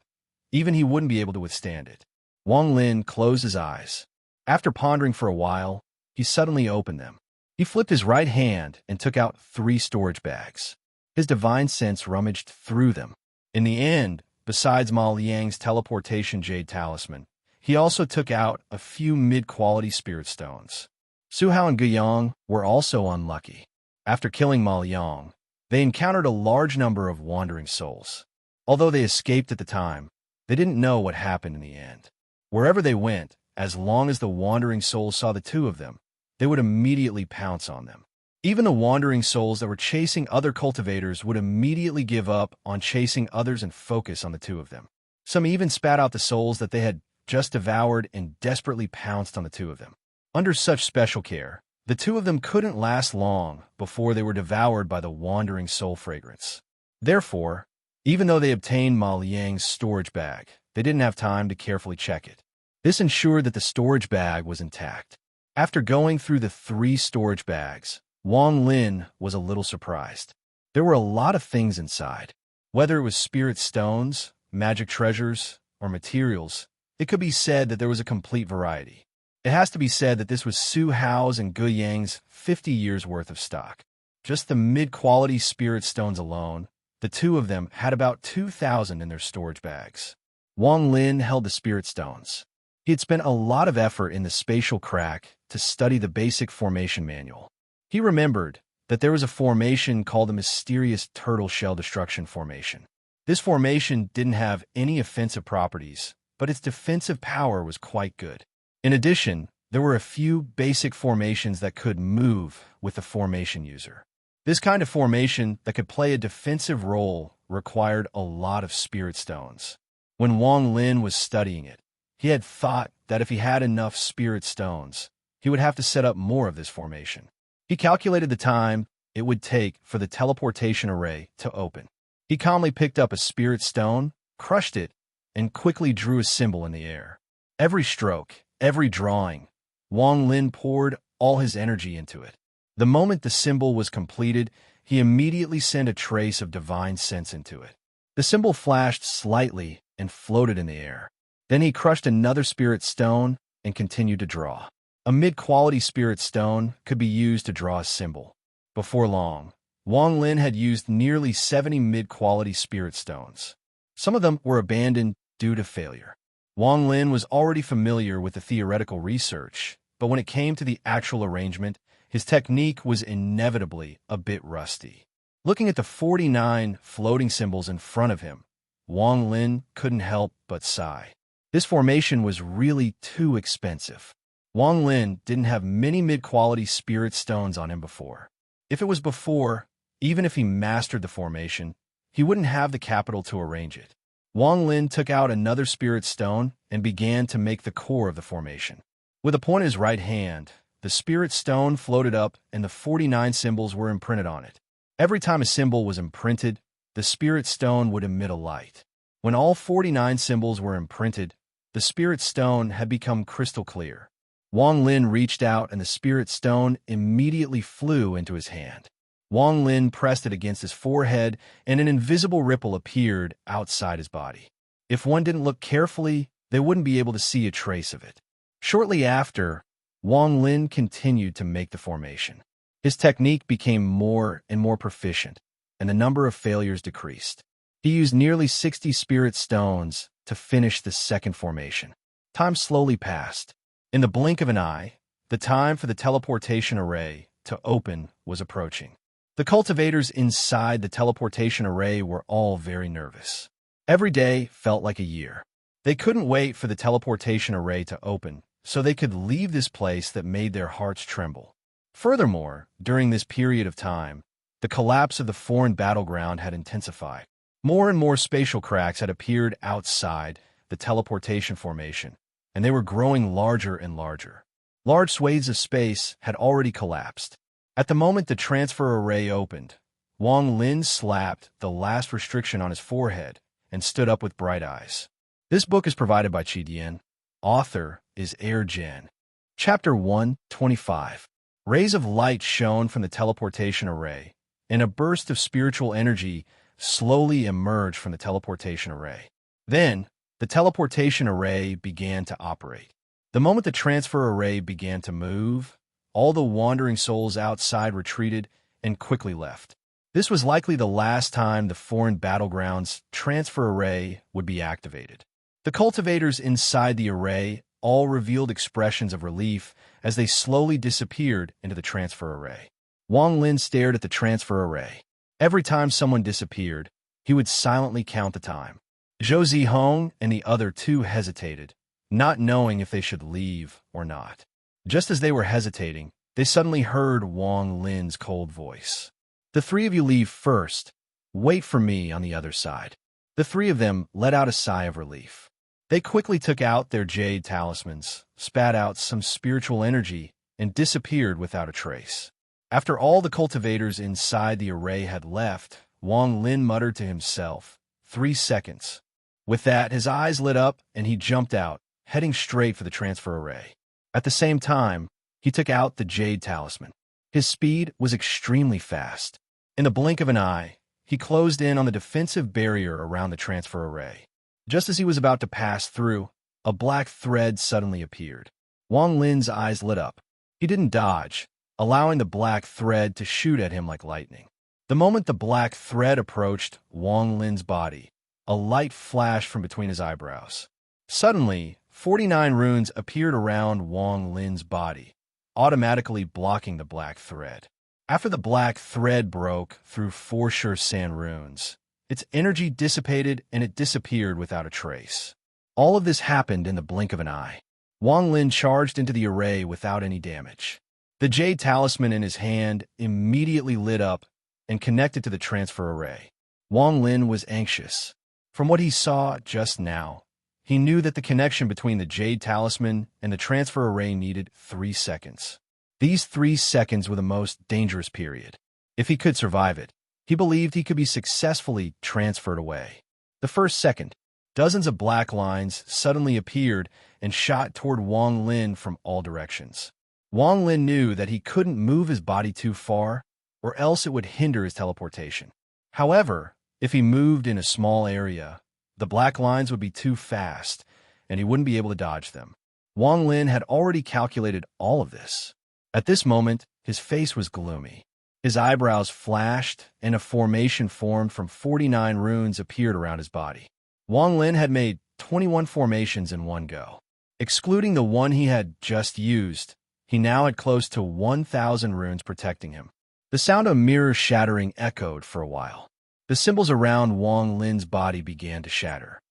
even he wouldn't be able to withstand it. Wang Lin closed his eyes. After pondering for a while, he suddenly opened them. He flipped his right hand and took out 3 storage bags. His divine sense rummaged through them. In the end, besides Ma Liang's teleportation jade talisman, he also took out a few mid-quality spirit stones. Su Hao and Guiyang were also unlucky. After killing Ma Liang, they encountered a large number of wandering souls. Although they escaped at the time, they didn't know what happened in the end. Wherever they went, as long as the wandering souls saw the 2 of them, they would immediately pounce on them. Even the wandering souls that were chasing other cultivators would immediately give up on chasing others and focus on the 2 of them. Some even spat out the souls that they had just devoured and desperately pounced on the 2 of them. Under such special care, the 2 of them couldn't last long before they were devoured by the wandering soul fragrance. Therefore, even though they obtained Ma Liang's storage bag, they didn't have time to carefully check it. This ensured that the storage bag was intact. After going through the 3 storage bags, Wang Lin was a little surprised. There were a lot of things inside. Whether it was spirit stones, magic treasures, or materials, it could be said that there was a complete variety. It has to be said that this was Su Hao's and Guiyang's 50 years' worth of stock. Just the mid-quality spirit stones alone, the 2 of them had about 2,000 in their storage bags. Wang Lin held the spirit stones. He had spent a lot of effort in the spatial crack to study the basic formation manual. He remembered that there was a formation called the mysterious turtle shell destruction formation. This formation didn't have any offensive properties, but its defensive power was quite good. In addition, there were a few basic formations that could move with the formation user. This kind of formation that could play a defensive role required a lot of spirit stones. When Wang Lin was studying it, he had thought that if he had enough spirit stones, he would have to set up more of this formation. He calculated the time it would take for the teleportation array to open. He calmly picked up a spirit stone, crushed it, and quickly drew a symbol in the air. Every stroke, every drawing, Wang Lin poured all his energy into it. The moment the symbol was completed, he immediately sent a trace of divine sense into it. The symbol flashed slightly and floated in the air. Then he crushed another spirit stone and continued to draw. A mid-quality spirit stone could be used to draw a symbol. Before long, Wang Lin had used nearly 70 mid-quality spirit stones. Some of them were abandoned due to failure. Wang Lin was already familiar with the theoretical research, but when it came to the actual arrangement, his technique was inevitably a bit rusty. Looking at the 49 floating symbols in front of him, Wang Lin couldn't help but sigh. This formation was really too expensive. Wang Lin didn't have many mid-quality spirit stones on him before. If it was before, even if he mastered the formation, he wouldn't have the capital to arrange it. Wang Lin took out another spirit stone and began to make the core of the formation. With a point in his right hand, the spirit stone floated up and the 49 symbols were imprinted on it. Every time a symbol was imprinted, the spirit stone would emit a light. When all 49 symbols were imprinted, the spirit stone had become crystal clear. Wang Lin reached out and the spirit stone immediately flew into his hand. Wang Lin pressed it against his forehead and an invisible ripple appeared outside his body. If one didn't look carefully, they wouldn't be able to see a trace of it. Shortly after, Wang Lin continued to make the formation. His technique became more and more proficient, and the number of failures decreased. He used nearly 60 spirit stones to finish the second formation. Time slowly passed. In the blink of an eye, the time for the teleportation array to open was approaching. The cultivators inside the teleportation array were all very nervous. Every day felt like a year. They couldn't wait for the teleportation array to open, so they could leave this place that made their hearts tremble. Furthermore, during this period of time, the collapse of the foreign battleground had intensified. More and more spatial cracks had appeared outside the teleportation formation, and they were growing larger and larger. Large swathes of space had already collapsed. At the moment the transfer array opened, Wang Lin slapped the last restriction on his forehead and stood up with bright eyes. This book is provided by Qi. Author is Air Jen. Chapter 125. Rays of light shone from the teleportation array, and a burst of spiritual energy slowly emerged from the teleportation array. Then, the teleportation array began to operate. The moment the transfer array began to move, all the wandering souls outside retreated and quickly left. This was likely the last time the foreign battlegrounds transfer array would be activated. The cultivators inside the array all revealed expressions of relief as they slowly disappeared into the transfer array. Wang Lin stared at the transfer array. Every time someone disappeared, he would silently count the time. Zhou Zihong and the other two hesitated, not knowing if they should leave or not. Just as they were hesitating, they suddenly heard Wang Lin's cold voice. "The three of you leave first. Wait for me on the other side." The three of them let out a sigh of relief. They quickly took out their jade talismans, spat out some spiritual energy, and disappeared without a trace. After all the cultivators inside the array had left, Wang Lin muttered to himself, 3 seconds. With that, his eyes lit up and he jumped out, heading straight for the transfer array. At the same time, he took out the jade talisman. His speed was extremely fast. In the blink of an eye, he closed in on the defensive barrier around the transfer array. Just as he was about to pass through, a black thread suddenly appeared. Wang Lin's eyes lit up. He didn't dodge, allowing the black thread to shoot at him like lightning. The moment the black thread approached Wang Lin's body, a light flashed from between his eyebrows. Suddenly, 49 runes appeared around Wang Lin's body, automatically blocking the black thread. After the black thread broke through 4 sure sand runes, its energy dissipated and it disappeared without a trace. All of this happened in the blink of an eye. Wang Lin charged into the array without any damage. The jade talisman in his hand immediately lit up and connected to the transfer array. Wang Lin was anxious. From what he saw just now, he knew that the connection between the jade talisman and the transfer array needed 3 seconds. These 3 seconds were the most dangerous period. If he could survive it, he believed he could be successfully transferred away. The first second, dozens of black lines suddenly appeared and shot toward Wang Lin from all directions. Wang Lin knew that he couldn't move his body too far, or else it would hinder his teleportation. However, if he moved in a small area, the black lines would be too fast, and he wouldn't be able to dodge them. Wang Lin had already calculated all of this. At this moment, his face was gloomy. His eyebrows flashed, and a formation formed from 49 runes appeared around his body. Wang Lin had made 21 formations in one go. Excluding the one he had just used, he now had close to 1,000 runes protecting him. The sound of mirrors shattering echoed for a while. The symbols around Wang Lin's body began to shatter.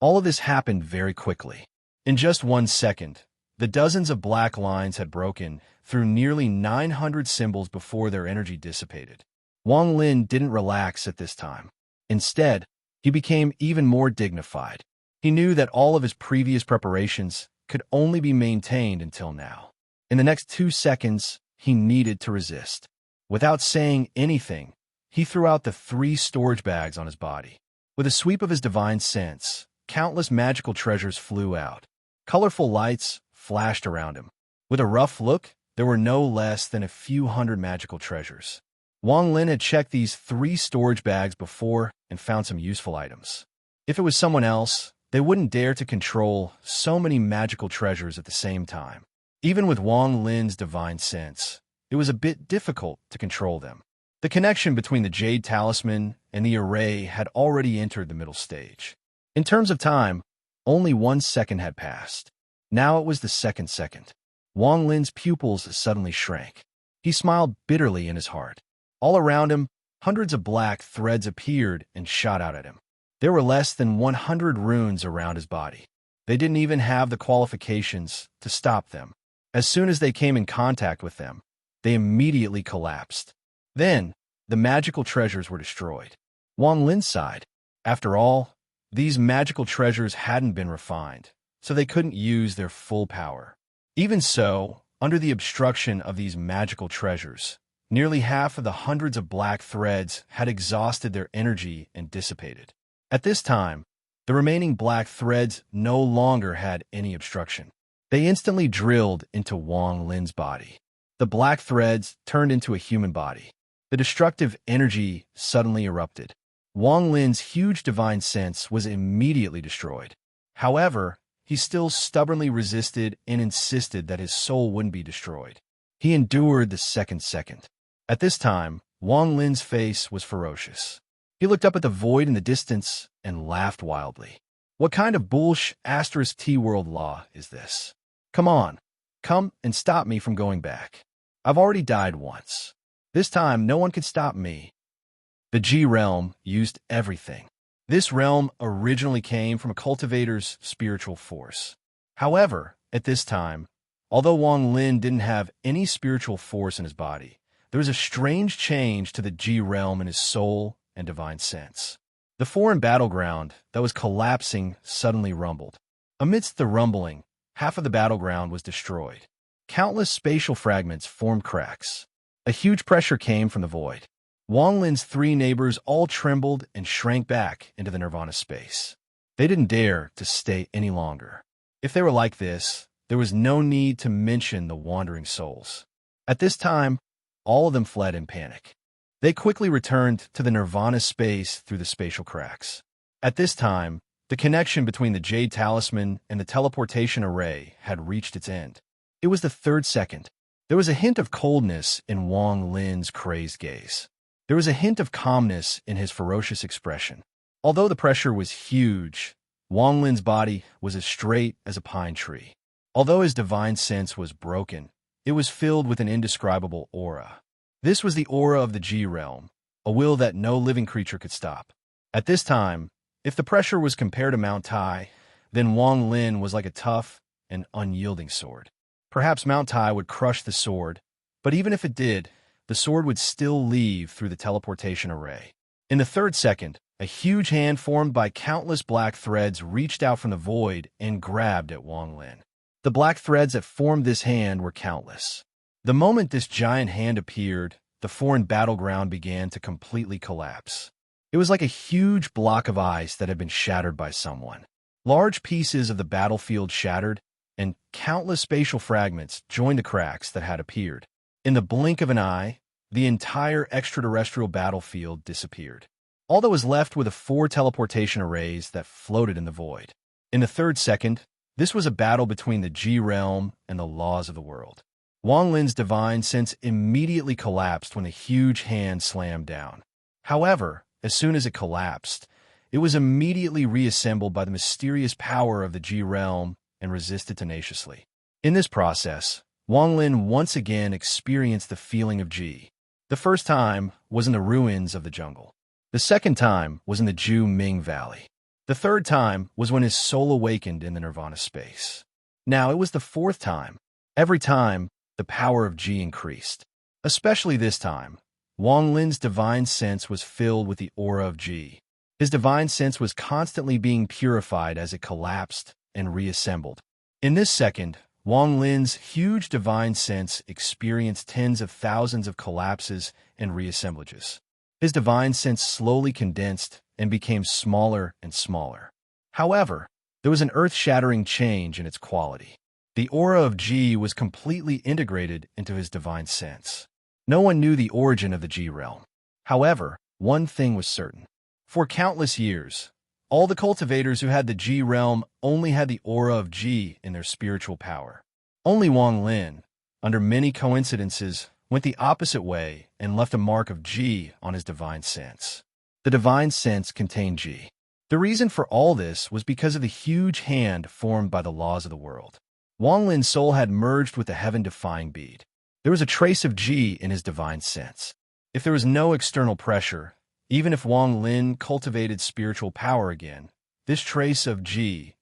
All of this happened very quickly. In just 1 second, the dozens of black lines had broken through nearly 900 symbols before their energy dissipated. Wang Lin didn't relax at this time. Instead, he became even more dignified. He knew that all of his previous preparations could only be maintained until now. In the next 2 seconds, he needed to resist. Without saying anything, he threw out the 3 storage bags on his body. With a sweep of his divine sense, countless magical treasures flew out. Colorful lights flashed around him. With a rough look, there were no less than a few hundred magical treasures. Wang Lin had checked these 3 storage bags before and found some useful items. If it was someone else, they wouldn't dare to control so many magical treasures at the same time. Even with Wang Lin's divine sense, it was a bit difficult to control them. The connection between the Jade Talisman and the array had already entered the middle stage. In terms of time, only 1 second had passed. Now it was the second second. Wang Lin's pupils suddenly shrank. He smiled bitterly in his heart. All around him, hundreds of black threads appeared and shot out at him. There were less than 100 runes around his body. They didn't even have the qualifications to stop them. As soon as they came in contact with them, they immediately collapsed. Then, the magical treasures were destroyed. Wang Lin sighed. After all, these magical treasures hadn't been refined, so they couldn't use their full power. Even so, under the obstruction of these magical treasures, nearly half of the hundreds of black threads had exhausted their energy and dissipated. At this time, the remaining black threads no longer had any obstruction. They instantly drilled into Wang Lin's body. The black threads turned into a human body. The destructive energy suddenly erupted. Wang Lin's huge divine sense was immediately destroyed. However, he still stubbornly resisted and insisted that his soul wouldn't be destroyed. He endured the second second. At this time, Wang Lin's face was ferocious. He looked up at the void in the distance and laughed wildly. What kind of bullsh** T-world law is this? Come on, come and stop me from going back. I've already died once. This time, no one can stop me. The G realm used everything. This realm originally came from a cultivator's spiritual force. However, at this time, although Wang Lin didn't have any spiritual force in his body, there was a strange change to the G realm in his soul and divine sense. The foreign battleground that was collapsing suddenly rumbled. Amidst the rumbling, half of the battleground was destroyed. Countless spatial fragments formed cracks. A huge pressure came from the void. Wang Lin's 3 neighbors all trembled and shrank back into the nirvana space. They didn't dare to stay any longer. If they were like this, there was no need to mention the wandering souls. At this time, all of them fled in panic. They quickly returned to the nirvana space through the spatial cracks. At this time, the connection between the Jade Talisman and the teleportation array had reached its end. It was the 3rd second. There was a hint of coldness in Wang Lin's crazed gaze. There was a hint of calmness in his ferocious expression. Although the pressure was huge, Wang Lin's body was as straight as a pine tree. Although his divine sense was broken, it was filled with an indescribable aura. This was the aura of the G realm, a will that no living creature could stop. At this time, if the pressure was compared to Mount Tai, then Wang Lin was like a tough and unyielding sword. Perhaps Mount Tai would crush the sword, but even if it did, the sword would still leave through the teleportation array. In the 3rd second, a huge hand formed by countless black threads reached out from the void and grabbed at Wang Lin. The black threads that formed this hand were countless. The moment this giant hand appeared, the foreign battleground began to completely collapse. It was like a huge block of ice that had been shattered by someone. Large pieces of the battlefield shattered, and countless spatial fragments joined the cracks that had appeared. In the blink of an eye, the entire extraterrestrial battlefield disappeared. All that was left were the 4 teleportation arrays that floated in the void. In the 3rd second, This was a battle between the G realm and the laws of the world. Wang Lin's divine sense immediately collapsed when the huge hand slammed down. However, as soon as it collapsed, it was immediately reassembled by the mysterious power of the G realm and resisted tenaciously. In this process, Wang Lin once again experienced the feeling of Ji. The first time was in the ruins of the jungle. The second time was in the Ju Ming Valley. The third time was when his soul awakened in the Nirvana space. Now it was the fourth time. Every time, the power of Ji increased. Especially this time, Wang Lin's divine sense was filled with the aura of Ji. His divine sense was constantly being purified as it collapsed and reassembled. In this second, Wang Lin's huge divine sense experienced tens of thousands of collapses and reassemblages. His divine sense slowly condensed and became smaller and smaller. However, there was an earth-shattering change in its quality. The aura of Ji was completely integrated into his divine sense. No one knew the origin of the Ji realm. However, one thing was certain. For countless years, all the cultivators who had the Ji realm only had the aura of Ji in their spiritual power. Only Wang Lin, under many coincidences, went the opposite way and left a mark of Ji on his divine sense. The divine sense contained Ji. The reason for all this was because of the huge hand formed by the laws of the world. Wang Lin's soul had merged with the heaven-defying bead. There was a trace of Ji in his divine sense. If there was no external pressure, even if Wang Lin cultivated spiritual power again, this trace of Ji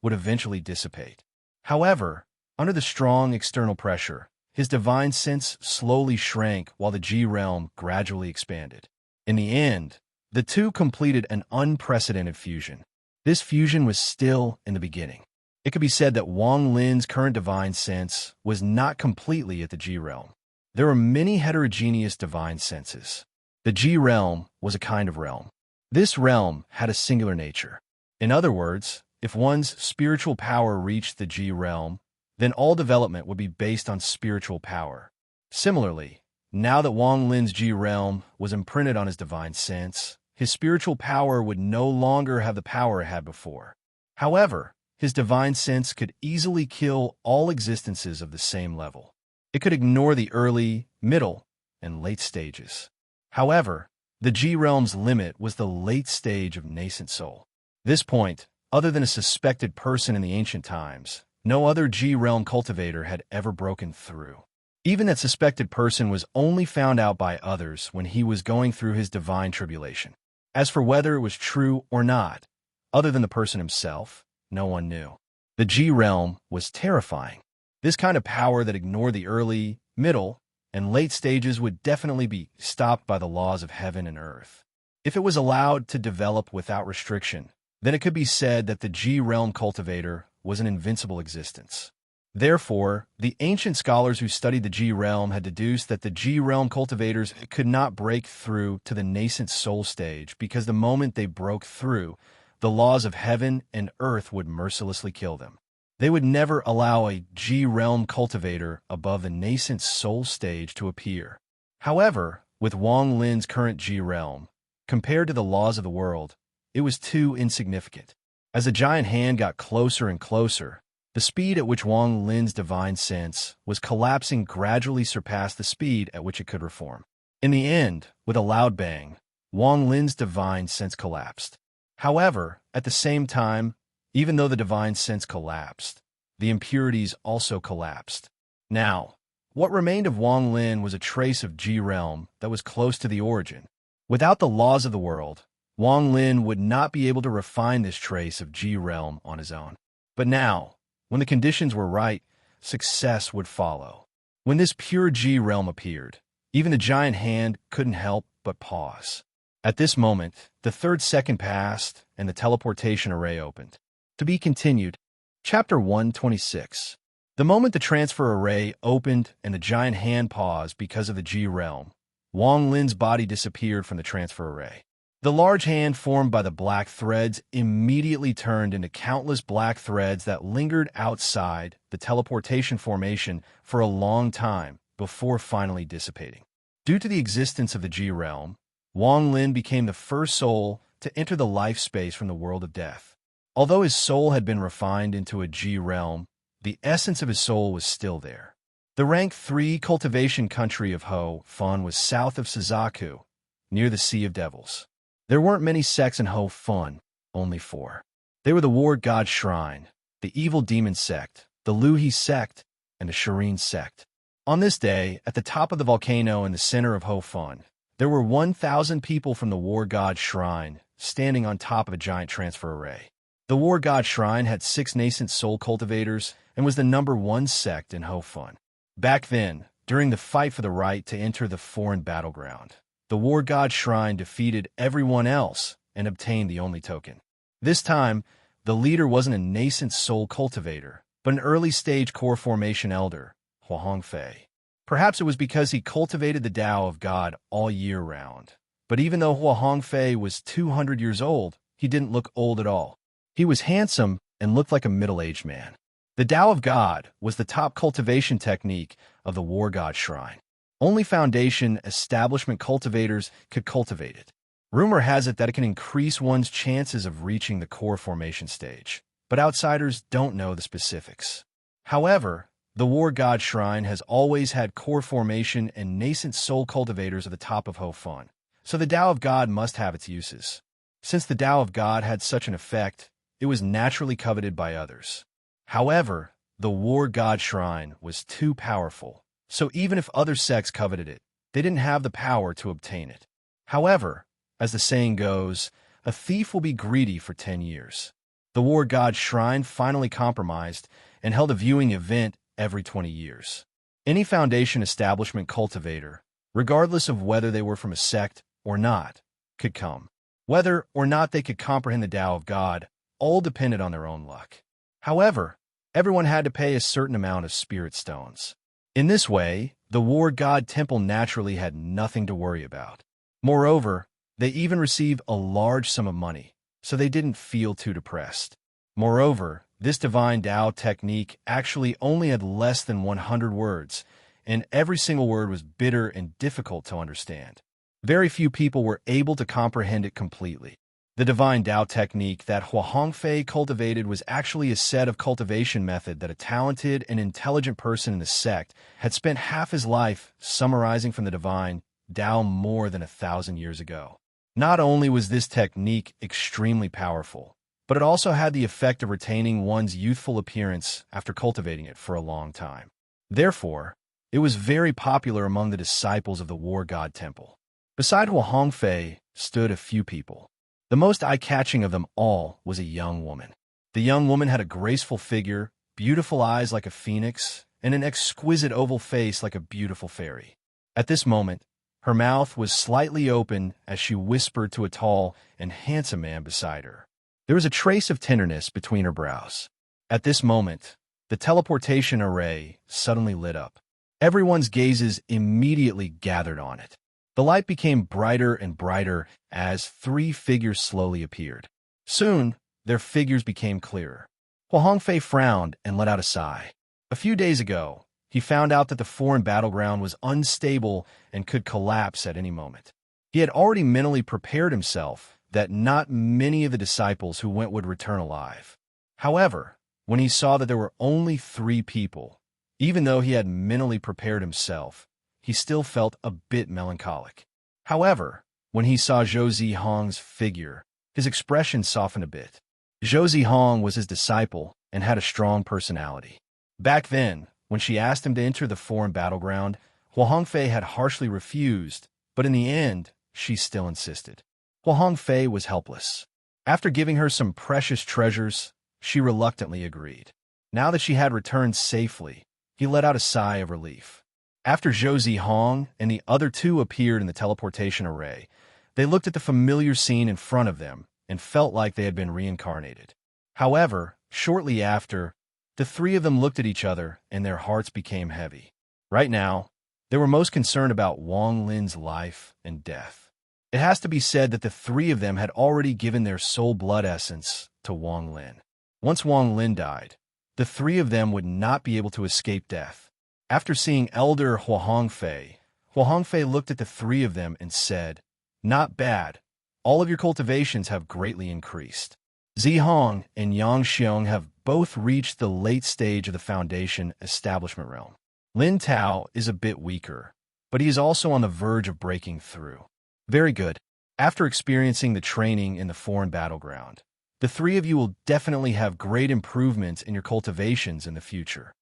would eventually dissipate. However, under the strong external pressure, his divine sense slowly shrank while the Ji realm gradually expanded. In the end, the two completed an unprecedented fusion. This fusion was still in the beginning. It could be said that Wang Lin's current divine sense was not completely at the Ji realm. There were many heterogeneous divine senses. The Ji realm was a kind of realm. This realm had a singular nature. In other words, if one's spiritual power reached the Ji realm, then all development would be based on spiritual power. Similarly, now that Wang Lin's Ji realm was imprinted on his divine sense, his spiritual power would no longer have the power it had before. However, his divine sense could easily kill all existences of the same level. It could ignore the early, middle, and late stages. However, the Ji realm's limit was the late stage of nascent soul. This point, other than a suspected person in the ancient times, no other Ji realm cultivator had ever broken through. Even that suspected person was only found out by others when he was going through his divine tribulation. As for whether it was true or not, other than the person himself, no one knew. The Ji realm was terrifying. This kind of power that ignored the early, middle, and late stages would definitely be stopped by the laws of heaven and earth. If it was allowed to develop without restriction, then it could be said that the Ji realm cultivator was an invincible existence. Therefore, the ancient scholars who studied the Ji realm had deduced that the Ji realm cultivators could not break through to the nascent soul stage because the moment they broke through, the laws of heaven and earth would mercilessly kill them. They would never allow a Ji realm cultivator above the nascent soul stage to appear. However, with Wang Lin's current Ji realm, compared to the laws of the world, it was too insignificant. As the giant hand got closer and closer, the speed at which Wang Lin's divine sense was collapsing gradually surpassed the speed at which it could reform. In the end, with a loud bang, Wang Lin's divine sense collapsed. However, at the same time, even though the divine sense collapsed, the impurities also collapsed. Now, what remained of Wang Lin was a trace of Ji realm that was close to the origin. Without the laws of the world, Wang Lin would not be able to refine this trace of Ji realm on his own. But now, when the conditions were right, success would follow. When this pure Ji realm appeared, even the giant hand couldn't help but pause. At this moment, the third second passed and the teleportation array opened. To be continued. Chapter 126. The moment the transfer array opened and the giant hand paused because of the Ji realm, Wang Lin's body disappeared from the transfer array. The large hand formed by the black threads immediately turned into countless black threads that lingered outside the teleportation formation for a long time before finally dissipating. Due to the existence of the Ji realm, Wang Lin became the first soul to enter the life space from the world of death. Although his soul had been refined into a G realm, the essence of his soul was still there. The rank 3 cultivation country of Ho Fun was south of Suzaku, near the Sea of Devils. There weren't many sects in Ho Fun, only 4. They were the War God Shrine, the Evil Demon Sect, the Luhi Sect, and the Serene Sect. On this day, at the top of the volcano in the center of Ho Fun, there were 1,000 people from the War God Shrine standing on top of a giant transfer array. The War God Shrine had 6 nascent soul cultivators and was the #1 sect in Ho Fun. Back then, during the fight for the right to enter the foreign battleground, the War God Shrine defeated everyone else and obtained the only token. This time, the leader wasn't a nascent soul cultivator, but an early-stage core formation elder, Huahong Fei. Perhaps it was because he cultivated the Tao of God all year round. But even though Huahong Fei was 200 years old, he didn't look old at all. He was handsome and looked like a middle-aged man. The Tao of God was the top cultivation technique of the War God Shrine. Only Foundation establishment cultivators could cultivate it. Rumor has it that it can increase one's chances of reaching the core formation stage, but outsiders don't know the specifics. However, the War God Shrine has always had core formation and nascent soul cultivators at the top of Ho Fun, so the Tao of God must have its uses. Since the Tao of God had such an effect, it was naturally coveted by others. However, the War God Shrine was too powerful, so even if other sects coveted it, they didn't have the power to obtain it. However, as the saying goes, a thief will be greedy for 10 years. The War God Shrine finally compromised and held a viewing event every 20 years. Any Foundation establishment cultivator, regardless of whether they were from a sect or not, could come. Whether or not they could comprehend the Tao of God all depended on their own luck. However, everyone had to pay a certain amount of spirit stones. In this way, the War God Temple naturally had nothing to worry about. Moreover, they even received a large sum of money, so they didn't feel too depressed. Moreover, this divine Tao technique actually only had less than 100 words, and every single word was bitter and difficult to understand. Very few people were able to comprehend it completely. The divine Tao technique that Huahong Fei cultivated was actually a set of cultivation method that a talented and intelligent person in the sect had spent half his life summarizing from the divine Tao more than 1,000 years ago. Not only was this technique extremely powerful, but it also had the effect of retaining one's youthful appearance after cultivating it for a long time. Therefore, it was very popular among the disciples of the War God Temple. Beside Huahong Fei stood a few people. The most eye-catching of them all was a young woman. The young woman had a graceful figure, beautiful eyes like a phoenix, and an exquisite oval face like a beautiful fairy. At this moment, her mouth was slightly open as she whispered to a tall and handsome man beside her. There was a trace of tenderness between her brows. At this moment, the teleportation array suddenly lit up. Everyone's gazes immediately gathered on it. The light became brighter and brighter as 3 figures slowly appeared. Soon, their figures became clearer. Huahong Fei frowned and let out a sigh. A few days ago, he found out that the foreign battleground was unstable and could collapse at any moment. He had already mentally prepared himself that not many of the disciples who went would return alive. However, when he saw that there were only 3 people, even though he had mentally prepared himself, he still felt a bit melancholic. However, when he saw Zhou Zihong's figure, his expression softened a bit. Zhou Zihong was his disciple and had a strong personality. Back then, when she asked him to enter the foreign battleground, Huahong Fei had harshly refused, but in the end, she still insisted. Huahong Fei was helpless. After giving her some precious treasures, she reluctantly agreed. Now that she had returned safely, he let out a sigh of relief. After Zhou Zihong and the other 2 appeared in the teleportation array, they looked at the familiar scene in front of them and felt like they had been reincarnated. However, shortly after, the 3 of them looked at each other and their hearts became heavy. Right now, they were most concerned about Wang Lin's life and death. It has to be said that the 3 of them had already given their soul blood essence to Wang Lin. Once Wang Lin died, the 3 of them would not be able to escape death. After seeing Elder Huahong Fei looked at the 3 of them and said, "Not bad. All of your cultivations have greatly increased." Zihong and Yang Xiong have both reached the late stage of the Foundation establishment realm. Lin Tao is a bit weaker, but he is also on the verge of breaking through. Very good. After experiencing the training in the foreign battleground, the three of you will definitely have great improvements in your cultivations in the future.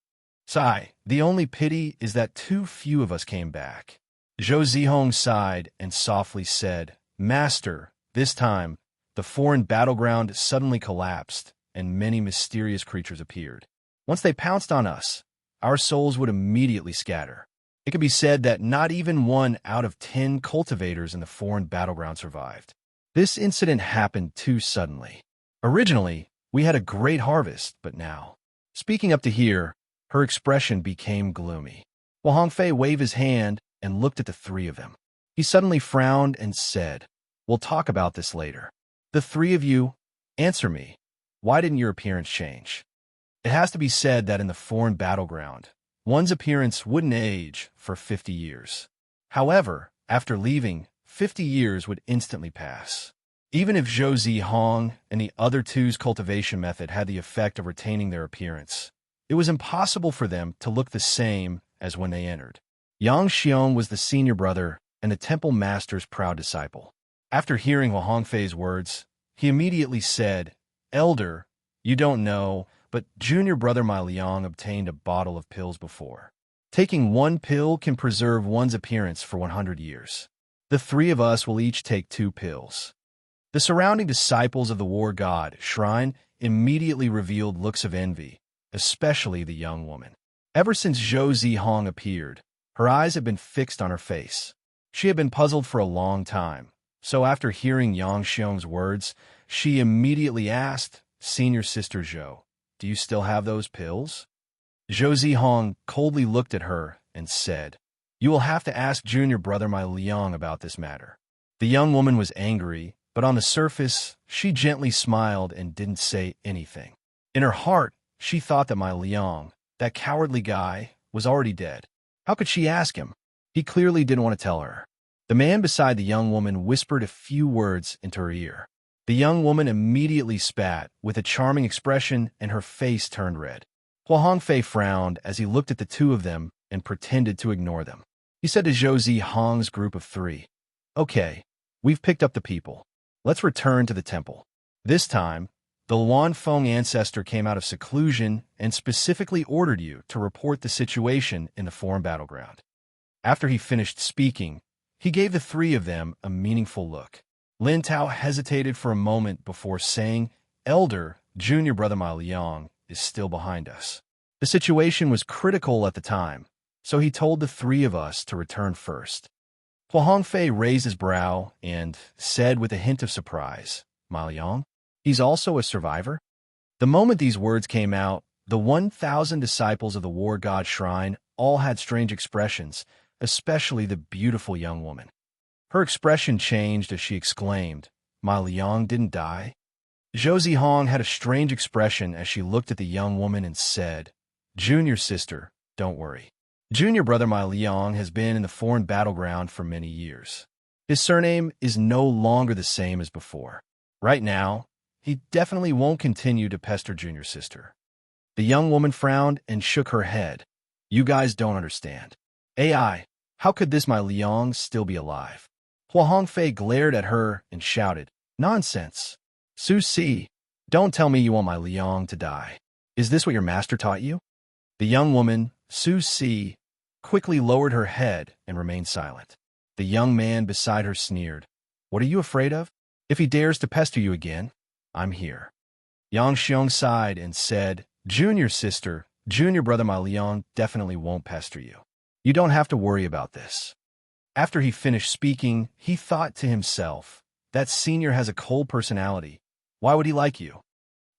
Sigh, the only pity is that too few of us came back. Zhou Zihong sighed and softly said, Master, this time, the foreign battleground suddenly collapsed, and many mysterious creatures appeared. Once they pounced on us, our souls would immediately scatter. It could be said that not even 1 out of 10 cultivators in the foreign battleground survived. This incident happened too suddenly. Originally, we had a great harvest, but now... Speaking up to here, her expression became gloomy. While Hongfei waved his hand and looked at the three of them, he suddenly frowned and said, We'll talk about this later. The three of you, answer me. Why didn't your appearance change? It has to be said that in the foreign battleground, one's appearance wouldn't age for 50 years. However, after leaving, 50 years would instantly pass. Even if Zhou Zihong and the other two's cultivation method had the effect of retaining their appearance, it was impossible for them to look the same as when they entered. Yang Xiong was the senior brother and the temple master's proud disciple. After hearing Hua Hongfei's words, he immediately said, Elder, you don't know, but junior brother Ma Liang obtained a bottle of pills before. Taking 1 pill can preserve one's appearance for 100 years. The three of us will each take 2 pills. The surrounding disciples of the war god shrine immediately revealed looks of envy, especially the young woman. Ever since Zhou Zihong appeared, her eyes had been fixed on her face. She had been puzzled for a long time, so after hearing Yang Xiong's words, she immediately asked, Senior Sister Zhou, do you still have those pills? Zhou Zihong coldly looked at her and said, You will have to ask junior brother Ma Liang about this matter. The young woman was angry, but on the surface, she gently smiled and didn't say anything. In her heart, she thought that Ma Liang, that cowardly guy, was already dead. How could she ask him? He clearly didn't want to tell her. The man beside the young woman whispered a few words into her ear. The young woman immediately spat, with a charming expression, and her face turned red. Hua Hongfei frowned as he looked at the two of them and pretended to ignore them. He said to Zhou Zihong's group of 3, Okay, we've picked up the people. Let's return to the temple. This time, the Luanfeng ancestor came out of seclusion and specifically ordered you to report the situation in the foreign battleground. After he finished speaking, he gave the 3 of them a meaningful look. Lin Tao hesitated for a moment before saying, Elder, junior brother Ma Liang, is still behind us. The situation was critical at the time, so he told the 3 of us to return first. Hua Hongfei raised his brow and said with a hint of surprise, Ma Liang? He's also a survivor? The moment these words came out, the 1,000 disciples of the war god shrine all had strange expressions, especially the beautiful young woman. Her expression changed as she exclaimed, Ma Liang didn't die? Zhou Zihong had a strange expression as she looked at the young woman and said, Junior sister, don't worry. Junior brother Ma Liang has been in the foreign battleground for many years. His surname is no longer the same as before. Right now, he definitely won't continue to pester junior sister. The young woman frowned and shook her head. You guys don't understand. AI, how could this Ma Liang still be alive? Hua Hongfei glared at her and shouted, Nonsense! Su Si, don't tell me you want Ma Liang to die. Is this what your master taught you? The young woman, Su Si, quickly lowered her head and remained silent. The young man beside her sneered, What are you afraid of? If he dares to pester you again, I'm here. Yang Xiong sighed and said, Junior sister, junior brother Ma Liang definitely won't pester you. You don't have to worry about this. After he finished speaking, he thought to himself, that senior has a cold personality. Why would he like you?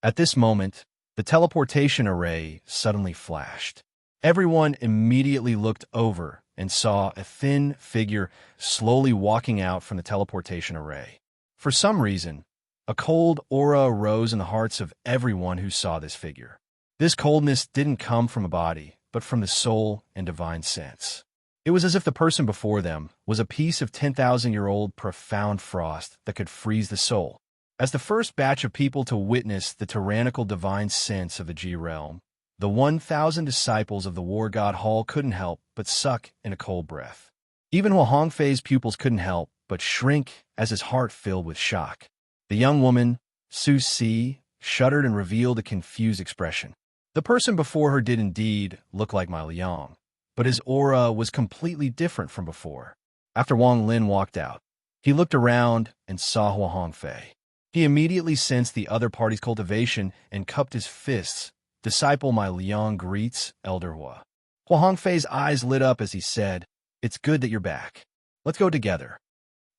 At this moment, the teleportation array suddenly flashed. Everyone immediately looked over and saw a thin figure slowly walking out from the teleportation array. For some reason, a cold aura arose in the hearts of everyone who saw this figure. This coldness didn't come from a body, but from the soul and divine sense. It was as if the person before them was a piece of 10,000-year-old profound frost that could freeze the soul. As the first batch of people to witness the tyrannical divine sense of the G realm, the 1,000 disciples of the war god Hall couldn't help but suck in a cold breath. Even Huang Fei's pupils couldn't help but shrink as his heart filled with shock. The young woman, Su Si, shuddered and revealed a confused expression. The person before her did indeed look like Ma Liang, but his aura was completely different from before. After Wang Lin walked out, he looked around and saw Huang Fei. He immediately sensed the other party's cultivation and cupped his fists. Disciple Ma Liang greets Elder Hua. Huang Fei's eyes lit up as he said, "It's good that you're back. Let's go together."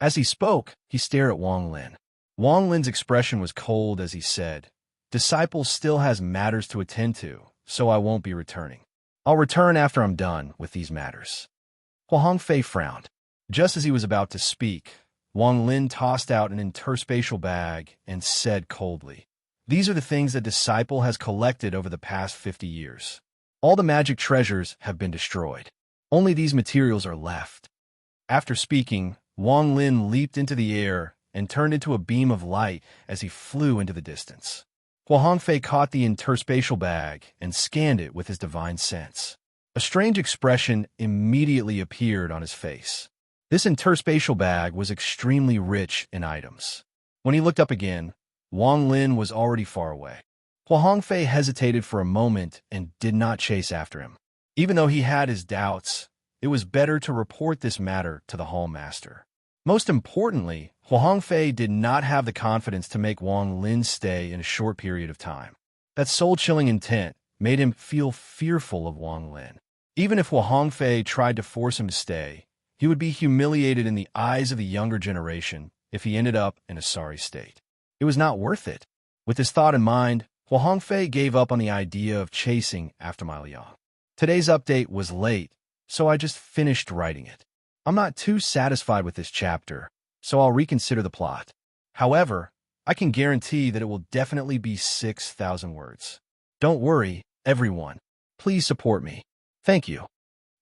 As he spoke, he stared at Wang Lin. Wang Lin's expression was cold as he said, "Disciple still has matters to attend to, so I won't be returning. I'll return after I'm done with these matters." Huang Fei frowned. Just as he was about to speak, Wang Lin tossed out an interspatial bag and said coldly, "These are the things that Disciple has collected over the past 50 years. All the magic treasures have been destroyed. Only these materials are left." After speaking, Wang Lin leaped into the air and turned into a beam of light as he flew into the distance. Huang Fei caught the interspatial bag and scanned it with his divine sense. A strange expression immediately appeared on his face. This interspatial bag was extremely rich in items. When he looked up again, Wang Lin was already far away. Huang Fei hesitated for a moment and did not chase after him. Even though he had his doubts, it was better to report this matter to the Hall Master. Most importantly, Huang Fei did not have the confidence to make Wang Lin stay in a short period of time. That soul-chilling intent made him feel fearful of Wang Lin. Even if Huang Fei tried to force him to stay, he would be humiliated in the eyes of the younger generation if he ended up in a sorry state. It was not worth it. With this thought in mind, Huang Fei gave up on the idea of chasing after Ma Liang. Today's update was late, so I just finished writing it. I'm not too satisfied with this chapter, so I'll reconsider the plot. However, I can guarantee that it will definitely be 6,000 words. Don't worry, everyone. Please support me. Thank you.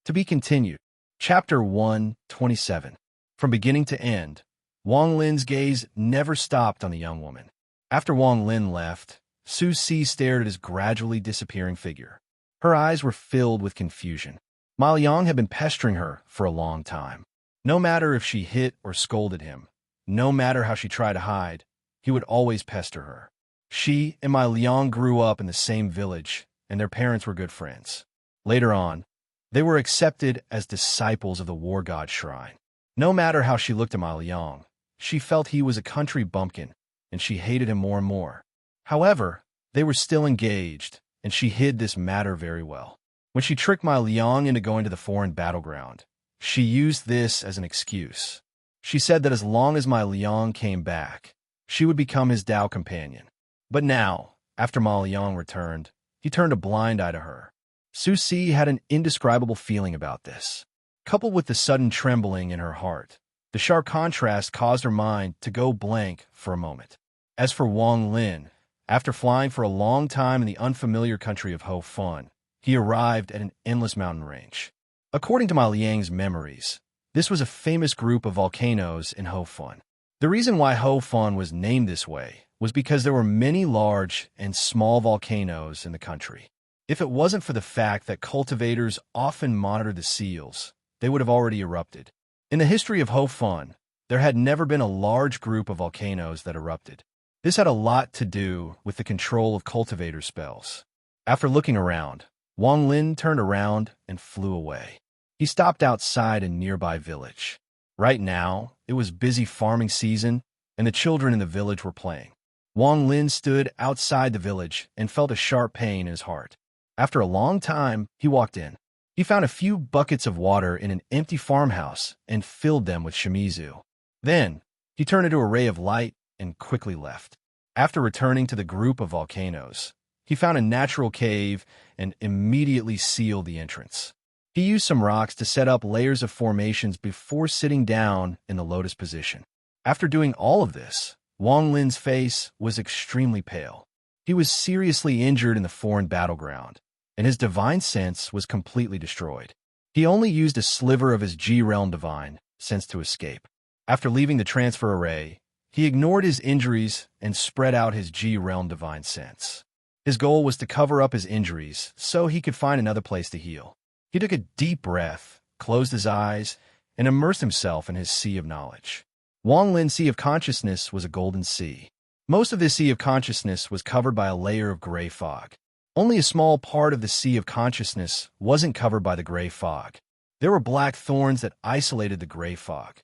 To be continued. Chapter 127. From beginning to end, Wang Lin's gaze never stopped on the young woman. After Wang Lin left, Su Si stared at his gradually disappearing figure. Her eyes were filled with confusion. Ma Liang had been pestering her for a long time. No matter if she hit or scolded him, no matter how she tried to hide, he would always pester her. She and Ma Liang grew up in the same village, and their parents were good friends. Later on, they were accepted as disciples of the war god shrine. No matter how she looked at Ma Liang, she felt he was a country bumpkin, and she hated him more and more. However, they were still engaged, and she hid this matter very well. When she tricked Ma Liang into going to the foreign battleground, she used this as an excuse. She said that as long as Ma Liang came back, she would become his Dao companion. But now, after Ma Liang returned, he turned a blind eye to her. Su Si had an indescribable feeling about this. Coupled with the sudden trembling in her heart, the sharp contrast caused her mind to go blank for a moment. As for Wang Lin, after flying for a long time in the unfamiliar country of Ho Fun, he arrived at an endless mountain range. According to Ma Liang's memories, this was a famous group of volcanoes in Ho Fun. The reason why Ho Fun was named this way was because there were many large and small volcanoes in the country. If it wasn't for the fact that cultivators often monitored the seals, they would have already erupted. In the history of Ho Fun, there had never been a large group of volcanoes that erupted. This had a lot to do with the control of cultivator spells. After looking around, Wang Lin turned around and flew away. He stopped outside a nearby village. Right now, it was busy farming season, and the children in the village were playing. Wang Lin stood outside the village and felt a sharp pain in his heart. After a long time, he walked in. He found a few buckets of water in an empty farmhouse and filled them with shimizu. Then, he turned into a ray of light and quickly left. After returning to the group of volcanoes, he found a natural cave and immediately sealed the entrance. He used some rocks to set up layers of formations before sitting down in the lotus position. After doing all of this, Wang Lin's face was extremely pale. He was seriously injured in the foreign battleground, and his divine sense was completely destroyed. He only used a sliver of his G-realm divine sense to escape. After leaving the transfer array, He ignored his injuries and spread out his G-realm divine sense. His goal was to cover up his injuries so he could find another place to heal. He took a deep breath, closed his eyes, and immersed himself in his sea of knowledge. Wang Lin's sea of consciousness was a golden sea. Most of this sea of consciousness was covered by a layer of gray fog. Only a small part of the sea of consciousness wasn't covered by the gray fog. There were black thorns that isolated the gray fog.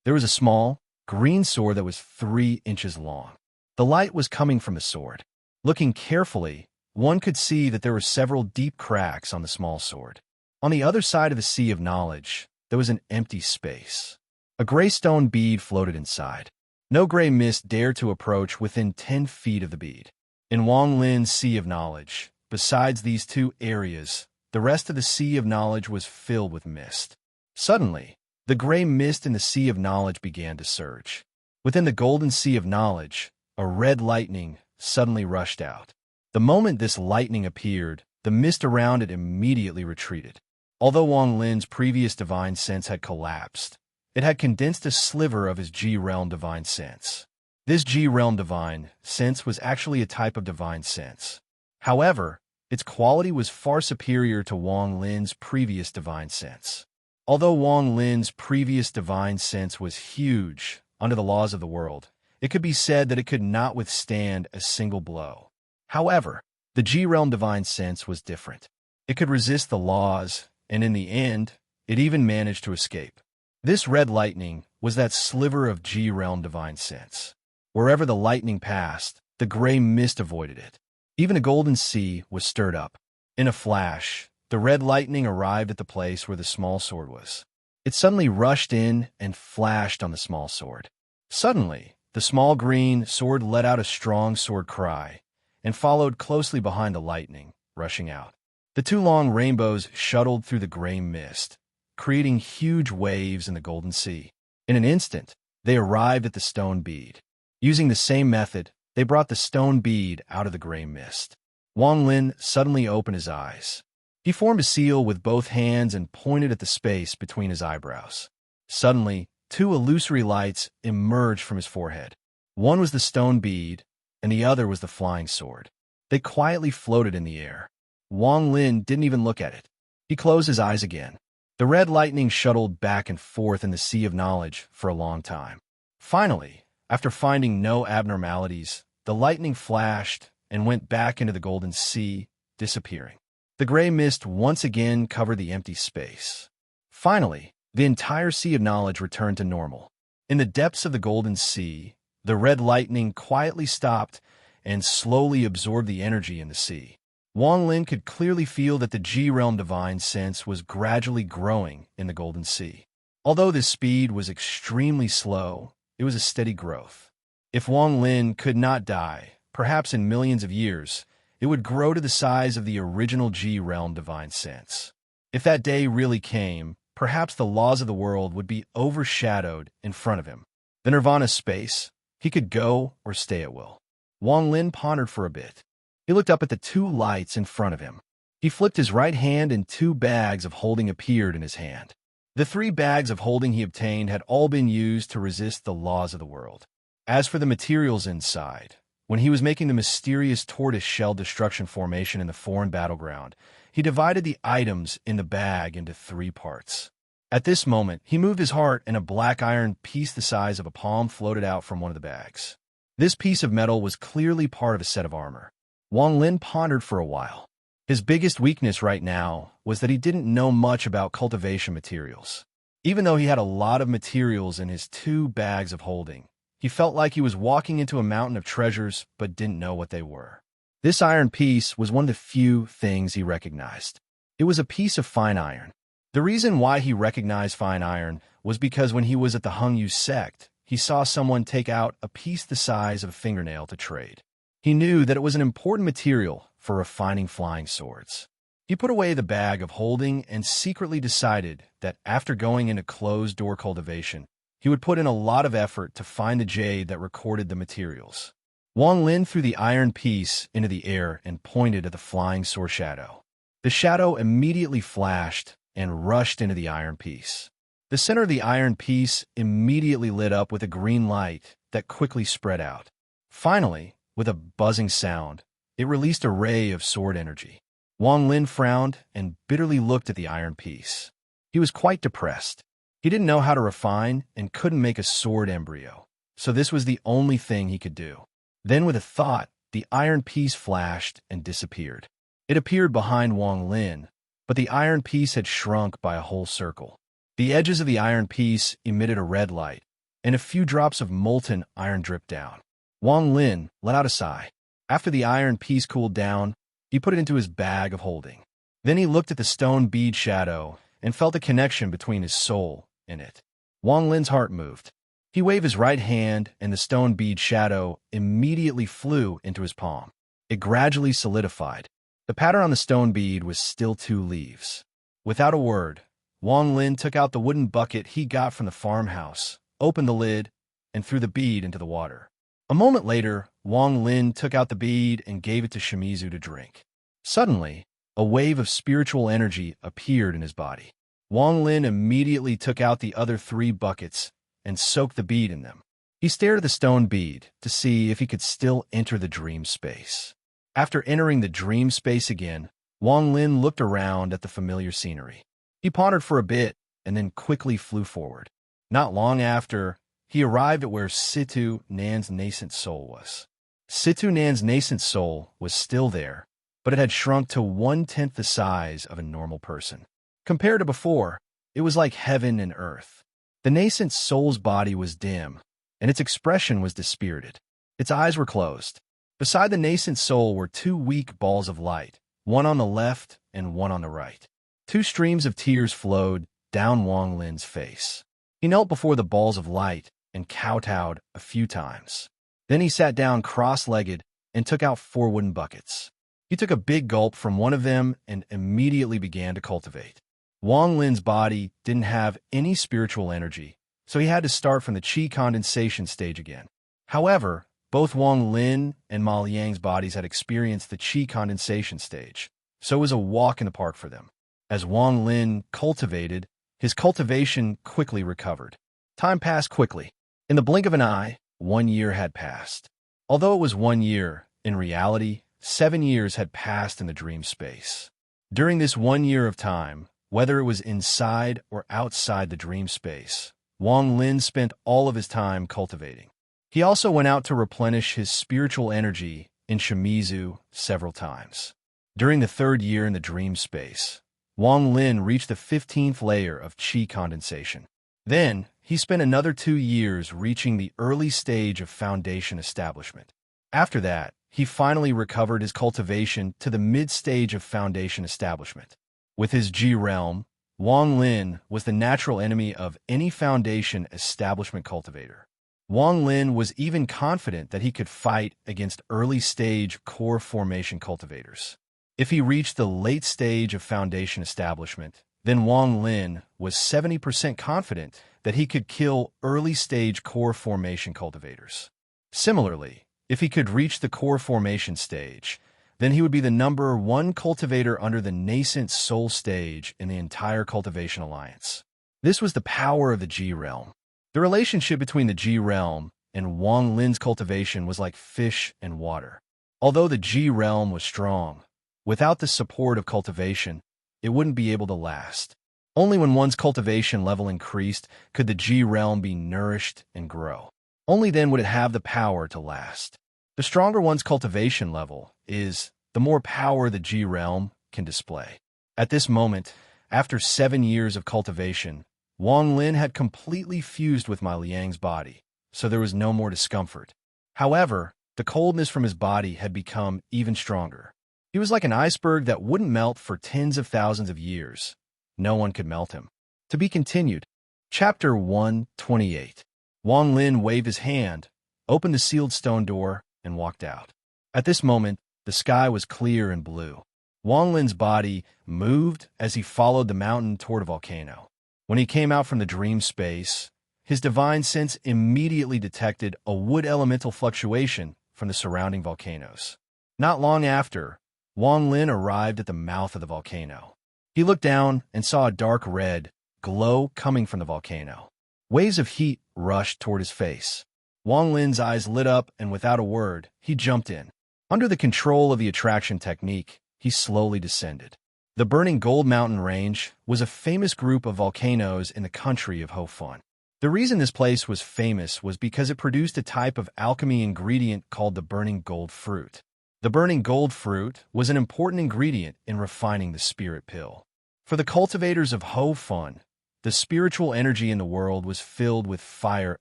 There was a small, green sword that was 3 inches long. The light was coming from the sword. Looking carefully, one could see that there were several deep cracks on the small sword. On the other side of the sea of knowledge, there was an empty space. A gray stone bead floated inside. No gray mist dared to approach within 10 feet of the bead. In Wang Lin's sea of knowledge, besides these 2 areas, the rest of the sea of knowledge was filled with mist. Suddenly, the gray mist in the sea of knowledge began to surge. Within the golden sea of knowledge, a red lightning suddenly rushed out. The moment this lightning appeared, the mist around it immediately retreated. Although Wang Lin's previous divine sense had collapsed, it had condensed a sliver of his G-realm divine sense. This G-realm divine sense was actually a type of divine sense. However, its quality was far superior to Wang Lin's previous divine sense. Although Wang Lin's previous divine sense was huge under the laws of the world, it could be said that it could not withstand a single blow. However, the G-realm divine sense was different. It could resist the laws, and in the end, it even managed to escape. This red lightning was that sliver of G-realm divine sense. Wherever the lightning passed, the gray mist avoided it. Even a golden sea was stirred up. In a flash, the red lightning arrived at the place where the small sword was. It suddenly rushed in and flashed on the small sword. Suddenly, the small green sword let out a strong sword cry and followed closely behind the lightning, rushing out. The 2 long rainbows shuttled through the gray mist, creating huge waves in the golden sea. In an instant, they arrived at the stone bead. Using the same method, they brought the stone bead out of the gray mist. Wang Lin suddenly opened his eyes. He formed a seal with both hands and pointed at the space between his eyebrows. Suddenly, 2 illusory lights emerged from his forehead. One was the stone bead, and the other was the flying sword. They quietly floated in the air. Wang Lin didn't even look at it. He closed his eyes again. The red lightning shuttled back and forth in the sea of knowledge for a long time. Finally, after finding no abnormalities, the lightning flashed and went back into the golden sea, disappearing. The gray mist once again covered the empty space. Finally, the entire sea of knowledge returned to normal. In the depths of the golden sea, the red lightning quietly stopped and slowly absorbed the energy in the sea. Wang Lin could clearly feel that the G-realm divine sense was gradually growing in the golden sea. Although this speed was extremely slow, it was a steady growth. If Wang Lin could not die, perhaps in millions of years, it would grow to the size of the original G-realm divine sense. If that day really came, perhaps the laws of the world would be overshadowed in front of him. The nirvana space, he could go or stay at will. Wang Lin pondered for a bit. He looked up at the 2 lights in front of him. He flipped his right hand and 2 bags of holding appeared in his hand. The 3 bags of holding he obtained had all been used to resist the laws of the world. As for the materials inside, when he was making the mysterious tortoise-shell destruction formation in the foreign battleground, he divided the items in the bag into 3 parts. At this moment, he moved his heart and a black iron piece the size of a palm floated out from one of the bags. This piece of metal was clearly part of a set of armor. Wang Lin pondered for a while. His biggest weakness right now was that he didn't know much about cultivation materials. Even though he had a lot of materials in his 2 bags of holding, he felt like he was walking into a mountain of treasures but didn't know what they were. This iron piece was one of the few things he recognized. It was a piece of fine iron. The reason why he recognized fine iron was because when he was at the Hungyu sect, he saw someone take out a piece the size of a fingernail to trade. He knew that it was an important material for refining flying swords. He put away the bag of holding and secretly decided that after going into closed-door cultivation, he would put in a lot of effort to find the jade that recorded the materials. Wang Lin threw the iron piece into the air and pointed at the flying sword shadow. The shadow immediately flashed and rushed into the iron piece. The center of the iron piece immediately lit up with a green light that quickly spread out. Finally, with a buzzing sound, it released a ray of sword energy. Wang Lin frowned and bitterly looked at the iron piece. He was quite depressed. He didn't know how to refine and couldn't make a sword embryo, so this was the only thing he could do. Then with a thought, the iron piece flashed and disappeared. It appeared behind Wang Lin, but the iron piece had shrunk by a whole circle. The edges of the iron piece emitted a red light, and a few drops of molten iron dripped down. Wang Lin let out a sigh. After the iron piece cooled down, he put it into his bag of holding. Then he looked at the stone bead shadow and felt a connection between his soul and it. Wang Lin's heart moved. He waved his right hand, and the stone bead shadow immediately flew into his palm. It gradually solidified. The pattern on the stone bead was still 2 leaves. Without a word, Wang Lin took out the wooden bucket he got from the farmhouse, opened the lid, and threw the bead into the water. A moment later, Wang Lin took out the bead and gave it to Shimizu to drink. Suddenly, a wave of spiritual energy appeared in his body. Wang Lin immediately took out the other 3 buckets and soaked the bead in them. He stared at the stone bead to see if he could still enter the dream space. After entering the dream space again, Wang Lin looked around at the familiar scenery. He pondered for a bit and then quickly flew forward. Not long after, he arrived at where Situ Nan's nascent soul was. Situ Nan's nascent soul was still there, but it had shrunk to 1/10 the size of a normal person. Compared to before, it was like heaven and earth. The nascent soul's body was dim, and its expression was dispirited. Its eyes were closed. Beside the nascent soul were 2 weak balls of light, one on the left and one on the right. 2 streams of tears flowed down Wang Lin's face. He knelt before the balls of light and kowtowed a few times. Then he sat down cross-legged and took out 4 wooden buckets. He took a big gulp from one of them and immediately began to cultivate. Wang Lin's body didn't have any spiritual energy, so he had to start from the qi condensation stage again. However, both Wang Lin and Ma Liang's bodies had experienced the qi condensation stage, so it was a walk in the park for them. As Wang Lin cultivated, his cultivation quickly recovered. Time passed quickly. In the blink of an eye, 1 year had passed. Although it was 1 year, in reality, 7 years had passed in the dream space. During this 1 year of time, whether it was inside or outside the dream space, Wang Lin spent all of his time cultivating. He also went out to replenish his spiritual energy in Shimizu several times. During the 3rd year in the dream space, Wang Lin reached the 15th layer of qi condensation. Then, he spent another 2 years reaching the early stage of foundation establishment. After that, he finally recovered his cultivation to the mid-stage of foundation establishment. With his Ji realm, Wang Lin was the natural enemy of any foundation establishment cultivator. Wang Lin was even confident that he could fight against early-stage core formation cultivators. If he reached the late stage of foundation establishment, then Wang Lin was 70% confident that he could kill early-stage core formation cultivators. Similarly, if he could reach the core formation stage, then he would be the #1 cultivator under the nascent soul stage in the entire cultivation alliance. This was the power of the Ji realm. The relationship between the Ji realm and Wang Lin's cultivation was like fish and water. Although the Ji realm was strong, without the support of cultivation, it wouldn't be able to last. Only when one's cultivation level increased could the Ji realm be nourished and grow. Only then would it have the power to last. The stronger one's cultivation level is, the more power the Ji realm can display. At this moment, after 7 years of cultivation, Wang Lin had completely fused with Ma Liang's body, so there was no more discomfort. However, the coldness from his body had become even stronger. He was like an iceberg that wouldn't melt for tens of thousands of years. No one could melt him. To be continued. Chapter 128. Wang Lin waved his hand, opened the sealed stone door, and walked out. At this moment, the sky was clear and blue. Wang Lin's body moved as he followed the mountain toward a volcano. When he came out from the dream space, his divine sense immediately detected a wood elemental fluctuation from the surrounding volcanoes. Not long after, Wang Lin arrived at the mouth of the volcano. He looked down and saw a dark red, glow coming from the volcano. Waves of heat rushed toward his face. Wang Lin's eyes lit up, and without a word, he jumped in. Under the control of the attraction technique, he slowly descended. The Burning Gold Mountain Range was a famous group of volcanoes in the country of Ho Fun. The reason this place was famous was because it produced a type of alchemy ingredient called the burning gold fruit. The burning gold fruit was an important ingredient in refining the spirit pill. For the cultivators of Ho Fun, the spiritual energy in the world was filled with fire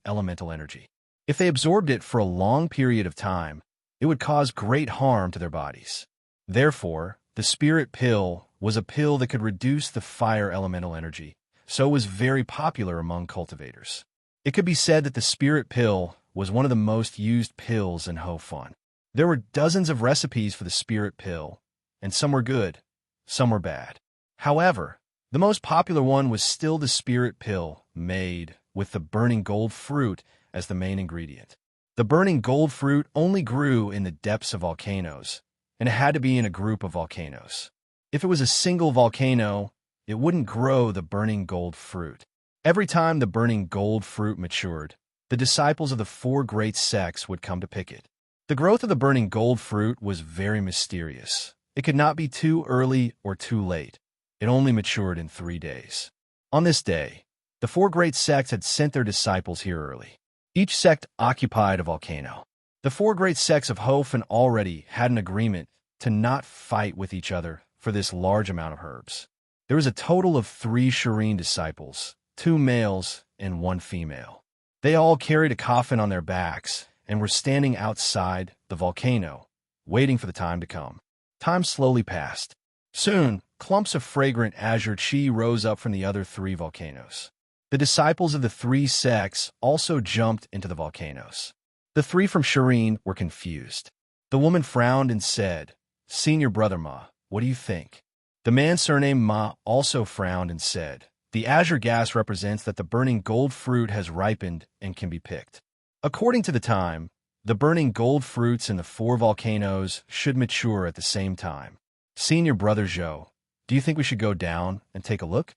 elemental energy. If they absorbed it for a long period of time, it would cause great harm to their bodies. Therefore, the spirit pill was a pill that could reduce the fire elemental energy, so it was very popular among cultivators. It could be said that the spirit pill was one of the most used pills in Ho Fun. There were dozens of recipes for the spirit pill, and some were good, some were bad. However, the most popular one was still the spirit pill made with the burning gold fruit as the main ingredient. The burning gold fruit only grew in the depths of volcanoes, and it had to be in a group of volcanoes. If it was a single volcano, it wouldn't grow the burning gold fruit. Every time the burning gold fruit matured, the disciples of the four great sects would come to pick it. The growth of the burning gold fruit was very mysterious. It could not be too early or too late. It only matured in 3 days. On this day, the four great sects had sent their disciples here early. Each sect occupied a volcano. The four great sects of Ho Fun already had an agreement to not fight with each other for this large amount of herbs. There was a total of 3 serene disciples, 2 males and 1 female. They all carried a coffin on their backs and were standing outside the volcano, waiting for the time to come. Time slowly passed. Soon, clumps of fragrant azure chi rose up from the other 3 volcanoes. The disciples of the 3 sects also jumped into the volcanoes. The 3 from Serene were confused. The woman frowned and said, "Senior brother Ma, what do you think?" The man surnamed Ma also frowned and said, "The azure gas represents that the burning gold fruit has ripened and can be picked. According to the time, the burning gold fruits in the 4 volcanoes should mature at the same time. Senior brother Zhou, do you think we should go down and take a look?"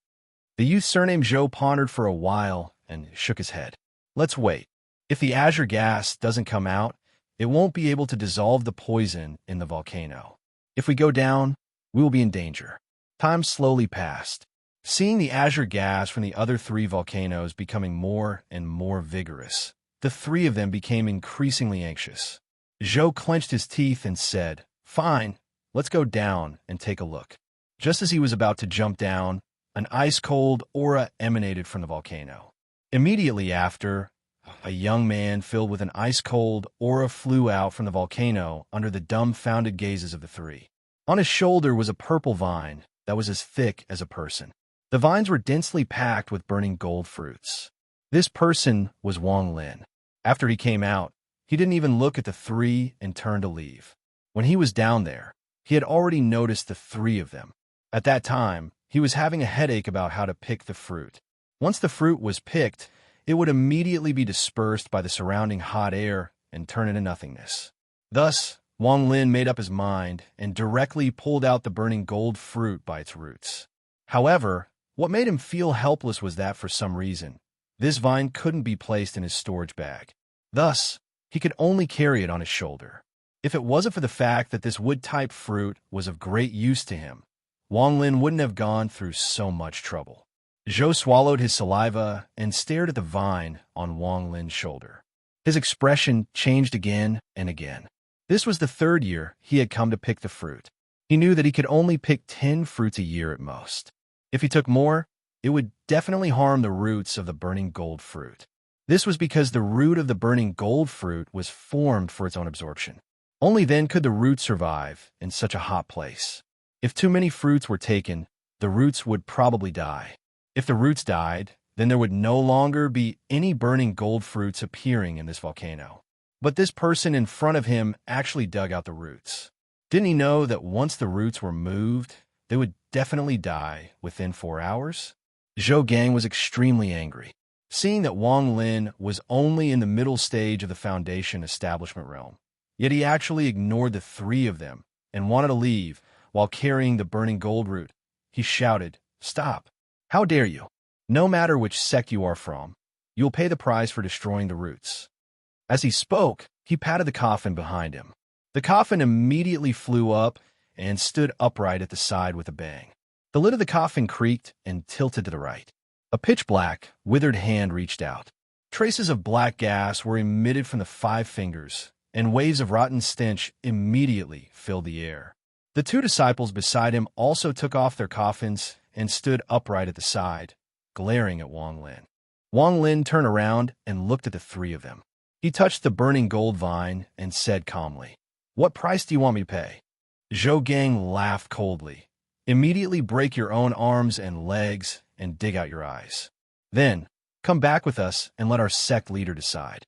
The youth surnamed Zhou pondered for a while and shook his head. "Let's wait. If the azure gas doesn't come out, it won't be able to dissolve the poison in the volcano. If we go down, we will be in danger." Time slowly passed. Seeing the azure gas from the other 3 volcanoes becoming more and more vigorous, the 3 of them became increasingly anxious. Zhou clenched his teeth and said, "Fine, let's go down and take a look." Just as he was about to jump down, an ice-cold aura emanated from the volcano. Immediately after, a young man filled with an ice-cold aura flew out from the volcano under the dumbfounded gazes of the 3. On his shoulder was a purple vine that was as thick as a person. The vines were densely packed with burning gold fruits. This person was Wang Lin. After he came out, he didn't even look at the 3 and turned to leave. When he was down there, he had already noticed the 3 of them. At that time, he was having a headache about how to pick the fruit. Once the fruit was picked, it would immediately be dispersed by the surrounding hot air and turn into nothingness. Thus, Wang Lin made up his mind and directly pulled out the burning gold fruit by its roots. However, what made him feel helpless was that, for some reason, this vine couldn't be placed in his storage bag. Thus, he could only carry it on his shoulder. If it wasn't for the fact that this wood-type fruit was of great use to him, Wang Lin wouldn't have gone through so much trouble. Zhou swallowed his saliva and stared at the vine on Wang Lin's shoulder. His expression changed again and again. This was the 3rd year he had come to pick the fruit. He knew that he could only pick 10 fruits a year at most. If he took more, it would definitely harm the roots of the burning gold fruit. This was because the root of the burning gold fruit was formed for its own absorption. Only then could the root survive in such a hot place. If too many fruits were taken, the roots would probably die. If the roots died, then there would no longer be any burning gold fruits appearing in this volcano. But this person in front of him actually dug out the roots. Didn't he know that once the roots were moved, they would definitely die within 4 hours? Zhou Gang was extremely angry. Seeing that Wang Lin was only in the middle stage of the foundation establishment realm, yet he actually ignored the 3 of them and wanted to leave while carrying the burning gold root, he shouted, "Stop! How dare you? No matter which sect you are from, you'll pay the price for destroying the roots. As he spoke, he patted the coffin behind him. The coffin immediately flew up and stood upright at the side with a bang. The lid of the coffin creaked and tilted to the right. A pitch-black, withered hand reached out. Traces of black gas were emitted from the 5 fingers, and waves of rotten stench immediately filled the air. The 2 disciples beside him also took off their coffins and stood upright at the side, glaring at Wang Lin. Wang Lin turned around and looked at the 3 of them. He touched the burning gold vine and said calmly, "What price do you want me to pay?" Zhou Gang laughed coldly. "Immediately break your own arms and legs and dig out your eyes. Then, come back with us and let our sect leader decide."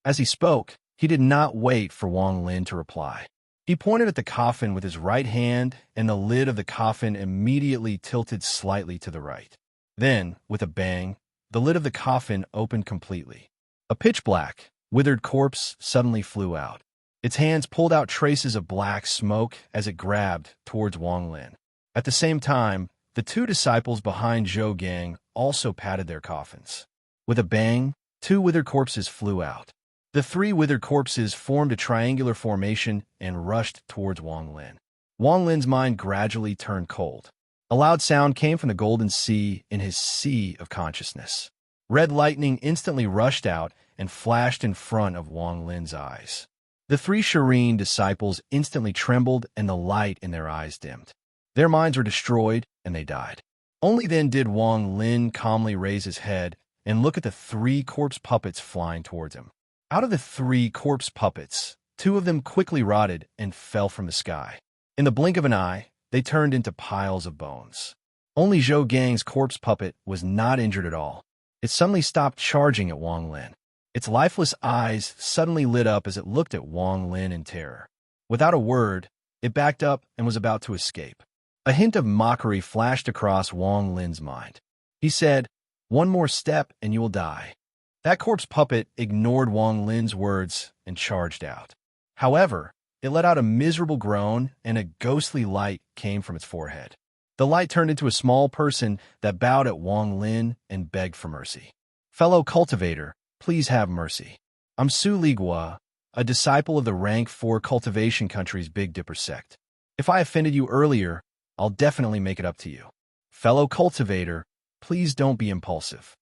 As he spoke, he did not wait for Wang Lin to reply. He pointed at the coffin with his right hand, and the lid of the coffin immediately tilted slightly to the right. Then, with a bang, the lid of the coffin opened completely. A pitch-black, withered corpse suddenly flew out. Its hands pulled out traces of black smoke as it grabbed towards Wang Lin. At the same time, the 2 disciples behind Zhou Gang also patted their coffins. With a bang, 2 withered corpses flew out. The 3 withered corpses formed a triangular formation and rushed towards Wang Lin. Wang Lin's mind gradually turned cold. A loud sound came from the golden sea in his sea of consciousness. Red lightning instantly rushed out and flashed in front of Wang Lin's eyes. The 3 serene disciples instantly trembled and the light in their eyes dimmed. Their minds were destroyed and they died. Only then did Wang Lin calmly raise his head and look at the 3 corpse puppets flying towards him. Out of the 3 corpse puppets, 2 of them quickly rotted and fell from the sky. In the blink of an eye, they turned into piles of bones. Only Zhou Gang's corpse puppet was not injured at all. It suddenly stopped charging at Wang Lin. Its lifeless eyes suddenly lit up as it looked at Wang Lin in terror. Without a word, it backed up and was about to escape. A hint of mockery flashed across Wang Lin's mind. He said, "One more step and you will die." That corpse puppet ignored Wang Lin's words and charged out. However, it let out a miserable groan and a ghostly light came from its forehead. The light turned into a small person that bowed at Wang Lin and begged for mercy. "Fellow cultivator, please have mercy. I'm Su Ligua, a disciple of the rank 4 cultivation country's Big Dipper sect. If I offended you earlier, I'll definitely make it up to you. Fellow cultivator, please don't be impulsive."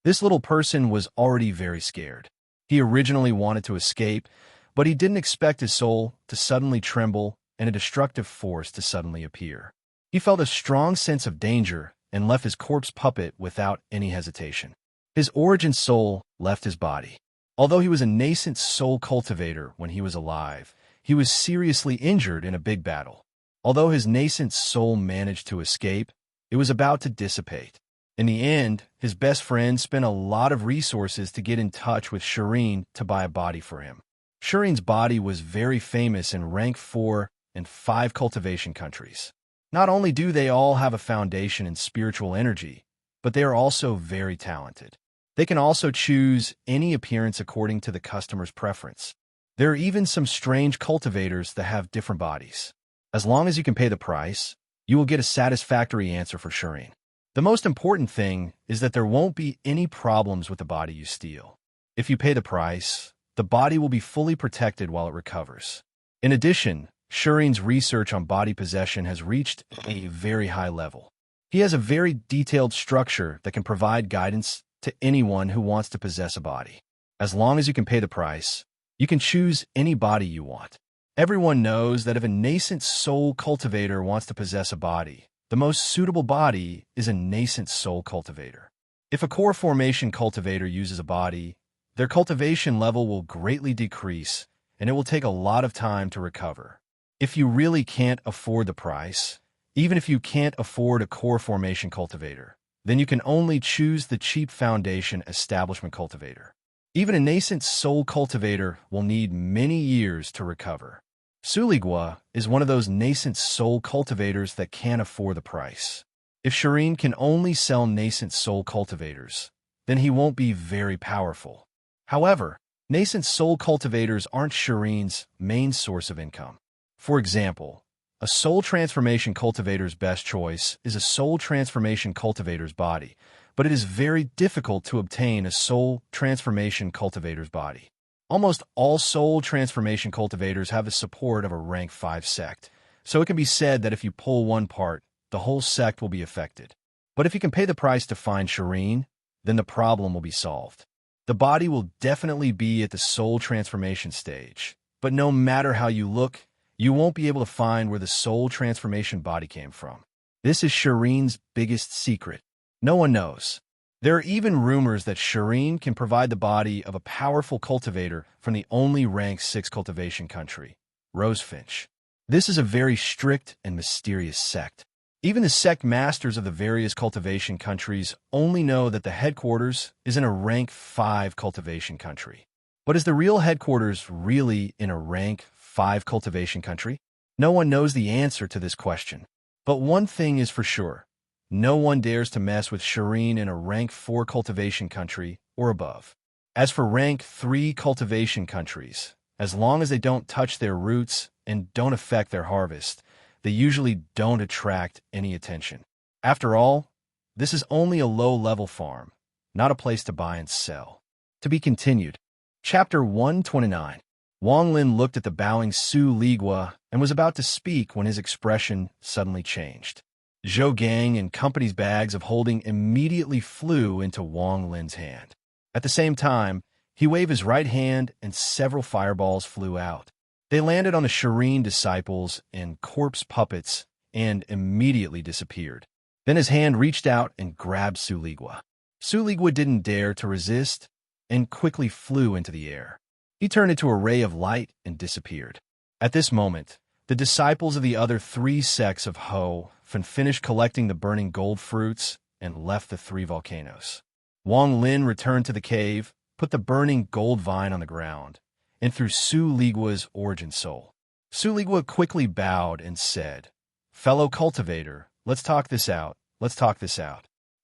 This little person was already very scared. He originally wanted to escape, but he didn't expect his soul to suddenly tremble and a destructive force to suddenly appear. He felt a strong sense of danger and left his corpse puppet without any hesitation. His origin soul left his body. Although he was a nascent soul cultivator when he was alive, he was seriously injured in a big battle. Although his nascent soul managed to escape, it was about to dissipate. In the end, his best friend spent a lot of resources to get in touch with Serene to buy a body for him. Serene's body was very famous in rank 4 and 5 cultivation countries. Not only do they all have a foundation in spiritual energy, but they are also very talented. They can also choose any appearance according to the customer's preference. There are even some strange cultivators that have different bodies. As long as you can pay the price, you will get a satisfactory answer for Serene. The most important thing is that there won't be any problems with the body you steal. If you pay the price, the body will be fully protected while it recovers. In addition, Serene's research on body possession has reached a very high level. He has a very detailed structure that can provide guidance to anyone who wants to possess a body. As long as you can pay the price, you can choose any body you want. Everyone knows that if a nascent soul cultivator wants to possess a body, the most suitable body is a nascent soul cultivator. If a core formation cultivator uses a body, their cultivation level will greatly decrease, and it will take a lot of time to recover. If you really can't afford the price, even if you can't afford a core formation cultivator, then you can only choose the cheap foundation establishment cultivator. Even a nascent soul cultivator will need many years to recover. Suligua is one of those nascent soul cultivators that can't afford the price. If Serene can only sell nascent soul cultivators, then he won't be very powerful. However, nascent soul cultivators aren't Serene's main source of income. For example, a soul transformation cultivator's best choice is a soul transformation cultivator's body, but it is very difficult to obtain a soul transformation cultivator's body. Almost all soul transformation cultivators have the support of a rank 5 sect, so it can be said that if you pull one part, the whole sect will be affected. But if you can pay the price to find Serene, then the problem will be solved. The body will definitely be at the soul transformation stage, but no matter how you look, you won't be able to find where the soul transformation body came from. This is Serene's biggest secret. No one knows. There are even rumors that Serene can provide the body of a powerful cultivator from the only rank 6 cultivation country, Rosefinch. This is a very strict and mysterious sect. Even the sect masters of the various cultivation countries only know that the headquarters is in a rank 5 cultivation country. But is the real headquarters really in a rank 5 cultivation country? No one knows the answer to this question. But one thing is for sure. No one dares to mess with Serene in a rank 4 cultivation country or above. As for rank 3 cultivation countries, as long as they don't touch their roots and don't affect their harvest, they usually don't attract any attention. After all, this is only a low-level farm, not a place to buy and sell. To be continued. Chapter 129. Wang Lin looked at the bowing Su Ligua and was about to speak when his expression suddenly changed. Zhou Gang and company's bags of holding immediately flew into Wang Lin's hand. At the same time, he waved his right hand and several fireballs flew out. They landed on the Serene disciples and corpse puppets and immediately disappeared. Then his hand reached out and grabbed Su Ligua. Su Ligua didn't dare to resist and quickly flew into the air. He turned into a ray of light and disappeared. At this moment, the disciples of the other 3 sects of Ho finished collecting the burning gold fruits and left the 3 volcanoes. Wang Lin returned to the cave, put the burning gold vine on the ground, and threw Su Ligua's origin soul. Su Ligua quickly bowed and said, "Fellow cultivator, let's talk this out.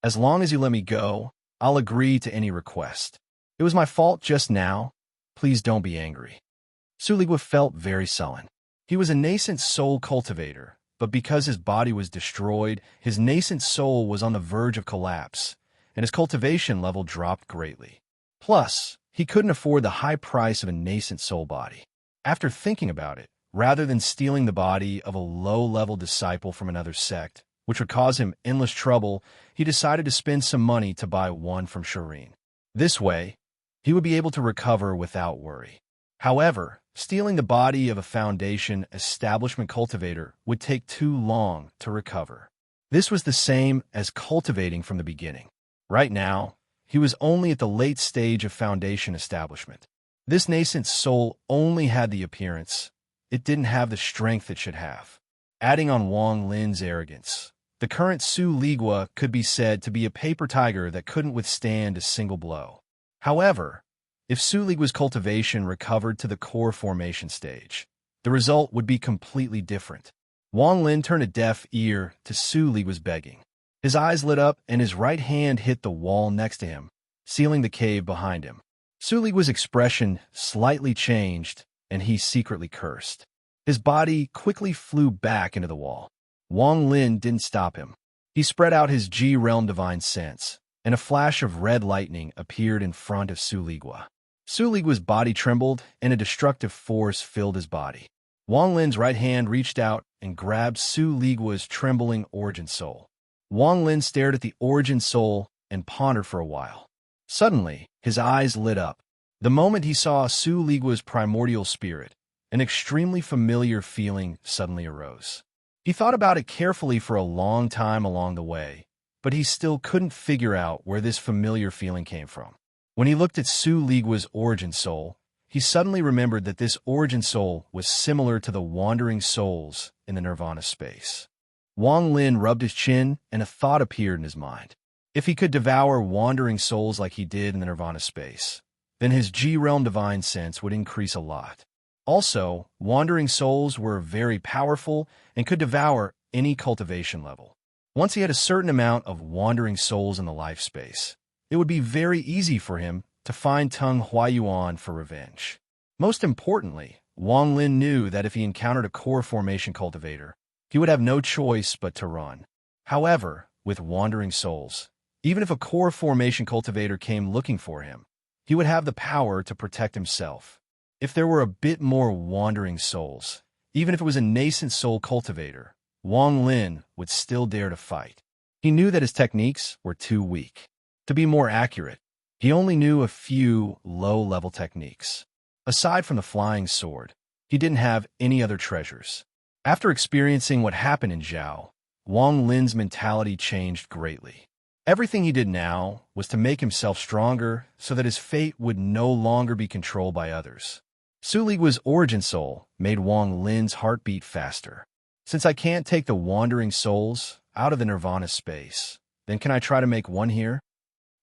As long as you let me go, I'll agree to any request. It was my fault just now. Please don't be angry." Su Ligua felt very sullen. He was a nascent soul cultivator, but because his body was destroyed, his nascent soul was on the verge of collapse, and his cultivation level dropped greatly. Plus, he couldn't afford the high price of a nascent soul body. After thinking about it, rather than stealing the body of a low-level disciple from another sect, which would cause him endless trouble, he decided to spend some money to buy one from Serene. This way, he would be able to recover without worry. However, stealing the body of a foundation establishment cultivator would take too long to recover. This was the same as cultivating from the beginning. Right now, he was only at the late stage of foundation establishment. This nascent soul only had the appearance. It didn't have the strength it should have. Adding on Wang Lin's arrogance, the current Su Ligua could be said to be a paper tiger that couldn't withstand a single blow. However, if Su Ligua's cultivation recovered to the core formation stage, the result would be completely different. Wang Lin turned a deaf ear to Su Ligua's begging. His eyes lit up and his right hand hit the wall next to him, sealing the cave behind him. Su Ligua's expression slightly changed, and he secretly cursed. His body quickly flew back into the wall. Wang Lin didn't stop him. He spread out his G-Realm Divine Sense, and a flash of red lightning appeared in front of Su Ligua. Su Ligua's body trembled, and a destructive force filled his body. Wang Lin's right hand reached out and grabbed Su Ligua's trembling origin soul. Wang Lin stared at the origin soul and pondered for a while. Suddenly, his eyes lit up. The moment he saw Su Ligua's primordial spirit, an extremely familiar feeling suddenly arose. He thought about it carefully for a long time along the way, but he still couldn't figure out where this familiar feeling came from. When he looked at Su Ligua's origin soul, he suddenly remembered that this origin soul was similar to the wandering souls in the Nirvana space. Wang Lin rubbed his chin, and a thought appeared in his mind. If he could devour wandering souls like he did in the Nirvana space, then his G-Realm Divine Sense would increase a lot. Also, wandering souls were very powerful and could devour any cultivation level. Once he had a certain amount of wandering souls in the life space, it would be very easy for him to find Tung Huayuan for revenge. Most importantly, Wang Lin knew that if he encountered a core formation cultivator, he would have no choice but to run. However, with wandering souls, Even if a core formation cultivator came looking for him, he would have the power to protect himself. If there were a bit more wandering souls, even if it was a nascent soul cultivator, Wang Lin would still dare to fight. He knew that his techniques were too weak. To be more accurate, he only knew a few low-level techniques. Aside from the flying sword, he didn't have any other treasures. After experiencing what happened in Zhao, Wang Lin's mentality changed greatly. Everything he did now was to make himself stronger so that his fate would no longer be controlled by others. Su Ligua's origin soul made Wang Lin's heartbeat faster. Since I can't take the wandering souls out of the nirvana space, then can I try to make one here?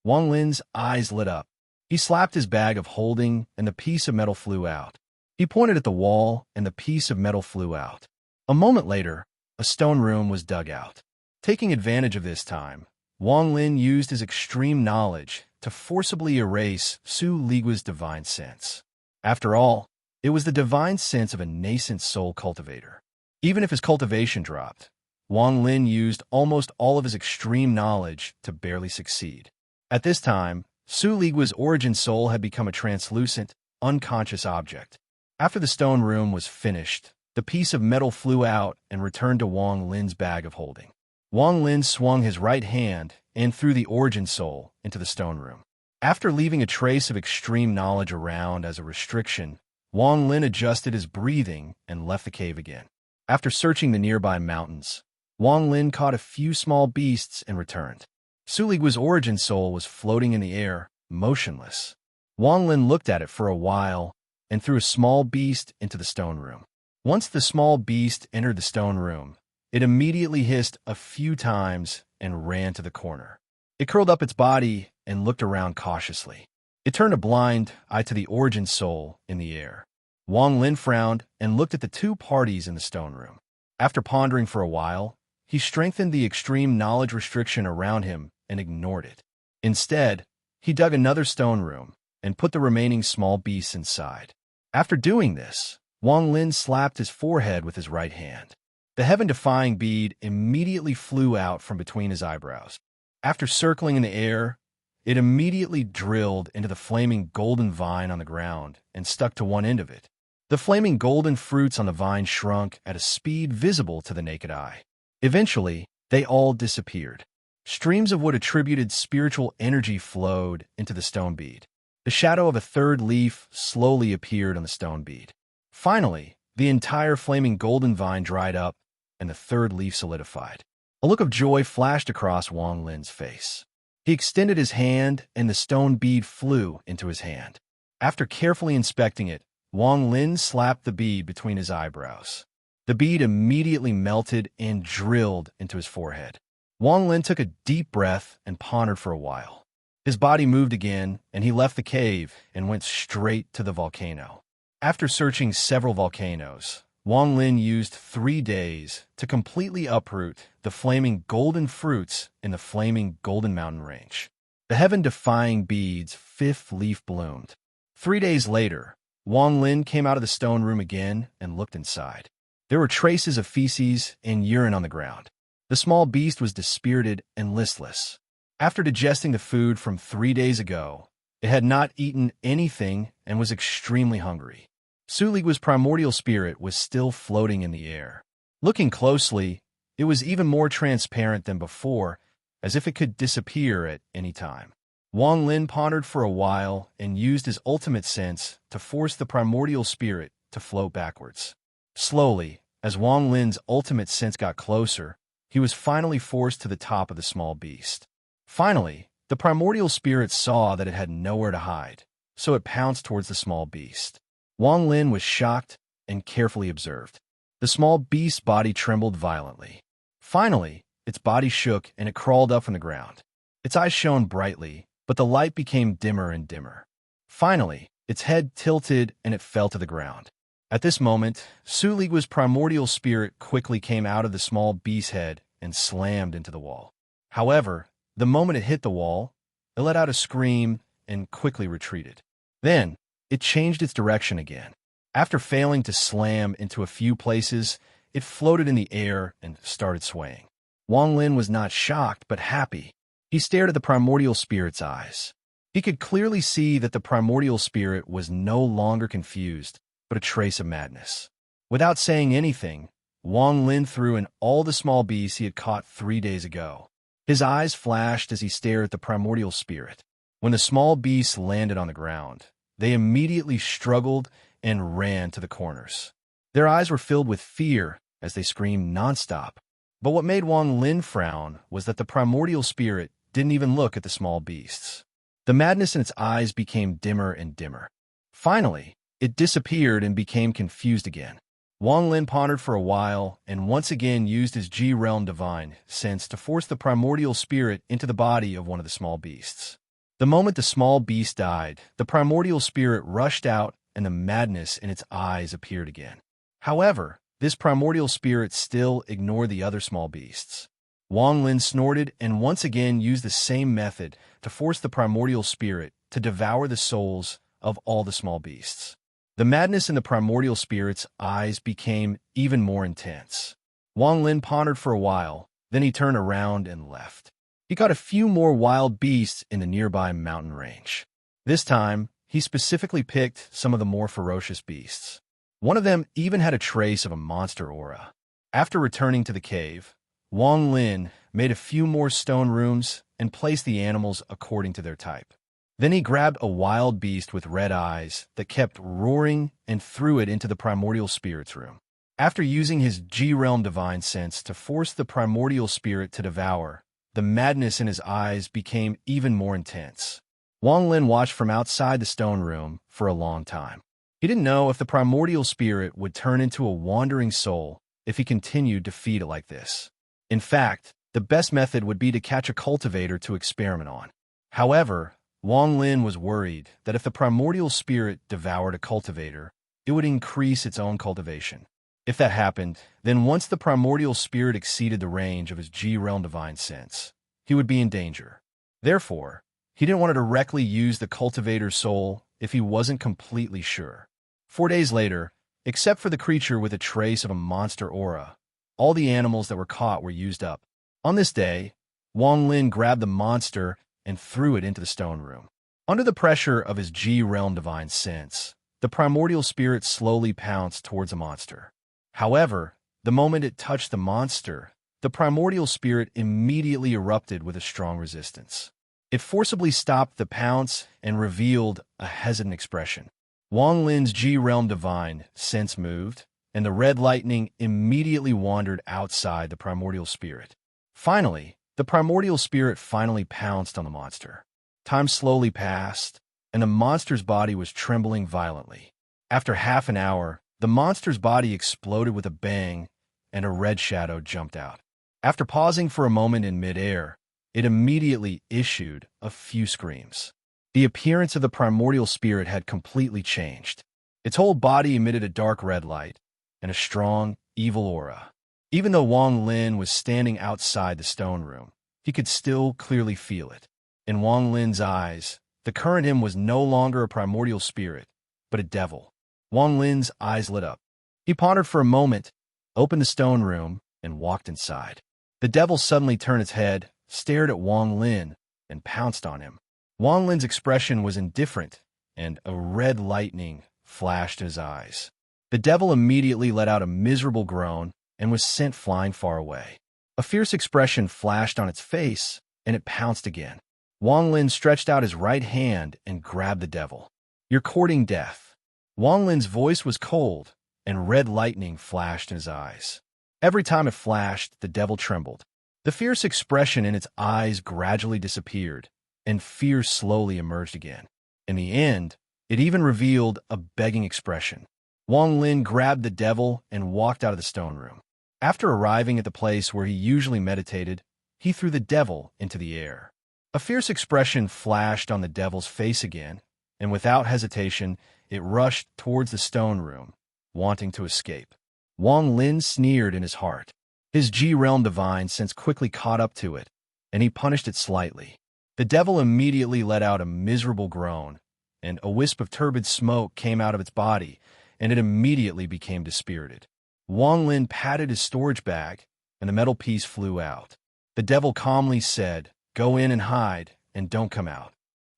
Wang Lin's eyes lit up. He slapped his bag of holding, and the piece of metal flew out. He pointed at the wall, and the piece of metal flew out. A moment later, a stone room was dug out. Taking advantage of this time, Wang Lin used his extreme knowledge to forcibly erase Su Ligua's divine sense. After all, it was the divine sense of a nascent soul cultivator. Even if his cultivation dropped, Wang Lin used almost all of his extreme knowledge to barely succeed. At this time, Su Ligua's origin soul had become a translucent, unconscious object. After the stone room was finished, the piece of metal flew out and returned to Wang Lin's bag of holding. Wang Lin swung his right hand and threw the origin soul into the stone room. After leaving a trace of extreme knowledge around as a restriction, Wang Lin adjusted his breathing and left the cave again. After searching the nearby mountains, Wang Lin caught a few small beasts and returned. Su Ligua's origin soul was floating in the air, motionless. Wang Lin looked at it for a while and threw a small beast into the stone room. Once the small beast entered the stone room, it immediately hissed a few times and ran to the corner. It curled up its body and looked around cautiously. It turned a blind eye to the origin soul in the air. Wang Lin frowned and looked at the two parties in the stone room. After pondering for a while, he strengthened the extreme knowledge restriction around him and ignored it. Instead, he dug another stone room and put the remaining small beasts inside. After doing this, Wang Lin slapped his forehead with his right hand. The heaven-defying bead immediately flew out from between his eyebrows. After circling in the air, it immediately drilled into the flaming golden vine on the ground and stuck to one end of it. The flaming golden fruits on the vine shrunk at a speed visible to the naked eye. Eventually, they all disappeared. Streams of what attributed spiritual energy flowed into the stone bead. The shadow of a third leaf slowly appeared on the stone bead. Finally, the entire flaming golden vine dried up, and the third leaf solidified. A look of joy flashed across Wang Lin's face. He extended his hand, and the stone bead flew into his hand. After carefully inspecting it, Wang Lin slapped the bead between his eyebrows. The bead immediately melted and drilled into his forehead. Wang Lin took a deep breath and pondered for a while. His body moved again, and he left the cave and went straight to the volcano. After searching several volcanoes, Wang Lin used 3 days to completely uproot the flaming golden fruits in the flaming golden mountain range. The heaven-defying bead's 5th leaf bloomed. 3 days later, Wang Lin came out of the stone room again and looked inside. There were traces of feces and urine on the ground. The small beast was dispirited and listless. After digesting the food from 3 days ago, it had not eaten anything and was extremely hungry. Su Ligua's primordial spirit was still floating in the air. Looking closely, it was even more transparent than before, as if it could disappear at any time. Wang Lin pondered for a while and used his ultimate sense to force the primordial spirit to float backwards. Slowly, as Wang Lin's ultimate sense got closer, he was finally forced to the top of the small beast. Finally, the primordial spirit saw that it had nowhere to hide, so it pounced towards the small beast. Wang Lin was shocked and carefully observed. The small beast's body trembled violently. Finally, its body shook and it crawled up from the ground. Its eyes shone brightly, but the light became dimmer and dimmer. Finally, its head tilted and it fell to the ground. At this moment, Su Ligua's primordial spirit quickly came out of the small beast's head and slammed into the wall. However, the moment it hit the wall, it let out a scream and quickly retreated. Then, it changed its direction again. After failing to slam into a few places, it floated in the air and started swaying. Wang Lin was not shocked but happy. He stared at the primordial spirit's eyes. He could clearly see that the primordial spirit was no longer confused, but a trace of madness. Without saying anything, Wang Lin threw in all the small beasts he had caught 3 days ago. His eyes flashed as he stared at the primordial spirit. When the small beasts landed on the ground, they immediately struggled and ran to the corners. Their eyes were filled with fear as they screamed nonstop. But what made Wang Lin frown was that the primordial spirit didn't even look at the small beasts. The madness in its eyes became dimmer and dimmer. Finally, it disappeared and became confused again. Wang Lin pondered for a while and once again used his G-Realm Divine Sense to force the primordial spirit into the body of one of the small beasts. The moment the small beast died, the primordial spirit rushed out and the madness in its eyes appeared again. However, this primordial spirit still ignored the other small beasts. Wang Lin snorted and once again used the same method to force the primordial spirit to devour the souls of all the small beasts. The madness in the primordial spirit's eyes became even more intense. Wang Lin pondered for a while, then he turned around and left. He caught a few more wild beasts in the nearby mountain range. This time, he specifically picked some of the more ferocious beasts. One of them even had a trace of a monster aura. After returning to the cave, Wang Lin made a few more stone rooms and placed the animals according to their type. Then he grabbed a wild beast with red eyes that kept roaring and threw it into the primordial spirit's room. After using his G-Realm Divine Sense to force the primordial spirit to devour, the madness in his eyes became even more intense. Wang Lin watched from outside the stone room for a long time. He didn't know if the primordial spirit would turn into a wandering soul if he continued to feed it like this. In fact, the best method would be to catch a cultivator to experiment on. However, Wang Lin was worried that if the primordial spirit devoured a cultivator, it would increase its own cultivation. If that happened, then once the primordial spirit exceeded the range of his G-Realm Divine Sense, he would be in danger. Therefore, he didn't want to directly use the cultivator's soul if he wasn't completely sure. 4 days later, except for the creature with a trace of a monster aura, all the animals that were caught were used up. On this day, Wang Lin grabbed the monster and threw it into the stone room. Under the pressure of his G-Realm Divine Sense, the primordial spirit slowly pounced towards the monster. However, the moment it touched the monster, the primordial spirit immediately erupted with a strong resistance. It forcibly stopped the pounce and revealed a hesitant expression. Wang Lin's G-Realm Divine Sense moved, and the red lightning immediately wandered outside the primordial spirit. Finally, the primordial spirit finally pounced on the monster. Time slowly passed, and the monster's body was trembling violently. After half an hour, the monster's body exploded with a bang, and a red shadow jumped out. After pausing for a moment in midair, it immediately issued a few screams. The appearance of the primordial spirit had completely changed. Its whole body emitted a dark red light and a strong, evil aura. Even though Wang Lin was standing outside the stone room, he could still clearly feel it. In Wang Lin's eyes, the current him was no longer a primordial spirit, but a devil. Wang Lin's eyes lit up. He pondered for a moment, opened the stone room, and walked inside. The devil suddenly turned its head, stared at Wang Lin, and pounced on him. Wang Lin's expression was indifferent, and a red lightning flashed in his eyes. The devil immediately let out a miserable groan and was sent flying far away. A fierce expression flashed on its face, and it pounced again. Wang Lin stretched out his right hand and grabbed the devil. "You're courting death." Wang Lin's voice was cold, and red lightning flashed in his eyes. Every time it flashed, the devil trembled. The fierce expression in its eyes gradually disappeared, and fear slowly emerged again. In the end, it even revealed a begging expression. Wang Lin grabbed the devil and walked out of the stone room. After arriving at the place where he usually meditated, he threw the devil into the air. A fierce expression flashed on the devil's face again, and without hesitation, it rushed towards the stone room, wanting to escape. Wang Lin sneered in his heart. His G-Realm Divine Sense quickly caught up to it, and he punished it slightly. The devil immediately let out a miserable groan, and a wisp of turbid smoke came out of its body, and it immediately became dispirited. Wang Lin patted his storage bag, and the metal piece flew out. The devil calmly said, Go in and hide, and don't come out."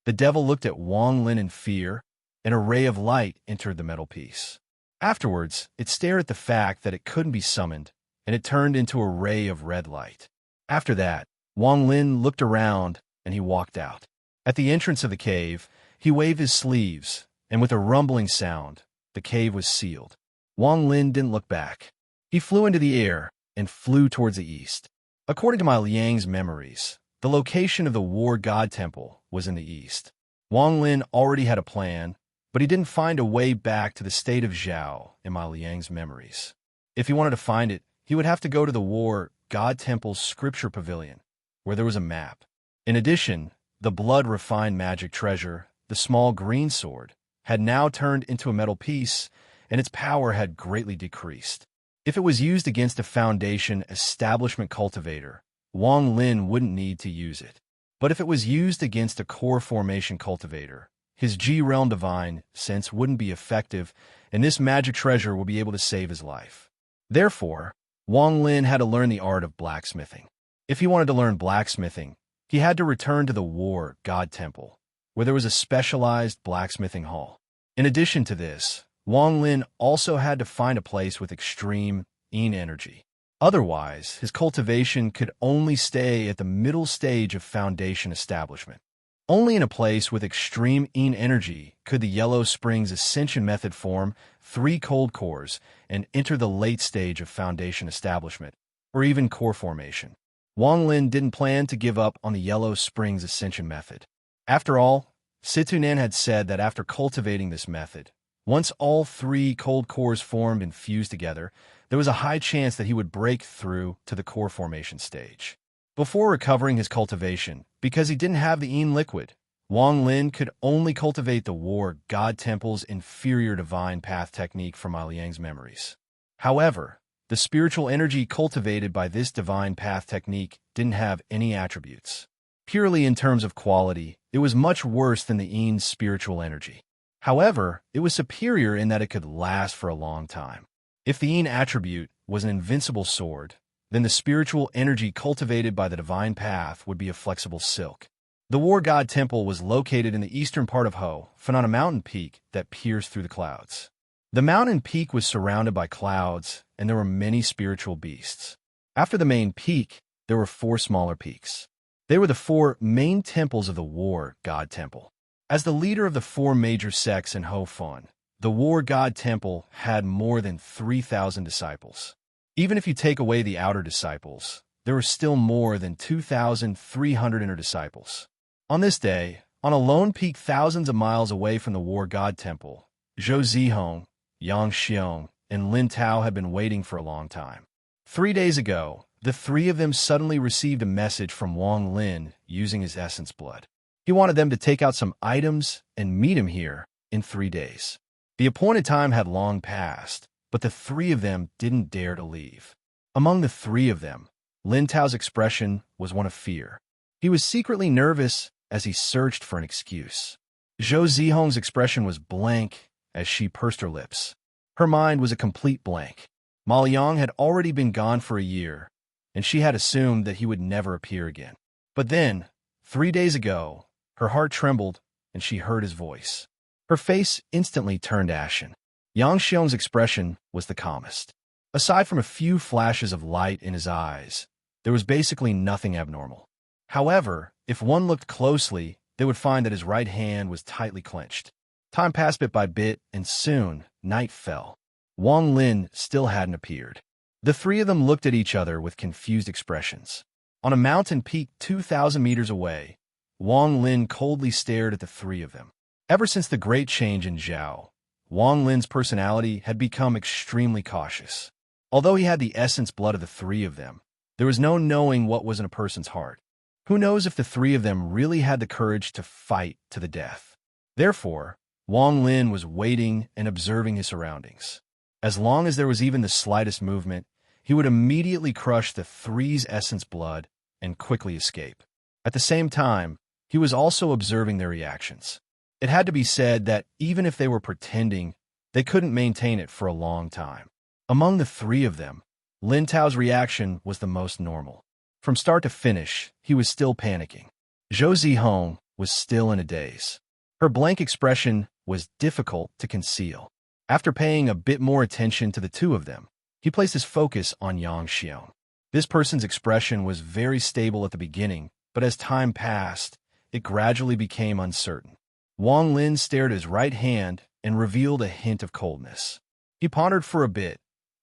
The devil looked at Wang Lin in fear. An ray of light entered the metal piece. Afterwards, it stared at the fact that it couldn't be summoned, and it turned into a ray of red light. After that, Wang Lin looked around, and he walked out. At the entrance of the cave, he waved his sleeves, and with a rumbling sound, the cave was sealed. Wang Lin didn't look back. He flew into the air and flew towards the east. According to my Liang's memories, the location of the war god temple was in the east. Wang Lin already had a plan, but he didn't find a way back to the state of Zhao in my Liang's memories. If he wanted to find it, he would have to go to the war god temple's scripture pavilion, where there was a map. In addition, the blood-refined magic treasure, the small green sword, had now turned into a metal piece, and its power had greatly decreased. If it was used against a Foundation establishment cultivator, Wang Lin wouldn't need to use it. But if it was used against a core formation cultivator, his G-Realm Divine Sense wouldn't be effective, and this magic treasure would be able to save his life. Therefore, Wang Lin had to learn the art of blacksmithing. If he wanted to learn blacksmithing, he had to return to the War God Temple, where there was a specialized blacksmithing hall. In addition to this, Wang Lin also had to find a place with extreme yin energy. Otherwise, his cultivation could only stay at the middle stage of Foundation establishment. Only in a place with extreme yin energy could the Yellow Springs Ascension method form 3 cold cores and enter the late stage of Foundation establishment, or even core formation. Wang Lin didn't plan to give up on the Yellow Springs Ascension method. After all, Situnan had said that after cultivating this method, once all 3 cold cores formed and fused together, there was a high chance that he would break through to the core formation stage. Before recovering his cultivation, because he didn't have the yin liquid, Wang Lin could only cultivate the War God Temple's inferior divine path technique from Ma Liang's memories. However, the spiritual energy cultivated by this divine path technique didn't have any attributes. Purely in terms of quality, it was much worse than the yin's spiritual energy. However, it was superior in that it could last for a long time. If the yin attribute was an invincible sword, then the spiritual energy cultivated by the divine path would be a flexible silk. The War God Temple was located in the eastern part of Ho, found on a mountain peak that pierced through the clouds. The mountain peak was surrounded by clouds, and there were many spiritual beasts. After the main peak, there were 4 smaller peaks. They were the 4 main temples of the War God Temple. As the leader of the 4 major sects in Ho Fun, the War God Temple had more than 3,000 disciples. Even if you take away the outer disciples, there were still more than 2,300 inner disciples. On this day, on a lone peak thousands of miles away from the War God Temple, Zhou Zihong, Yang Xiong, and Lin Tao had been waiting for a long time. 3 days ago, the 3 of them suddenly received a message from Wang Lin using his essence blood. He wanted them to take out some items and meet him here in 3 days. The appointed time had long passed, but the 3 of them didn't dare to leave. Among the 3 of them, Lin Tao's expression was one of fear. He was secretly nervous as he searched for an excuse. Zhou Zihong's expression was blank as she pursed her lips. Her mind was a complete blank. Ma Liang had already been gone for a year, and she had assumed that he would never appear again. But then, 3 days ago, her heart trembled and she heard his voice. Her face instantly turned ashen. Yang Xiong's expression was the calmest. Aside from a few flashes of light in his eyes, there was basically nothing abnormal. However, if one looked closely, they would find that his right hand was tightly clenched. Time passed bit by bit, and soon, night fell. Wang Lin still hadn't appeared. The 3 of them looked at each other with confused expressions. On a mountain peak 2,000 meters away, Wang Lin coldly stared at the 3 of them. Ever since the great change in Zhao, Wang Lin's personality had become extremely cautious. Although he had the essence blood of the 3 of them, there was no knowing what was in a person's heart. Who knows if the 3 of them really had the courage to fight to the death? Therefore, Wang Lin was waiting and observing his surroundings. As long as there was even the slightest movement, he would immediately crush the 3's essence blood and quickly escape. At the same time, he was also observing their reactions. It had to be said that even if they were pretending, they couldn't maintain it for a long time. Among the 3 of them, Lin Tao's reaction was the most normal. From start to finish, he was still panicking. Zhou Zihong was still in a daze. Her blank expression was difficult to conceal. After paying a bit more attention to the two of them, he placed his focus on Yang Xiong. This person's expression was very stable at the beginning, but as time passed, it gradually became uncertain. Wang Lin stared at his right hand and revealed a hint of coldness. He pondered for a bit,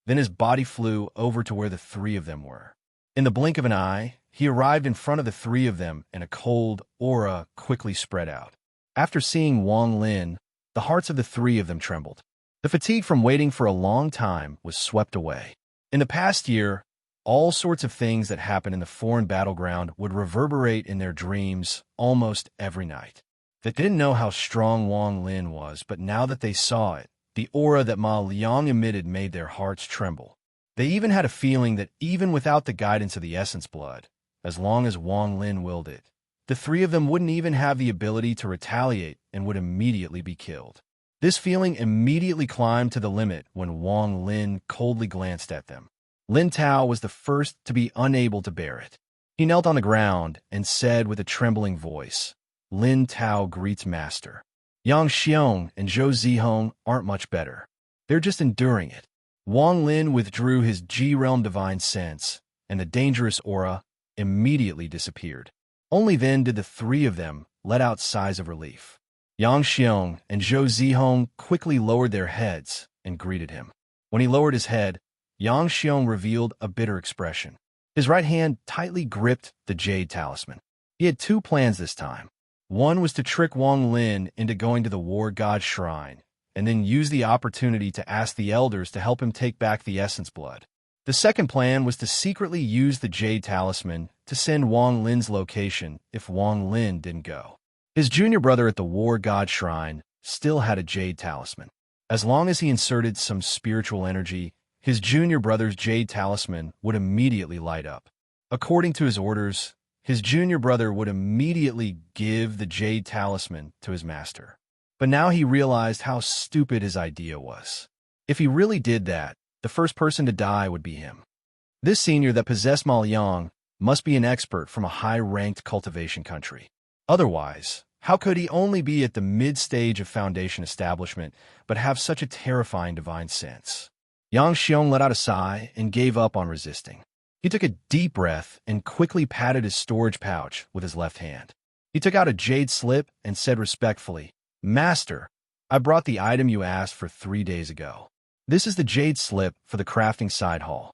then his body flew over to where the three of them were. In the blink of an eye, he arrived in front of the three of them, and a cold aura quickly spread out. After seeing Wang Lin, the hearts of the three of them trembled. The fatigue from waiting for a long time was swept away. In the past year, all sorts of things that happened in the foreign battleground would reverberate in their dreams almost every night. They didn't know how strong Wang Lin was, but now that they saw it, the aura that Ma Liang emitted made their hearts tremble. They even had a feeling that even without the guidance of the essence blood, as long as Wang Lin willed it, the three of them wouldn't even have the ability to retaliate and would immediately be killed. This feeling immediately climbed to the limit when Wang Lin coldly glanced at them. Lin Tao was the first to be unable to bear it. He knelt on the ground and said with a trembling voice, "Lin Tao greets Master. Yang Xiong and Zhou Zihong aren't much better. They're just enduring it." Wang Lin withdrew his G-realm divine sense, and the dangerous aura immediately disappeared. Only then did the three of them let out sighs of relief. Yang Xiong and Zhou Zihong quickly lowered their heads and greeted him. When he lowered his head, Yang Xiong revealed a bitter expression. His right hand tightly gripped the jade talisman. He had two plans this time. One was to trick Wang Lin into going to the war god shrine, and then use the opportunity to ask the elders to help him take back the essence blood. The second plan was to secretly use the jade talisman to send Wang Lin's location if Wang Lin didn't go. His junior brother at the war god shrine still had a jade talisman. As long as he inserted some spiritual energy, his junior brother's jade talisman would immediately light up. According to his orders, his junior brother would immediately give the jade talisman to his master. But now he realized how stupid his idea was. If he really did that, the first person to die would be him. This senior that possessed Ma Liang must be an expert from a high-ranked cultivation country. Otherwise, how could he only be at the mid-stage of foundation establishment but have such a terrifying divine sense? Yang Xiong let out a sigh and gave up on resisting. He took a deep breath and quickly patted his storage pouch with his left hand. He took out a jade slip and said respectfully, "Master, I brought the item you asked for 3 days ago. This is the jade slip for the crafting side hall."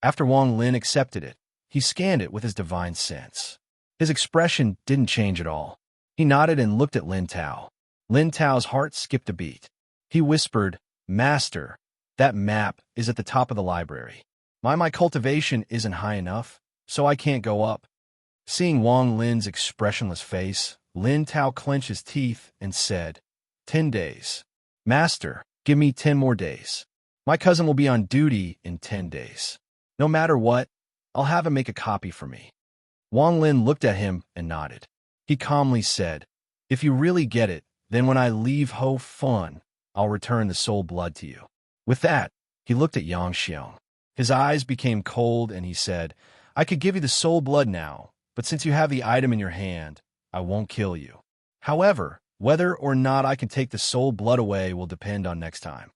After Wang Lin accepted it, he scanned it with his divine sense. His expression didn't change at all. He nodded and looked at Lin Tao. Lin Tao's heart skipped a beat. He whispered, "Master, that map is at the top of the library. My cultivation isn't high enough, so I can't go up." Seeing Wang Lin's expressionless face, Lin Tao clenched his teeth and said, 10 days. Master, give me 10 more days. My cousin will be on duty in 10 days. No matter what, I'll have him make a copy for me." Wang Lin looked at him and nodded. He calmly said, "If you really get it, then when I leave Ho Fun, I'll return the soul blood to you." With that, he looked at Yang Xiong. His eyes became cold and he said, "I could give you the soul blood now, but since you have the item in your hand, I won't kill you. However, whether or not I can take the soul blood away will depend on next time."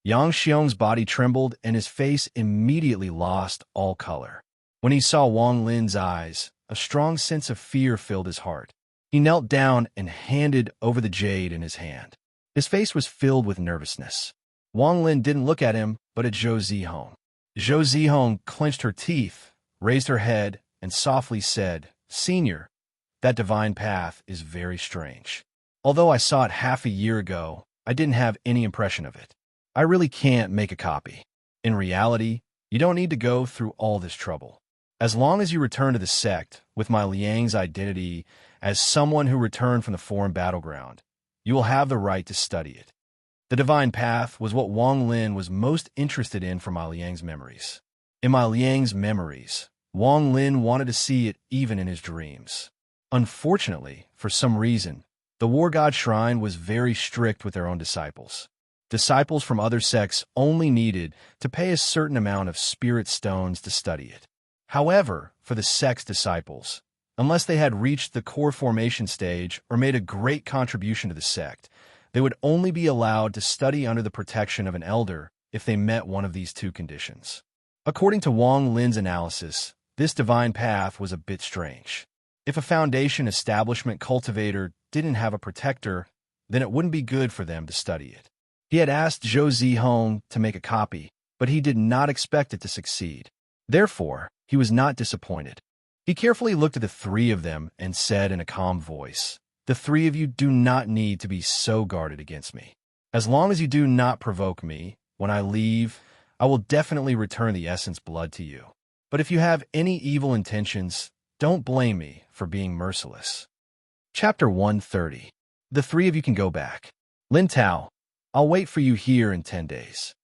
Yang Xiong's body trembled and his face immediately lost all color. When he saw Wang Lin's eyes, a strong sense of fear filled his heart. He knelt down and handed over the jade in his hand. His face was filled with nervousness. Wang Lin didn't look at him, but at Zhou Zihong. Zhou Zihong clenched her teeth, raised her head, and softly said, "Senior, that divine path is very strange. Although I saw it half a year ago, I didn't have any impression of it. I really can't make a copy. In reality, you don't need to go through all this trouble. As long as you return to the sect with my Liang's identity as someone who returned from the foreign battleground, you will have the right to study it." The divine path was what Wang Lin was most interested in from Ma Liang's memories. In Ma Liang's memories, Wang Lin wanted to see it even in his dreams. Unfortunately, for some reason, the War God Shrine was very strict with their own disciples. Disciples from other sects only needed to pay a certain amount of spirit stones to study it. However, for the sect's disciples. Unless they had reached the core formation stage or made a great contribution to the sect, they would only be allowed to study under the protection of an elder if they met one of these two conditions. According to Wang Lin's analysis, this divine path was a bit strange. If a foundation establishment cultivator didn't have a protector, then it wouldn't be good for them to study it. He had asked Zhou Zihong to make a copy, but he did not expect it to succeed. Therefore, he was not disappointed. He carefully looked at the three of them and said in a calm voice, "The three of you do not need to be so guarded against me. As long as you do not provoke me, when I leave, I will definitely return the essence blood to you. But if you have any evil intentions, don't blame me for being merciless." Chapter 130. The three of you can go back. Lin Tao, I'll wait for you here in 10 days.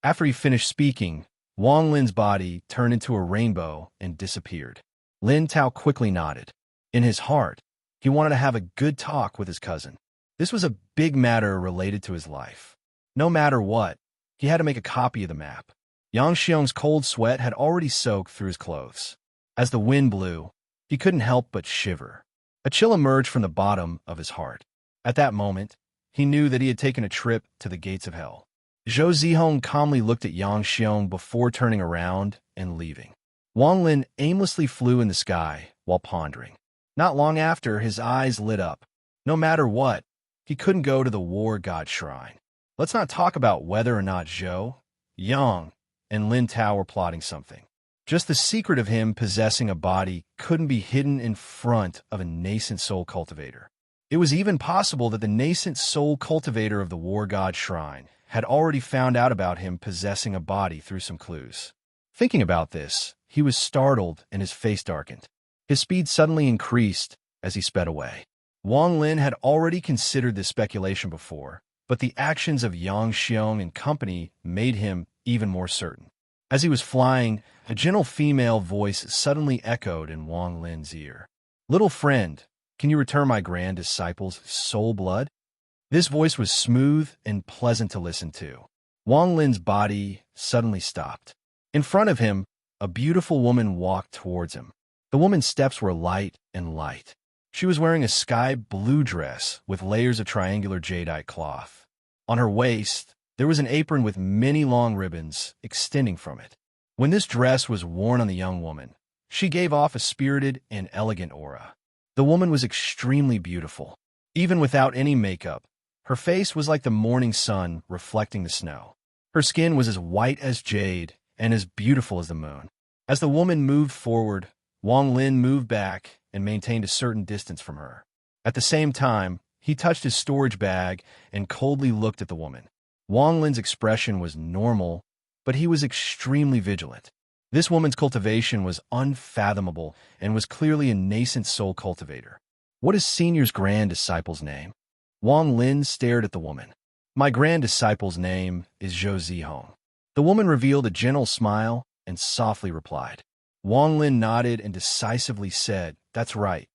After he finished speaking, Wang Lin's body turned into a rainbow and disappeared. Lin Tao quickly nodded. In his heart, he wanted to have a good talk with his cousin. This was a big matter related to his life. No matter what, he had to make a copy of the map. Yang Xiong's cold sweat had already soaked through his clothes. As the wind blew, he couldn't help but shiver. A chill emerged from the bottom of his heart. At that moment, he knew that he had taken a trip to the gates of hell. Zhou Zihong calmly looked at Yang Xiong before turning around and leaving. Wang Lin aimlessly flew in the sky while pondering. Not long after, his eyes lit up. No matter what, he couldn't go to the war god shrine. Let's not talk about whether or not Zhou, Yang, and Lin Tao were plotting something. Just the secret of him possessing a body couldn't be hidden in front of a nascent soul cultivator. It was even possible that the nascent soul cultivator of the war god shrine had already found out about him possessing a body through some clues. Thinking about this, he was startled and his face darkened. His speed suddenly increased as he sped away. Wang Lin had already considered this speculation before, but the actions of Yang Xiong and company made him even more certain. As he was flying, a gentle female voice suddenly echoed in Wang Lin's ear. "Little friend, can you return my grand disciple's soul blood?" This voice was smooth and pleasant to listen to. Wang Lin's body suddenly stopped. In front of him, a beautiful woman walked towards him. The woman's steps were light and light. She was wearing a sky blue dress with layers of triangular jadeite cloth. On her waist, there was an apron with many long ribbons extending from it. When this dress was worn on the young woman, she gave off a spirited and elegant aura. The woman was extremely beautiful. Even without any makeup, her face was like the morning sun reflecting the snow. Her skin was as white as jade and as beautiful as the moon. As the woman moved forward, Wang Lin moved back and maintained a certain distance from her. At the same time, he touched his storage bag and coldly looked at the woman. Wang Lin's expression was normal, but he was extremely vigilant. This woman's cultivation was unfathomable and was clearly a nascent soul cultivator. "What is Senior's grand disciple's name?" Wang Lin stared at the woman. "My grand disciple's name is Zhou Zihong." The woman revealed a gentle smile and softly replied. Wang Lin nodded and decisively said, "That's right.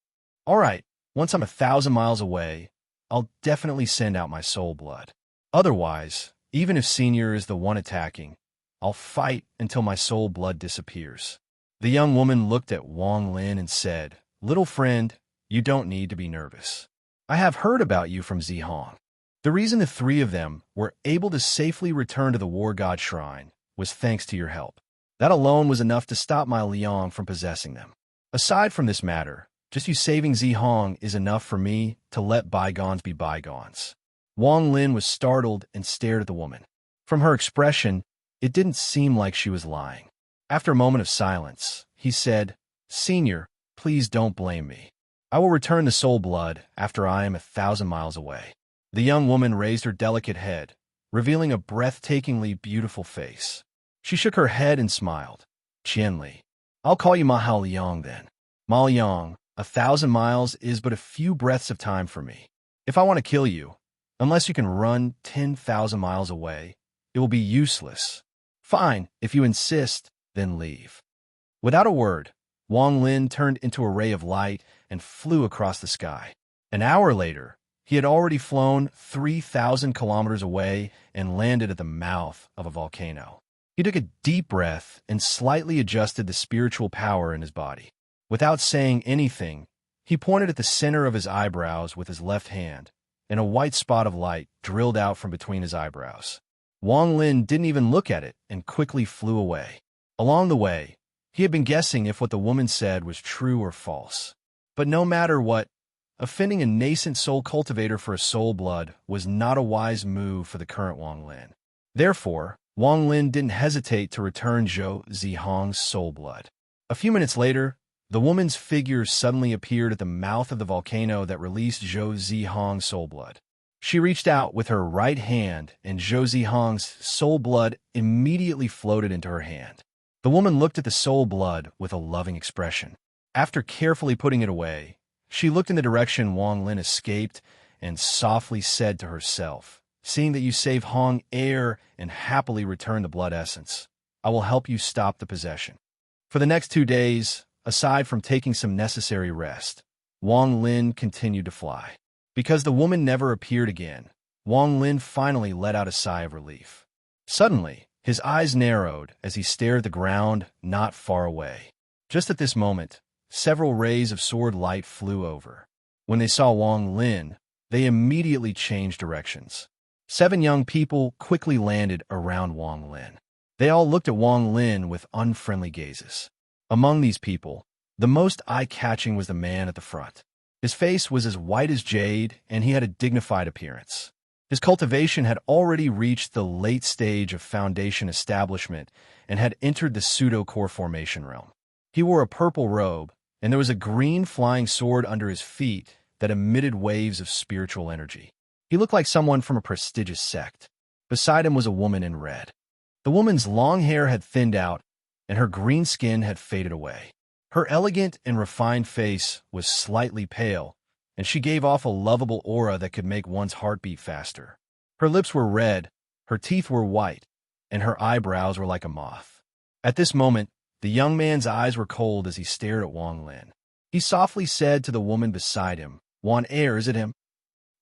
All right, once I'm 1,000 miles away, I'll definitely send out my soul blood. Otherwise, even if Senior is the one attacking, I'll fight until my soul blood disappears." The young woman looked at Wang Lin and said, "Little friend, you don't need to be nervous. I have heard about you from Zihong. The reason the three of them were able to safely return to the war god shrine was thanks to your help. That alone was enough to stop my Liang from possessing them. Aside from this matter, just you saving Zihong is enough for me to let bygones be bygones." Wang Lin was startled and stared at the woman. From her expression, it didn't seem like she was lying. After a moment of silence, he said, "Senior, please don't blame me. I will return the soul blood after I am 1,000 miles away." The young woman raised her delicate head, revealing a breathtakingly beautiful face. She shook her head and smiled. "Qianli, I'll call you Mahao Liang then. Ma Liang, 1,000 miles is but a few breaths of time for me. If I want to kill you, unless you can run 10,000 miles away, it will be useless. Fine, if you insist, then leave." Without a word, Wang Lin turned into a ray of light and flew across the sky. An hour later, he had already flown 3,000 kilometers away and landed at the mouth of a volcano. He took a deep breath and slightly adjusted the spiritual power in his body. Without saying anything, he pointed at the center of his eyebrows with his left hand, and a white spot of light drilled out from between his eyebrows. Wang Lin didn't even look at it and quickly flew away. Along the way, he had been guessing if what the woman said was true or false. But no matter what, offending a nascent soul cultivator for a soul blood was not a wise move for the current Wang Lin. Therefore, Wang Lin didn't hesitate to return Zhou Zihong's soul blood. A few minutes later, the woman's figure suddenly appeared at the mouth of the volcano that released Zhou Zihong's soul blood. She reached out with her right hand, and Zhou Zihong's soul blood immediately floated into her hand. The woman looked at the soul blood with a loving expression. After carefully putting it away, she looked in the direction Wang Lin escaped and softly said to herself, "Seeing that you save Hong air and happily return the blood essence, I will help you stop the possession." For the next 2 days, aside from taking some necessary rest, Wang Lin continued to fly. Because the woman never appeared again, Wang Lin finally let out a sigh of relief. Suddenly, his eyes narrowed as he stared at the ground not far away. Just at this moment, several rays of sword light flew over. When they saw Wang Lin, they immediately changed directions. 7 young people quickly landed around Wang Lin. They all looked at Wang Lin with unfriendly gazes. Among these people, the most eye-catching was the man at the front. His face was as white as jade, and he had a dignified appearance. His cultivation had already reached the late stage of foundation establishment and had entered the pseudo-core formation realm. He wore a purple robe, and there was a green flying sword under his feet that emitted waves of spiritual energy. He looked like someone from a prestigious sect. Beside him was a woman in red. The woman's long hair had thinned out, and her green skin had faded away. Her elegant and refined face was slightly pale, and she gave off a lovable aura that could make one's heart beat faster. Her lips were red, her teeth were white, and her eyebrows were like a moth. At this moment, the young man's eyes were cold as he stared at Wang Lin. He softly said to the woman beside him, "Wan air, is it him?"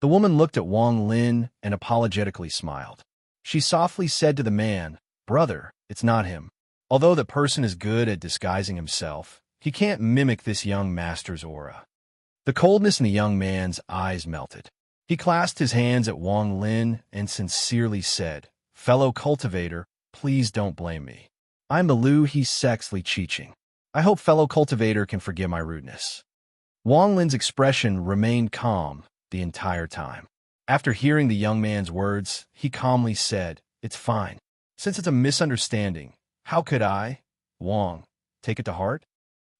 The woman looked at Wang Lin and apologetically smiled. She softly said to the man, "Brother, it's not him. Although the person is good at disguising himself, he can't mimic this young master's aura." The coldness in the young man's eyes melted. He clasped his hands at Wang Lin and sincerely said, "Fellow cultivator, please don't blame me. I'm the Liu He sect's Li Qiqing. I hope fellow cultivator can forgive my rudeness." Wang Lin's expression remained calm the entire time. After hearing the young man's words, he calmly said, "It's fine. Since it's a misunderstanding, how could I, Wang, take it to heart?"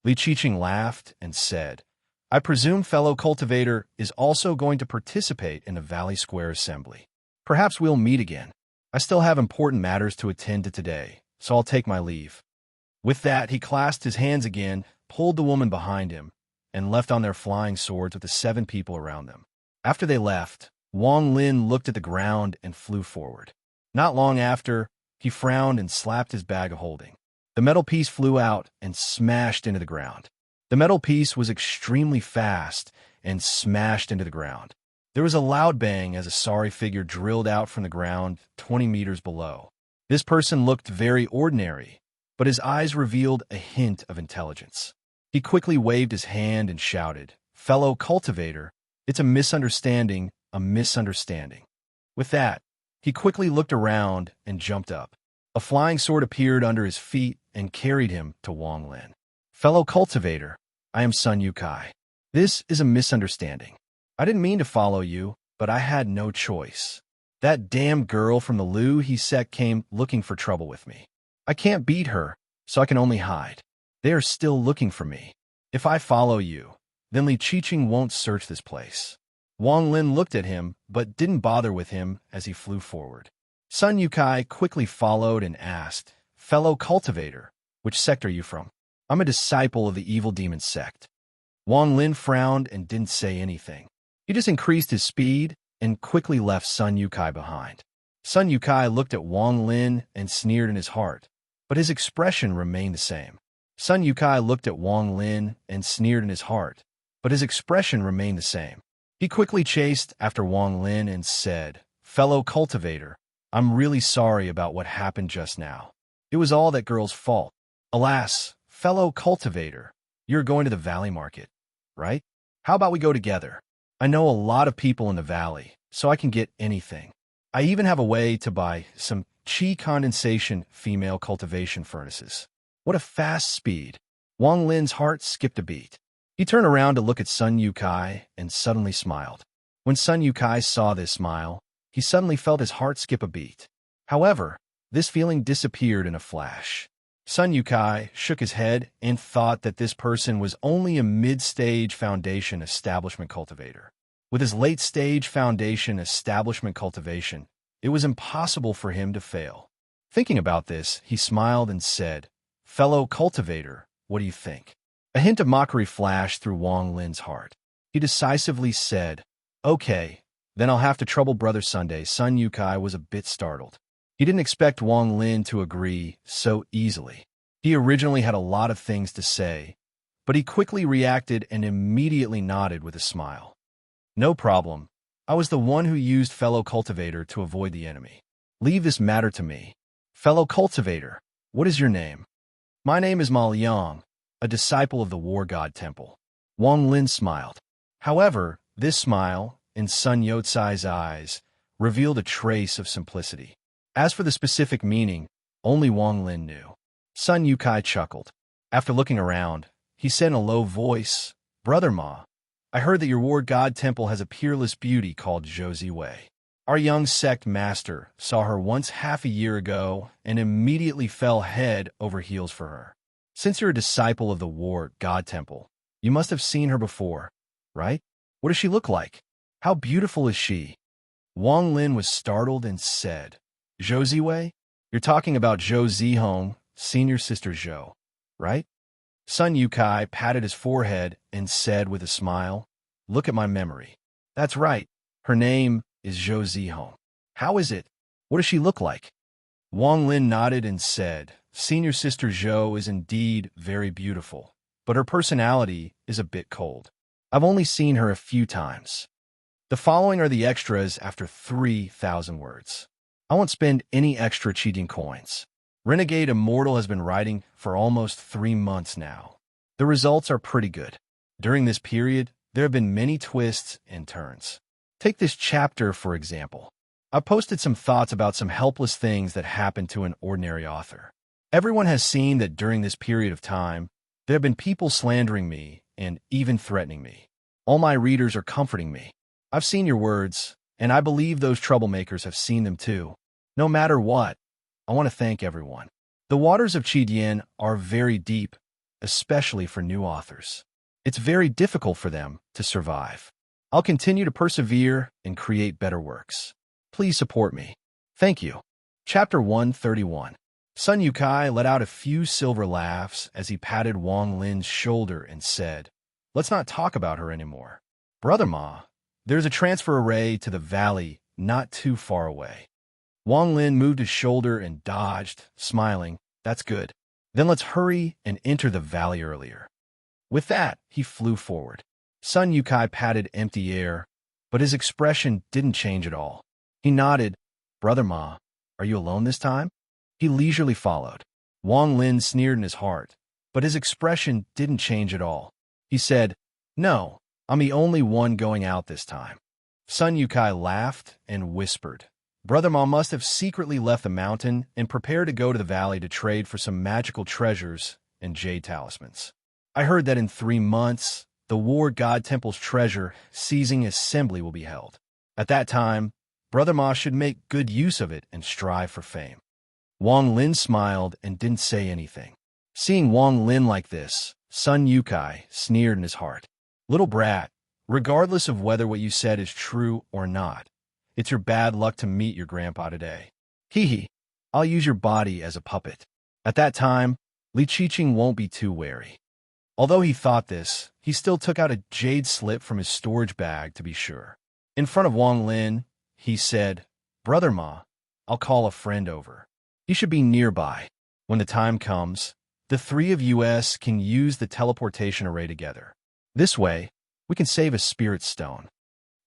Li Qiqing laughed and said, "I presume fellow cultivator is also going to participate in the Valley Square Assembly. Perhaps we'll meet again. I still have important matters to attend to today, so I'll take my leave." With that, he clasped his hands again, pulled the woman behind him, and left on their flying swords with the 7 people around them. After they left, Wang Lin looked at the ground and flew forward. Not long after, he frowned and slapped his bag of holding. The metal piece flew out and smashed into the ground. The metal piece was extremely fast and smashed into the ground. There was a loud bang as a sorry figure drilled out from the ground 20 meters below. This person looked very ordinary, but his eyes revealed a hint of intelligence. He quickly waved his hand and shouted, "Fellow cultivator, it's a misunderstanding, a misunderstanding." With that, he quickly looked around and jumped up. A flying sword appeared under his feet and carried him to Wang Lin. "Fellow cultivator, I am Sun Yukai. This is a misunderstanding. I didn't mean to follow you, but I had no choice. That damn girl from the Liu He sect came looking for trouble with me. I can't beat her, so I can only hide. They are still looking for me. If I follow you, then Li Qiqing won't search this place." Wang Lin looked at him, but didn't bother with him as he flew forward. Sun Yukai quickly followed and asked, "Fellow cultivator, which sect are you from?" "I'm a disciple of the evil demon sect." Wang Lin frowned and didn't say anything. He just increased his speed and quickly left Sun Yukai behind. Sun Yukai looked at Wang Lin and sneered in his heart, but his expression remained the same. Sun Yukai looked at Wang Lin and sneered in his heart, but his expression remained the same. He quickly chased after Wang Lin and said, "Fellow cultivator, I'm really sorry about what happened just now. It was all that girl's fault. Alas, fellow cultivator, you're going to the valley market, right? How about we go together? I know a lot of people in the valley, so I can get anything. I even have a way to buy some chi condensation female cultivation furnaces. What a fast speed. Wang Lin's heart skipped a beat. He turned around to look at Sun Yukai and suddenly smiled. When Sun Yukai saw this smile, he suddenly felt his heart skip a beat. However, this feeling disappeared in a flash. Sun Yukai shook his head and thought that this person was only a mid-stage foundation establishment cultivator. With his late-stage foundation establishment cultivation, it was impossible for him to fail. Thinking about this, he smiled and said, "Fellow cultivator, what do you think?" A hint of mockery flashed through Wang Lin's heart. He decisively said, "Okay, then I'll have to trouble Brother Sunday." Sun Yukai was a bit startled. He didn't expect Wang Lin to agree so easily. He originally had a lot of things to say, but he quickly reacted and immediately nodded with a smile. "No problem. I was the one who used fellow cultivator to avoid the enemy. Leave this matter to me. Fellow cultivator, what is your name?" "My name is Ma Liang, a disciple of the War God Temple." Wang Lin smiled. However, this smile, in Sun Yotsai's eyes, revealed a trace of simplicity. As for the specific meaning, only Wang Lin knew. Sun Yukai chuckled. After looking around, he said in a low voice, "Brother Ma, I heard that your War God Temple has a peerless beauty called Zhou Ziwei. Our young sect master saw her once half a year ago and immediately fell head over heels for her. Since you're a disciple of the War God Temple, you must have seen her before, right? What does she look like? How beautiful is she?" Wang Lin was startled and said, "Zhou Ziwei? You're talking about Zhou Zihong, senior sister Zhou, right?" Sun Yukai patted his forehead and said with a smile, "Look at my memory. That's right. Her name is Zhou Zihong. How is it? What does she look like?" Wang Lin nodded and said, "Senior sister Zhou is indeed very beautiful, but her personality is a bit cold. I've only seen her a few times." The following are the extras after 3,000 words. I won't spend any extra cheating coins. Renegade Immortal has been writing for almost 3 months now. The results are pretty good. During this period, there have been many twists and turns. Take this chapter, for example. I posted some thoughts about some helpless things that happen to an ordinary author. Everyone has seen that during this period of time, there have been people slandering me and even threatening me. All my readers are comforting me. I've seen your words, and I believe those troublemakers have seen them too. No matter what, I want to thank everyone. The waters of Qidian are very deep, especially for new authors. It's very difficult for them to survive. I'll continue to persevere and create better works. Please support me. Thank you. Chapter 131. Sun Yukai let out a few silver laughs as he patted Wang Lin's shoulder and said, "Let's not talk about her anymore. Brother Ma, there's a transfer array to the valley not too far away." Wang Lin moved his shoulder and dodged, smiling. "That's good. Then let's hurry and enter the valley earlier." With that, he flew forward. Sun Yukai patted empty air, but his expression didn't change at all. He nodded. "Brother Ma, are you alone this time?" He leisurely followed. Wang Lin sneered in his heart, but his expression didn't change at all. He said, "No, I'm the only one going out this time." Sun Yukai laughed and whispered, "Brother Ma must have secretly left the mountain and prepared to go to the valley to trade for some magical treasures and jade talismans. I heard that in 3 months, the War God Temple's treasure seizing assembly will be held. At that time, Brother Ma should make good use of it and strive for fame." Wang Lin smiled and didn't say anything. Seeing Wang Lin like this, Sun Yukai sneered in his heart. "Little brat, regardless of whether what you said is true or not, it's your bad luck to meet your grandpa today. Hee hee, I'll use your body as a puppet. At that time, Li Qiqing won't be too wary." Although he thought this, he still took out a jade slip from his storage bag to be sure. In front of Wang Lin, he said, "Brother Ma, I'll call a friend over. He should be nearby. When the time comes, the 3 of us can use the teleportation array together. This way, we can save a spirit stone."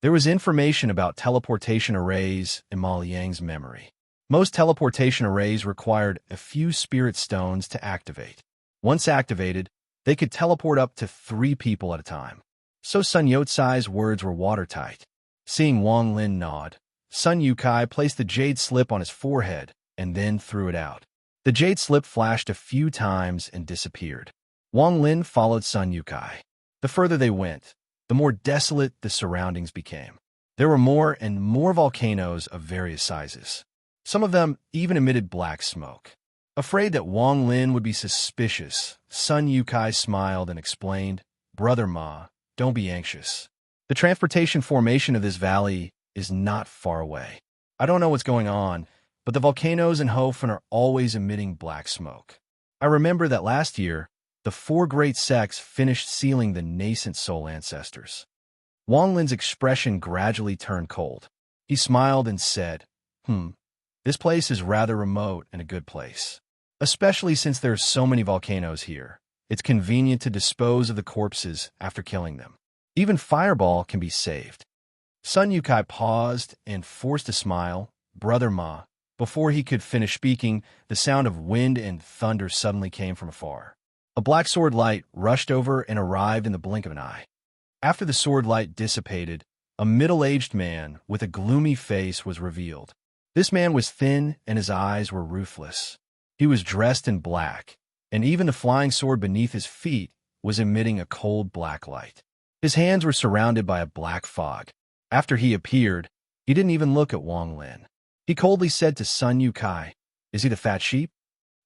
There was information about teleportation arrays in Ma Liang's memory. Most teleportation arrays required a few spirit stones to activate. Once activated, they could teleport up to 3 people at a time. So Sun Yotsai's words were watertight. Seeing Wang Lin nod, Sun Yukai placed the jade slip on his forehead and then threw it out. The jade slip flashed a few times and disappeared. Wang Lin followed Sun Yukai. The further they went, the more desolate the surroundings became. There were more and more volcanoes of various sizes. Some of them even emitted black smoke. Afraid that Wang Lin would be suspicious, Sun Yukai smiled and explained, "Brother Ma, don't be anxious. The transportation formation of this valley is not far away. I don't know what's going on, but the volcanoes in Hofen are always emitting black smoke. I remember that last year, the 4 great sects finished sealing the nascent soul ancestors." Wang Lin's expression gradually turned cold. He smiled and said, This place is rather remote and a good place. Especially since there are so many volcanoes here. It's convenient to dispose of the corpses after killing them. Even Fireball can be saved." Sun Yukai paused and forced a smile, "Brother Ma." Before he could finish speaking, the sound of wind and thunder suddenly came from afar. A black sword light rushed over and arrived in the blink of an eye. After the sword light dissipated, a middle-aged man with a gloomy face was revealed. This man was thin and his eyes were ruthless. He was dressed in black, and even the flying sword beneath his feet was emitting a cold black light. His hands were surrounded by a black fog. After he appeared, he didn't even look at Wang Lin. He coldly said to Sun Yukai, "Is he the fat sheep?"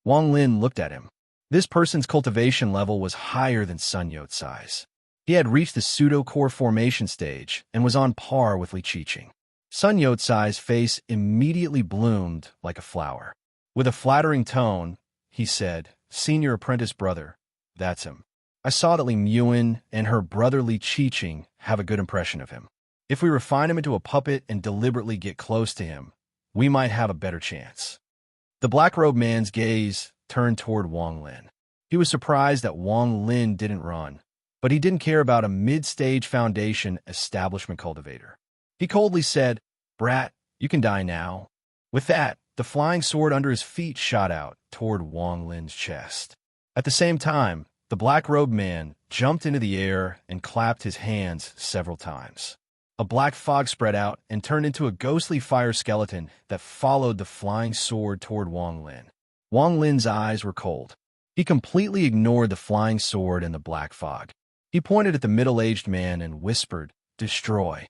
Wang Lin looked at him. This person's cultivation level was higher than Sun Yotsai's. He had reached the pseudo-core formation stage and was on par with Li Qiqing. Sun Yotsai's face immediately bloomed like a flower. With a flattering tone, he said, "Senior apprentice brother, that's him. I saw that Li Muin and her brother Li Qiqing have a good impression of him. If we refine him into a puppet and deliberately get close to him, we might have a better chance." The black-robed man's gaze turned toward Wang Lin. He was surprised that Wang Lin didn't run, but he didn't care about a mid-stage foundation establishment cultivator. He coldly said, "Brat, you can die now." With that, the flying sword under his feet shot out toward Wang Lin's chest. At the same time, the black-robed man jumped into the air and clapped his hands several times. A black fog spread out and turned into a ghostly fire skeleton that followed the flying sword toward Wang Lin. Wang Lin's eyes were cold. He completely ignored the flying sword and the black fog. He pointed at the middle-aged man and whispered, "Destroy."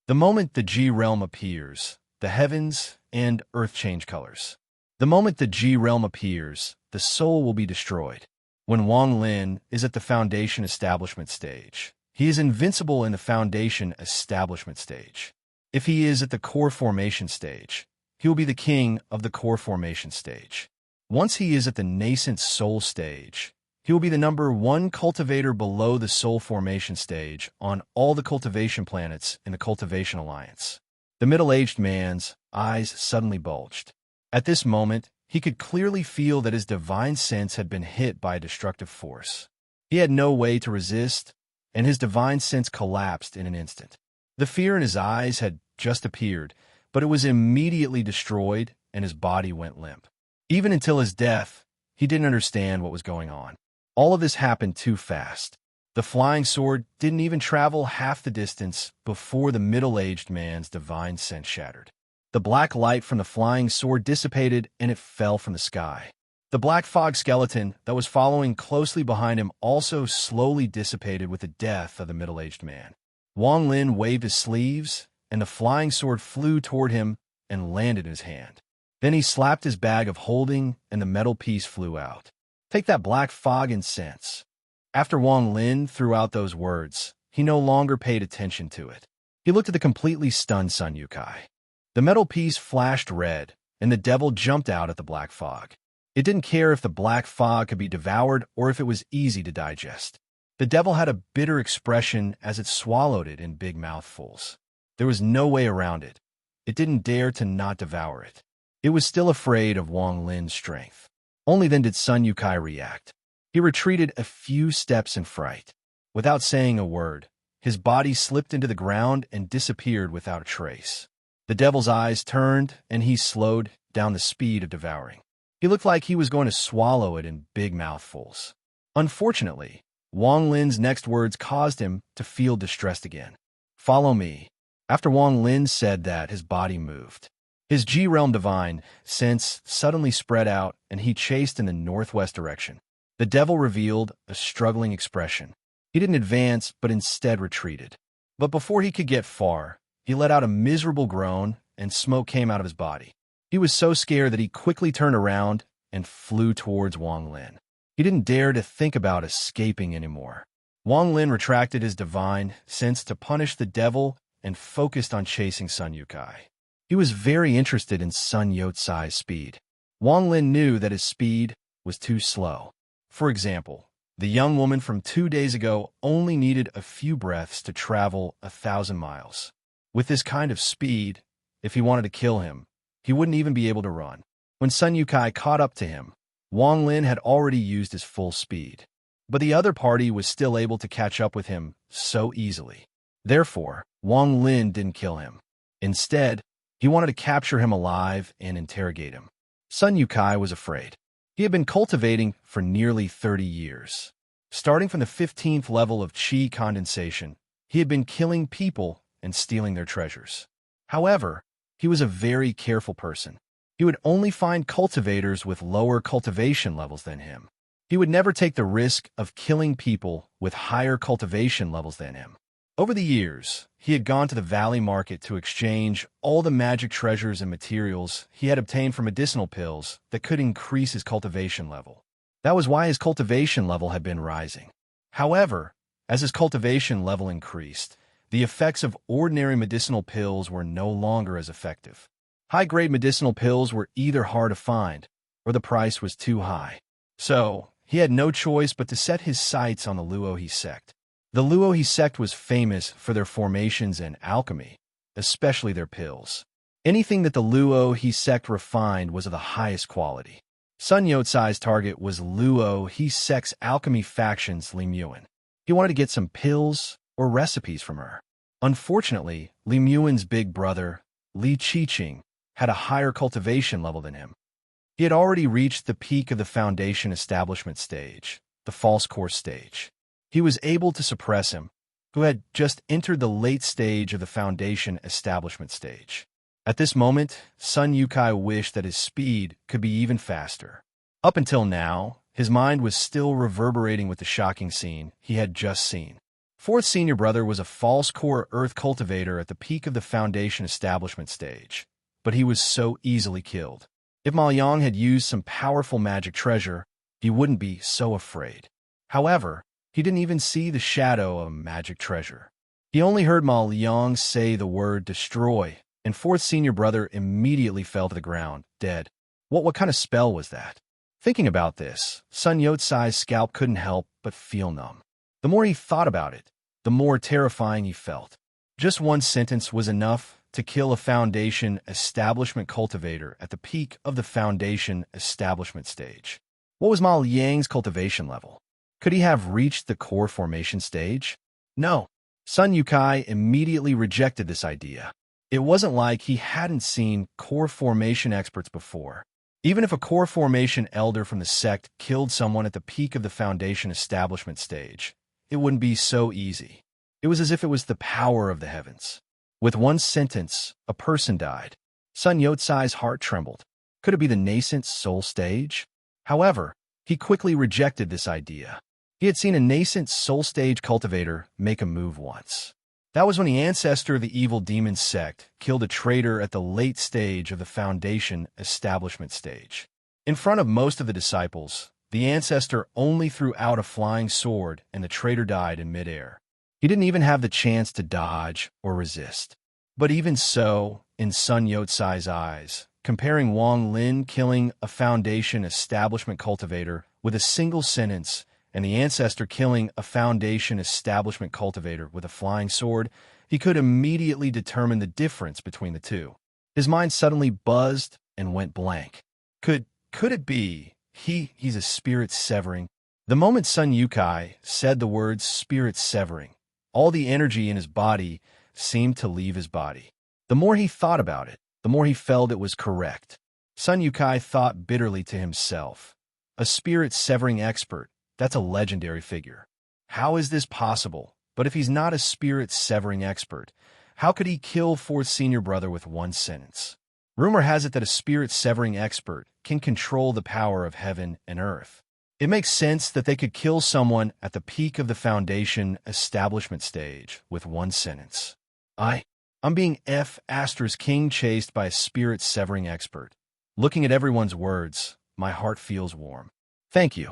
The moment the G-realm appears, the heavens and earth change colors. The moment the G-realm appears, the soul will be destroyed. When Wang Lin is at the foundation establishment stage, he is invincible in the foundation establishment stage. If he is at the core formation stage, he will be the king of the core formation stage. Once he is at the nascent soul stage, he will be the #1 cultivator below the soul formation stage on all the cultivation planets in the Cultivation Alliance. The middle-aged man's eyes suddenly bulged. At this moment, he could clearly feel that his divine sense had been hit by a destructive force. He had no way to resist, and his divine sense collapsed in an instant. The fear in his eyes had just appeared, but it was immediately destroyed, and his body went limp. Even until his death, he didn't understand what was going on. All of this happened too fast. The flying sword didn't even travel half the distance before the middle-aged man's divine sense shattered. The black light from the flying sword dissipated and it fell from the sky. The black fog skeleton that was following closely behind him also slowly dissipated with the death of the middle-aged man. Wang Lin waved his sleeves, and the flying sword flew toward him and landed in his hand. Then he slapped his bag of holding, and the metal piece flew out. "Take that black fog and sense." After Wang Lin threw out those words, he no longer paid attention to it. He looked at the completely stunned Sun Yukai. The metal piece flashed red, and the devil jumped out at the black fog. It didn't care if the black fog could be devoured or if it was easy to digest. The devil had a bitter expression as it swallowed it in big mouthfuls. There was no way around it. It didn't dare to not devour it. It was still afraid of Wang Lin's strength. Only then did Sun Yukai react. He retreated a few steps in fright. Without saying a word, his body slipped into the ground and disappeared without a trace. The devil's eyes turned, and he slowed down the speed of devouring. He looked like he was going to swallow it in big mouthfuls. Unfortunately, Wang Lin's next words caused him to feel distressed again. "Follow me." After Wang Lin said that, his body moved. His G-realm divine sense suddenly spread out, and he chased in the northwest direction. The devil revealed a struggling expression. He didn't advance, but instead retreated. But before he could get far, he let out a miserable groan, and smoke came out of his body. He was so scared that he quickly turned around and flew towards Wang Lin. He didn't dare to think about escaping anymore. Wang Lin retracted his divine sense to punish the devil and focused on chasing Sun Yukai. He was very interested in Sun Yotsai's speed. Wang Lin knew that his speed was too slow. For example, the young woman from 2 days ago only needed a few breaths to travel 1,000 miles. With this kind of speed, if he wanted to kill him, he wouldn't even be able to run. When Sun Yukai caught up to him, Wang Lin had already used his full speed. But the other party was still able to catch up with him so easily. Therefore, Wang Lin didn't kill him. Instead, he wanted to capture him alive and interrogate him. Sun Yukai was afraid. He had been cultivating for nearly 30 years. Starting from the 15th level of Qi condensation, he had been killing people and stealing their treasures. However, he was a very careful person. He would only find cultivators with lower cultivation levels than him. He would never take the risk of killing people with higher cultivation levels than him. Over the years, he had gone to the valley market to exchange all the magic treasures and materials he had obtained from medicinal pills that could increase his cultivation level. That was why his cultivation level had been rising. However, as his cultivation level increased, the effects of ordinary medicinal pills were no longer as effective. High-grade medicinal pills were either hard to find, or the price was too high. So, he had no choice but to set his sights on the Luohe sect. The Luohe sect was famous for their formations and alchemy, especially their pills. Anything that the Luohe sect refined was of the highest quality. Sun Yotsai's target was Luohe sect's alchemy faction's Li Muan. He wanted to get some pills or recipes from her. Unfortunately, Li Muan's big brother, Li Qiqing, had a higher cultivation level than him. He had already reached the peak of the foundation establishment stage, the false course stage. He was able to suppress him, who had just entered the late stage of the foundation establishment stage. At this moment, Sun Yukai wished that his speed could be even faster. Up until now, his mind was still reverberating with the shocking scene he had just seen. Fourth senior brother was a false core earth cultivator at the peak of the foundation establishment stage, but he was so easily killed. If Ma Yang had used some powerful magic treasure, he wouldn't be so afraid. However, he didn't even see the shadow of magic treasure. He only heard Ma Yang say the word destroy, and fourth senior brother immediately fell to the ground, dead. What kind of spell was that? Thinking about this, Sun Yotsai's scalp couldn't help but feel numb. The more he thought about it, the more terrifying he felt. Just one sentence was enough to kill a foundation establishment cultivator at the peak of the foundation establishment stage. What was Ma Yang's cultivation level? Could he have reached the core formation stage? No. Sun Yukai immediately rejected this idea. It wasn't like he hadn't seen core formation experts before. Even if a core formation elder from the sect killed someone at the peak of the foundation establishment stage, it wouldn't be so easy. It was as if it was the power of the heavens. With one sentence, a person died. Sun Yotsai's heart trembled. Could it be the nascent soul stage? However, he quickly rejected this idea. He had seen a nascent soul stage cultivator make a move once. That was when the ancestor of the evil demon sect killed a traitor at the late stage of the foundation establishment stage. In front of most of the disciples, the ancestor only threw out a flying sword and the traitor died in midair. He didn't even have the chance to dodge or resist. But even so, in Sun Yotsai's eyes, comparing Wang Lin killing a foundation establishment cultivator with a single sentence and the ancestor killing a foundation establishment cultivator with a flying sword, he could immediately determine the difference between the two. His mind suddenly buzzed and went blank. Could it be he's a spirit severing? The moment Sun Yukai said the words spirit severing, all the energy in his body seemed to leave his body. The more he thought about it, the more he felt it was correct. Sun Yukai thought bitterly to himself. A spirit-severing expert, that's a legendary figure. How is this possible? But if he's not a spirit-severing expert, how could he kill fourth senior brother with one sentence? Rumor has it that a spirit-severing expert can control the power of heaven and earth. It makes sense that they could kill someone at the peak of the Foundation establishment stage with one sentence. I'm being King chased by a spirit-severing expert. Looking at everyone's words, my heart feels warm. Thank you.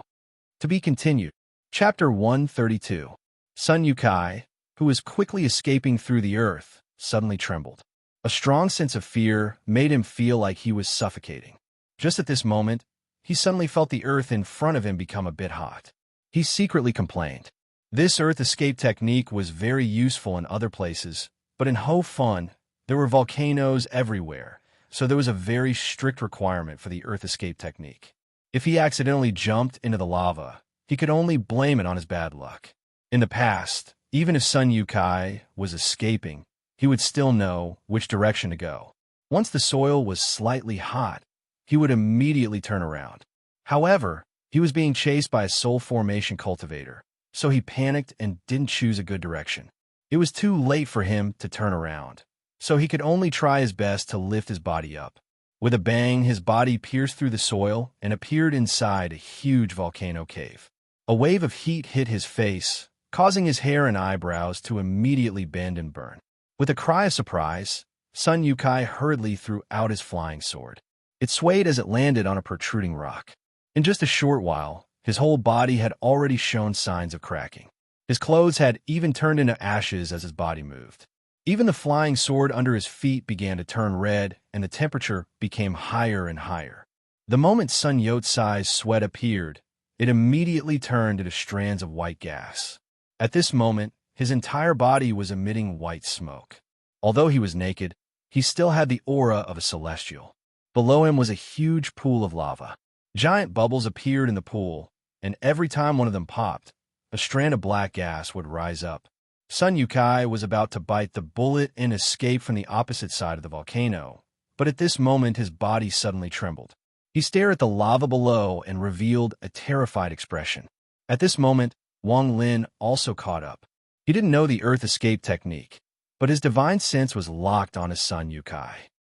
To be continued. Chapter 132. Sun Yukai, who was quickly escaping through the earth, suddenly trembled. A strong sense of fear made him feel like he was suffocating. Just at this moment, he suddenly felt the earth in front of him become a bit hot. He secretly complained. This earth escape technique was very useful in other places, but in Ho Fun, there were volcanoes everywhere, so there was a very strict requirement for the earth escape technique. If he accidentally jumped into the lava, he could only blame it on his bad luck. In the past, even if Sun Yukai was escaping, he would still know which direction to go. Once the soil was slightly hot, he would immediately turn around. However, he was being chased by a soul formation cultivator, so he panicked and didn't choose a good direction. It was too late for him to turn around, so he could only try his best to lift his body up. With a bang, his body pierced through the soil and appeared inside a huge volcano cave. A wave of heat hit his face, causing his hair and eyebrows to immediately bend and burn. With a cry of surprise, Sun Yukai hurriedly threw out his flying sword. It swayed as it landed on a protruding rock. In just a short while, his whole body had already shown signs of cracking. His clothes had even turned into ashes as his body moved. Even the flying sword under his feet began to turn red, and the temperature became higher and higher. The moment Sun Yotsai's sweat appeared, it immediately turned into strands of white gas. At this moment, his entire body was emitting white smoke. Although he was naked, he still had the aura of a celestial. Below him was a huge pool of lava. Giant bubbles appeared in the pool, and every time one of them popped, a strand of black gas would rise up. Sun Yukai was about to bite the bullet and escape from the opposite side of the volcano, but at this moment his body suddenly trembled. He stared at the lava below and revealed a terrified expression. At this moment, Wang Lin also caught up. He didn't know the earth escape technique, but his divine sense was locked on his Sun Yukai.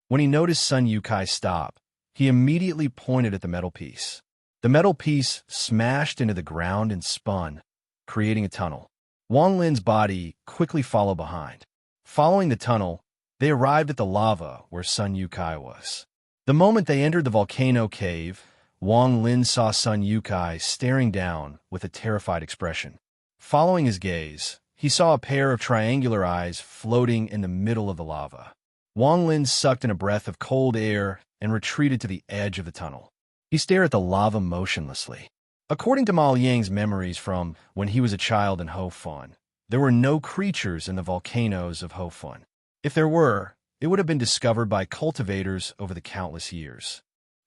When he noticed Sun Yukai stop, he immediately pointed at the metal piece. The metal piece smashed into the ground and spun, creating a tunnel. Wang Lin's body quickly followed behind. Following the tunnel, they arrived at the lava where Sun Yukai was. The moment they entered the volcano cave, Wang Lin saw Sun Yukai staring down with a terrified expression. Following his gaze, he saw a pair of triangular eyes floating in the middle of the lava. Wang Lin sucked in a breath of cold air and retreated to the edge of the tunnel. He stared at the lava motionlessly. According to Ma Yang's memories from when he was a child in Ho Fun, there were no creatures in the volcanoes of Ho Fun. If there were, it would have been discovered by cultivators over the countless years.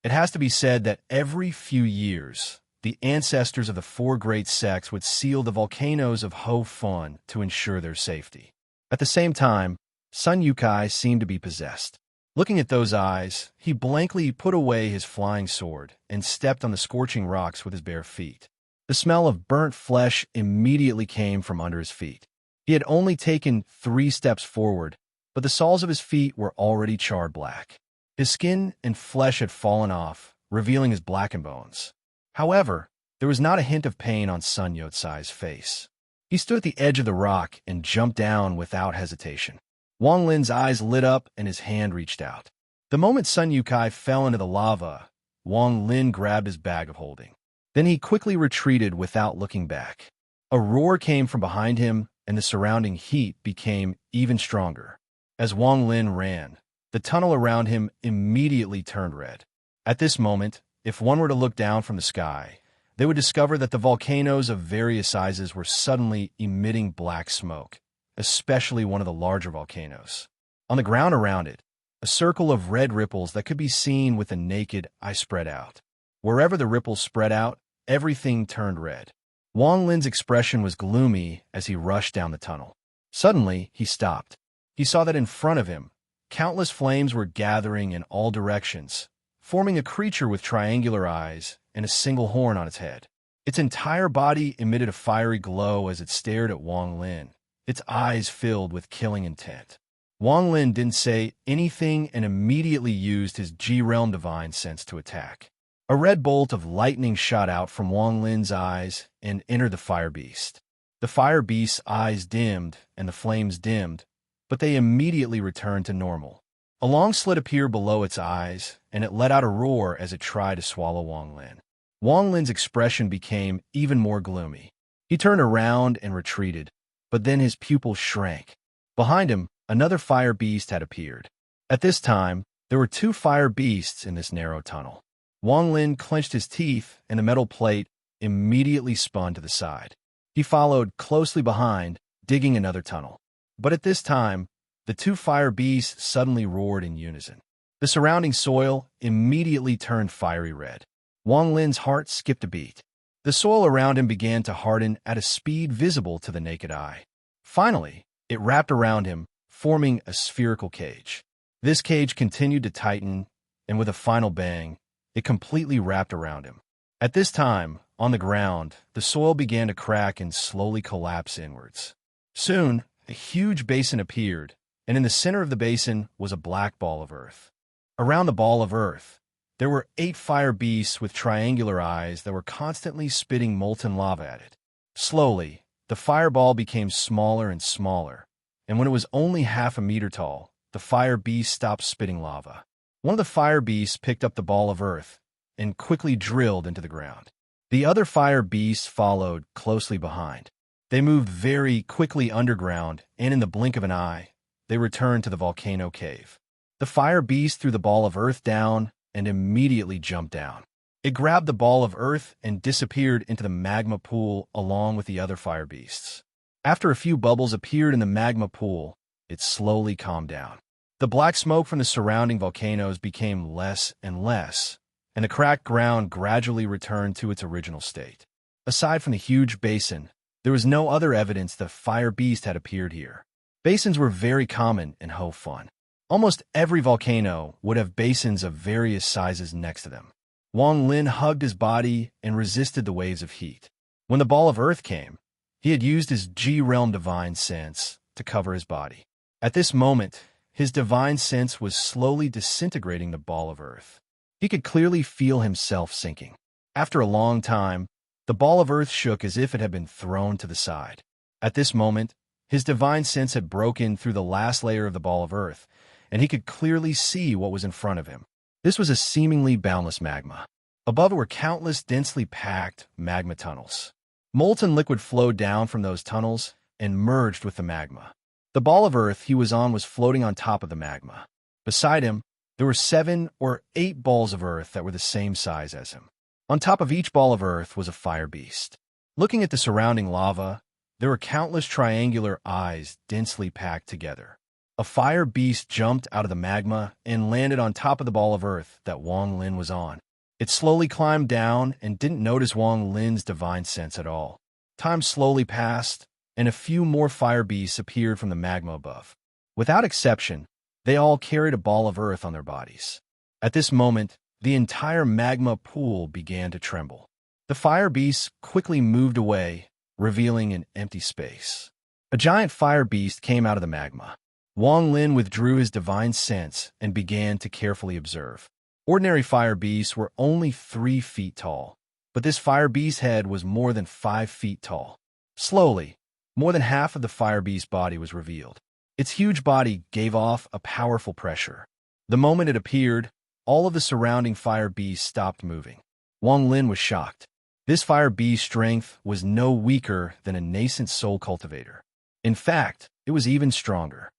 It has to be said that every few years, the ancestors of the four great sects would seal the volcanoes of Ho Fun to ensure their safety. At the same time, Sun Yukai seemed to be possessed. Looking at those eyes, he blankly put away his flying sword and stepped on the scorching rocks with his bare feet. The smell of burnt flesh immediately came from under his feet. He had only taken 3 steps forward, but the soles of his feet were already charred black. His skin and flesh had fallen off, revealing his blackened bones. However, there was not a hint of pain on Sun Yotsai's face. He stood at the edge of the rock and jumped down without hesitation. Wang Lin's eyes lit up and his hand reached out. The moment Sun Yukai fell into the lava, Wang Lin grabbed his bag of holding. Then he quickly retreated without looking back. A roar came from behind him, and the surrounding heat became even stronger. As Wang Lin ran, the tunnel around him immediately turned red. At this moment, if one were to look down from the sky, they would discover that the volcanoes of various sizes were suddenly emitting black smoke, especially one of the larger volcanoes. On the ground around it, a circle of red ripples that could be seen with the naked eye spread out. Wherever the ripples spread out, everything turned red. Wang Lin's expression was gloomy as he rushed down the tunnel. Suddenly, he stopped. He saw that in front of him, countless flames were gathering in all directions, forming a creature with triangular eyes and a single horn on its head. Its entire body emitted a fiery glow as it stared at Wang Lin, its eyes filled with killing intent. Wang Lin didn't say anything and immediately used his G-Realm Divine Sense to attack. A red bolt of lightning shot out from Wang Lin's eyes and entered the fire beast. The fire beast's eyes dimmed and the flames dimmed, but they immediately returned to normal. A long slit appeared below its eyes, and it let out a roar as it tried to swallow Wang Lin. Wang Lin's expression became even more gloomy. He turned around and retreated, but then his pupils shrank. Behind him, another fire beast had appeared. At this time, there were 2 fire beasts in this narrow tunnel. Wang Lin clenched his teeth, and the metal plate immediately spun to the side. He followed closely behind, digging another tunnel. But at this time, the 2 fire beasts suddenly roared in unison. The surrounding soil immediately turned fiery red. Wang Lin's heart skipped a beat. The soil around him began to harden at a speed visible to the naked eye. Finally, it wrapped around him, forming a spherical cage. This cage continued to tighten, and with a final bang, it completely wrapped around him. At this time, on the ground, the soil began to crack and slowly collapse inwards. Soon, a huge basin appeared, and in the center of the basin was a black ball of earth. Around the ball of earth, there were 8 fire beasts with triangular eyes that were constantly spitting molten lava at it. Slowly, the fireball became smaller and smaller, and when it was only half a meter tall, the fire beast stopped spitting lava. One of the fire beasts picked up the ball of earth and quickly drilled into the ground. The other fire beasts followed closely behind. They moved very quickly underground, and in the blink of an eye, they returned to the volcano cave. The fire beast threw the ball of earth down and immediately jumped down. It grabbed the ball of earth and disappeared into the magma pool along with the other fire beasts. After a few bubbles appeared in the magma pool, it slowly calmed down. The black smoke from the surrounding volcanoes became less and less, and the cracked ground gradually returned to its original state. Aside from the huge basin, there was no other evidence the fire beast had appeared here. Basins were very common in Ho Fun. Almost every volcano would have basins of various sizes next to them. Wang Lin hugged his body and resisted the waves of heat. When the ball of earth came, he had used his G-Realm Divine Sense to cover his body. At this moment, his Divine Sense was slowly disintegrating the ball of earth. He could clearly feel himself sinking. After a long time, the ball of earth shook as if it had been thrown to the side. At this moment, his Divine Sense had broken through the last layer of the ball of earth, and he could clearly see what was in front of him. This was a seemingly boundless magma. Above it were countless densely packed magma tunnels. Molten liquid flowed down from those tunnels and merged with the magma. The ball of earth he was on was floating on top of the magma. Beside him, there were 7 or 8 balls of earth that were the same size as him. On top of each ball of earth was a fire beast. Looking at the surrounding lava, there were countless triangular eyes densely packed together. A fire beast jumped out of the magma and landed on top of the ball of earth that Wang Lin was on. It slowly climbed down and didn't notice Wang Lin's Divine Sense at all. Time slowly passed, and a few more fire beasts appeared from the magma above. Without exception, they all carried a ball of earth on their bodies. At this moment, the entire magma pool began to tremble. The fire beasts quickly moved away, revealing an empty space. A giant fire beast came out of the magma. Wang Lin withdrew his Divine Sense and began to carefully observe. Ordinary fire beasts were only 3 feet tall, but this fire beast's head was more than 5 feet tall. Slowly, more than half of the fire beast's body was revealed. Its huge body gave off a powerful pressure. The moment it appeared, all of the surrounding fire beasts stopped moving. Wang Lin was shocked. This fire beast's strength was no weaker than a nascent soul cultivator. In fact, it was even stronger.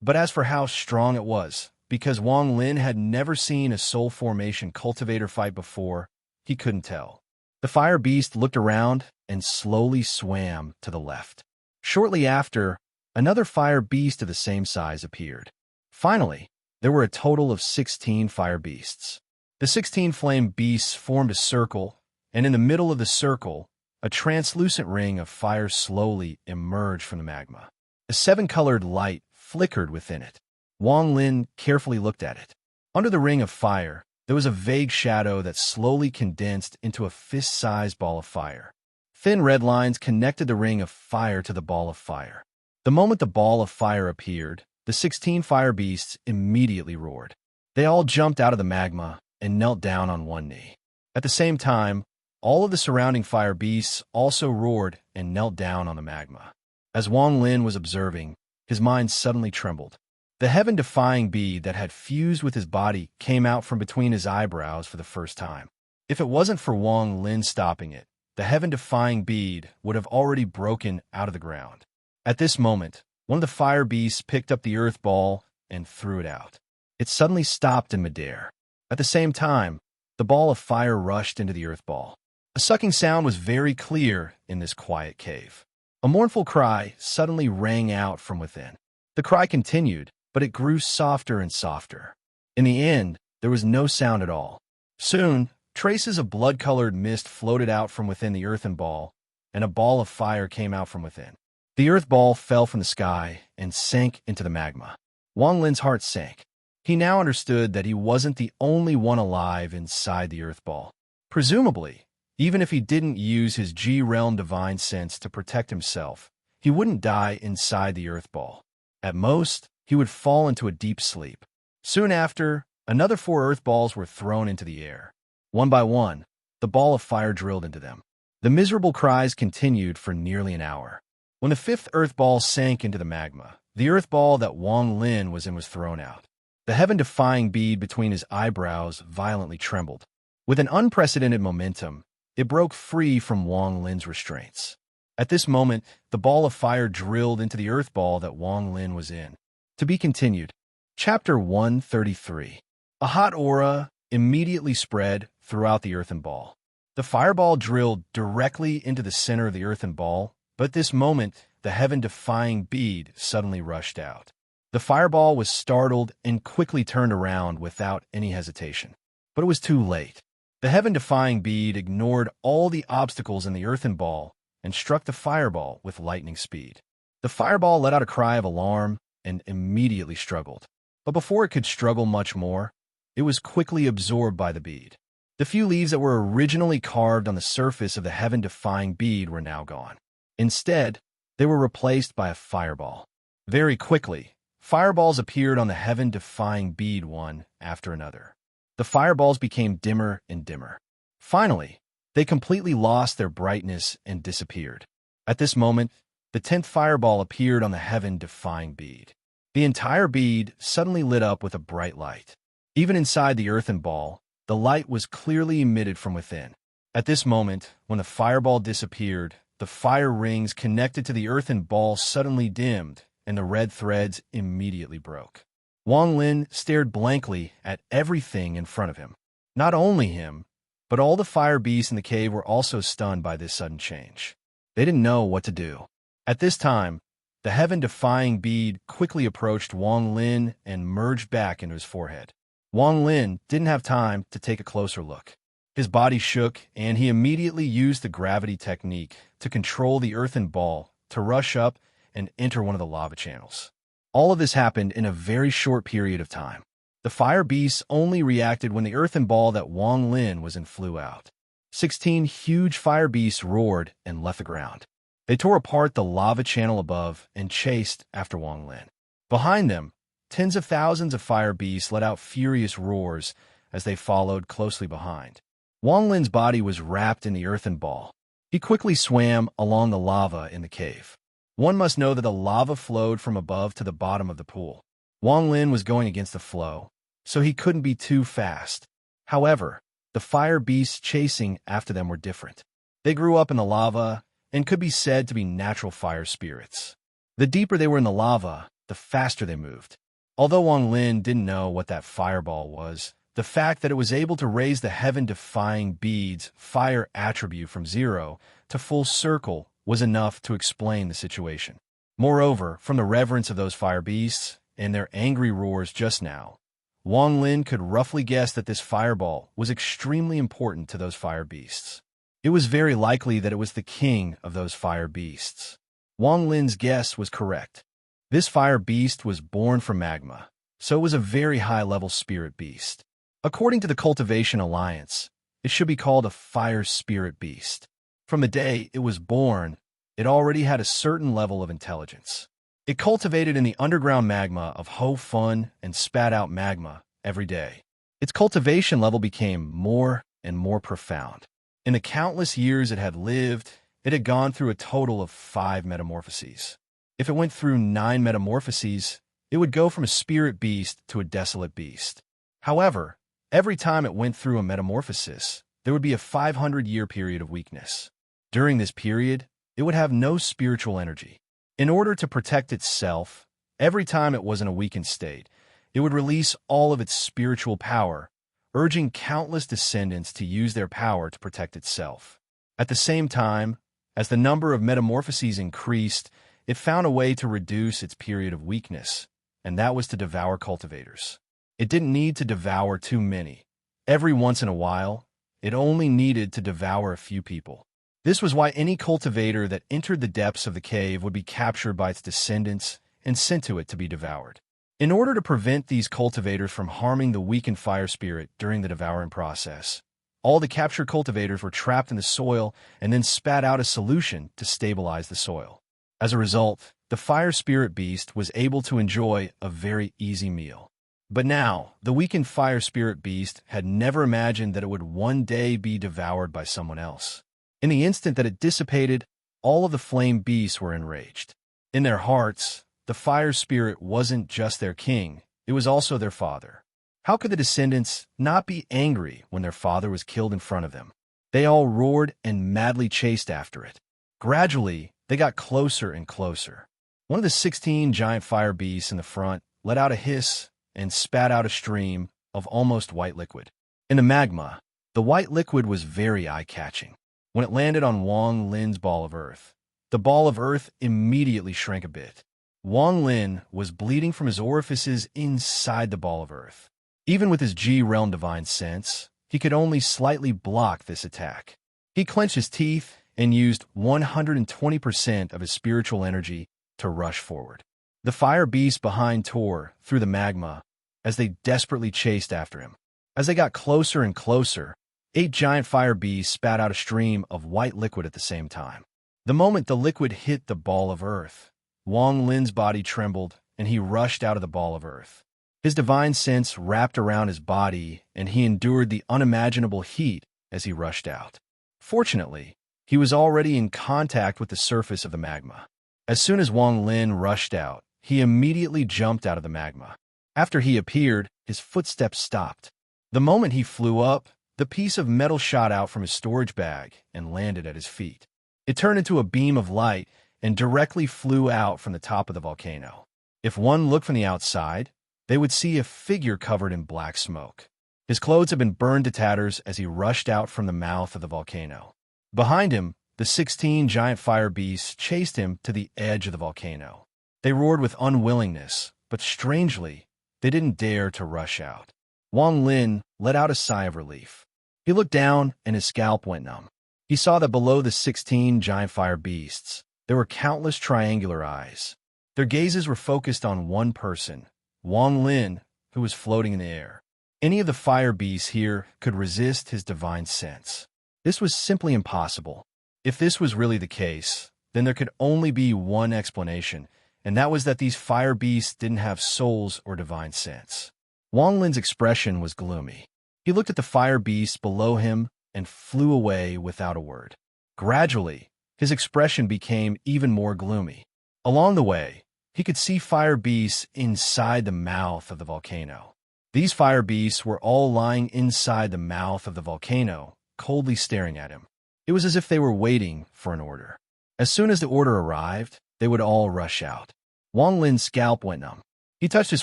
But as for how strong it was, because Wang Lin had never seen a soul formation cultivator fight before, he couldn't tell. The fire beast looked around and slowly swam to the left. Shortly after, another fire beast of the same size appeared. Finally, there were a total of 16 fire beasts. The 16 flame beasts formed a circle, and in the middle of the circle, a translucent ring of fire slowly emerged from the magma. A 7-colored light flickered within it. Wang Lin carefully looked at it. Under the ring of fire, there was a vague shadow that slowly condensed into a fist-sized ball of fire. Thin red lines connected the ring of fire to the ball of fire. The moment the ball of fire appeared, the 16 fire beasts immediately roared. They all jumped out of the magma and knelt down on one knee. At the same time, all of the surrounding fire beasts also roared and knelt down on the magma. As Wang Lin was observing, his mind suddenly trembled. The heaven-defying bead that had fused with his body came out from between his eyebrows for the first time. If it wasn't for Wang Lin stopping it, the heaven-defying bead would have already broken out of the ground. At this moment, one of the fire beasts picked up the earth ball and threw it out. It suddenly stopped in midair. At the same time, the ball of fire rushed into the earth ball. A sucking sound was very clear in this quiet cave. A mournful cry suddenly rang out from within. The cry continued, but it grew softer and softer. In the end, there was no sound at all. Soon, traces of blood-colored mist floated out from within the earthen ball, and a ball of fire came out from within. The earth ball fell from the sky and sank into the magma. Wang Lin's heart sank. He now understood that he wasn't the only one alive inside the earth ball. Presumably, even if he didn't use his G-realm divine sense to protect himself, he wouldn't die inside the earth ball. At most, he would fall into a deep sleep. Soon after, another 4 earth balls were thrown into the air. One by one, the ball of fire drilled into them. The miserable cries continued for nearly an hour. When the 5th earth ball sank into the magma, the earth ball that Wang Lin was in was thrown out. The heaven-defying bead between his eyebrows violently trembled. With an unprecedented momentum, it broke free from Wang Lin's restraints. At this moment, the ball of fire drilled into the earth ball that Wang Lin was in. To be continued. Chapter 133. A hot aura immediately spread throughout the earthen ball. The fireball drilled directly into the center of the earthen ball, but at this moment, the heaven-defying bead suddenly rushed out. The fireball was startled and quickly turned around without any hesitation. But it was too late. The heaven-defying bead ignored all the obstacles in the earthen ball and struck the fireball with lightning speed. The fireball let out a cry of alarm and immediately struggled. But before it could struggle much more, it was quickly absorbed by the bead. The few leaves that were originally carved on the surface of the heaven-defying bead were now gone. Instead, they were replaced by a fireball. Very quickly, fireballs appeared on the heaven-defying bead one after another. The fireballs became dimmer and dimmer. Finally, they completely lost their brightness and disappeared. At this moment, the 10th fireball appeared on the heaven-defying bead. The entire bead suddenly lit up with a bright light. Even inside the earthen ball, the light was clearly emitted from within. At this moment, when the fireball disappeared, the fire rings connected to the earthen ball suddenly dimmed, and the red threads immediately broke. Wang Lin stared blankly at everything in front of him. Not only him, but all the fire beasts in the cave were also stunned by this sudden change. They didn't know what to do. At this time, the heaven-defying bead quickly approached Wang Lin and merged back into his forehead. Wang Lin didn't have time to take a closer look. His body shook, and he immediately used the gravity technique to control the earthen ball to rush up and enter one of the lava channels. All of this happened in a very short period of time. The fire beasts only reacted when the earthen ball that Wang Lin was in flew out. 16 huge fire beasts roared and left the ground. They tore apart the lava channel above and chased after Wang Lin. Behind them, tens of thousands of fire beasts let out furious roars as they followed closely behind. Wang Lin's body was wrapped in the earthen ball. He quickly swam along the lava in the cave. One must know that the lava flowed from above to the bottom of the pool. Wang Lin was going against the flow, so he couldn't be too fast. However, the fire beasts chasing after them were different. They grew up in the lava and could be said to be natural fire spirits. The deeper they were in the lava, the faster they moved. Although Wang Lin didn't know what that fireball was, the fact that it was able to raise the heaven-defying bead's fire attribute from 0 to full circle was enough to explain the situation. Moreover, from the reverence of those fire beasts and their angry roars just now, Wang Lin could roughly guess that this fireball was extremely important to those fire beasts. It was very likely that it was the king of those fire beasts. Wang Lin's guess was correct. This fire beast was born from magma, so it was a very high-level spirit beast. According to the Cultivation Alliance, it should be called a fire spirit beast. From the day it was born, it already had a certain level of intelligence. It cultivated in the underground magma of Ho Fun and spat out magma every day. Its cultivation level became more and more profound. In the countless years it had lived, it had gone through a total of 5 metamorphoses. If it went through 9 metamorphoses, it would go from a spirit beast to a desolate beast. However, every time it went through a metamorphosis, there would be a 500-year period of weakness. During this period, it would have no spiritual energy. In order to protect itself, every time it was in a weakened state, it would release all of its spiritual power, urging countless descendants to use their power to protect itself. At the same time, as the number of metamorphoses increased, it found a way to reduce its period of weakness, and that was to devour cultivators. It didn't need to devour too many. Every once in a while, it only needed to devour a few people. This was why any cultivator that entered the depths of the cave would be captured by its descendants and sent to it to be devoured. In order to prevent these cultivators from harming the weakened fire spirit during the devouring process, all the captured cultivators were trapped in the soil and then spat out a solution to stabilize the soil. As a result, the fire spirit beast was able to enjoy a very easy meal. But now, the weakened fire spirit beast had never imagined that it would one day be devoured by someone else. In the instant that it dissipated, all of the flame beasts were enraged. In their hearts, the fire spirit wasn't just their king, it was also their father. How could the descendants not be angry when their father was killed in front of them? They all roared and madly chased after it. Gradually, they got closer and closer. One of the 16 giant fire beasts in the front let out a hiss and spat out a stream of almost white liquid. In the magma, the white liquid was very eye-catching. When it landed on Wang Lin's ball of earth, the ball of earth immediately shrank a bit. Wang Lin was bleeding from his orifices inside the ball of earth. Even with his G-realm divine sense, he could only slightly block this attack. He clenched his teeth and used 120% of his spiritual energy to rush forward. The fire beasts behind tore through the magma as they desperately chased after him. As they got closer and closer, 8 giant fire beasts spat out a stream of white liquid at the same time. The moment the liquid hit the ball of earth, Wang Lin's body trembled and he rushed out of the ball of earth. His divine sense wrapped around his body and he endured the unimaginable heat as he rushed out. Fortunately, he was already in contact with the surface of the magma. As soon as Wang Lin rushed out, he immediately jumped out of the magma. After he appeared, his footsteps stopped. The moment he flew up, the piece of metal shot out from his storage bag and landed at his feet. It turned into a beam of light and directly flew out from the top of the volcano. If one looked from the outside, they would see a figure covered in black smoke. His clothes had been burned to tatters as he rushed out from the mouth of the volcano. Behind him, the 16 giant fire beasts chased him to the edge of the volcano. They roared with unwillingness, but strangely, they didn't dare to rush out. Wang Lin let out a sigh of relief. He looked down and his scalp went numb. He saw that below the 16 giant fire beasts, there were countless triangular eyes. Their gazes were focused on one person, Wang Lin, who was floating in the air. Any of the fire beasts here could resist his divine sense. This was simply impossible. If this was really the case, then there could only be one explanation, and that was that these fire beasts didn't have souls or divine sense. Wang Lin's expression was gloomy. He looked at the fire beasts below him and flew away without a word. Gradually, his expression became even more gloomy. Along the way, he could see fire beasts inside the mouth of the volcano. These fire beasts were all lying inside the mouth of the volcano, coldly staring at him. It was as if they were waiting for an order. As soon as the order arrived, they would all rush out. Wang Lin's scalp went numb. He touched his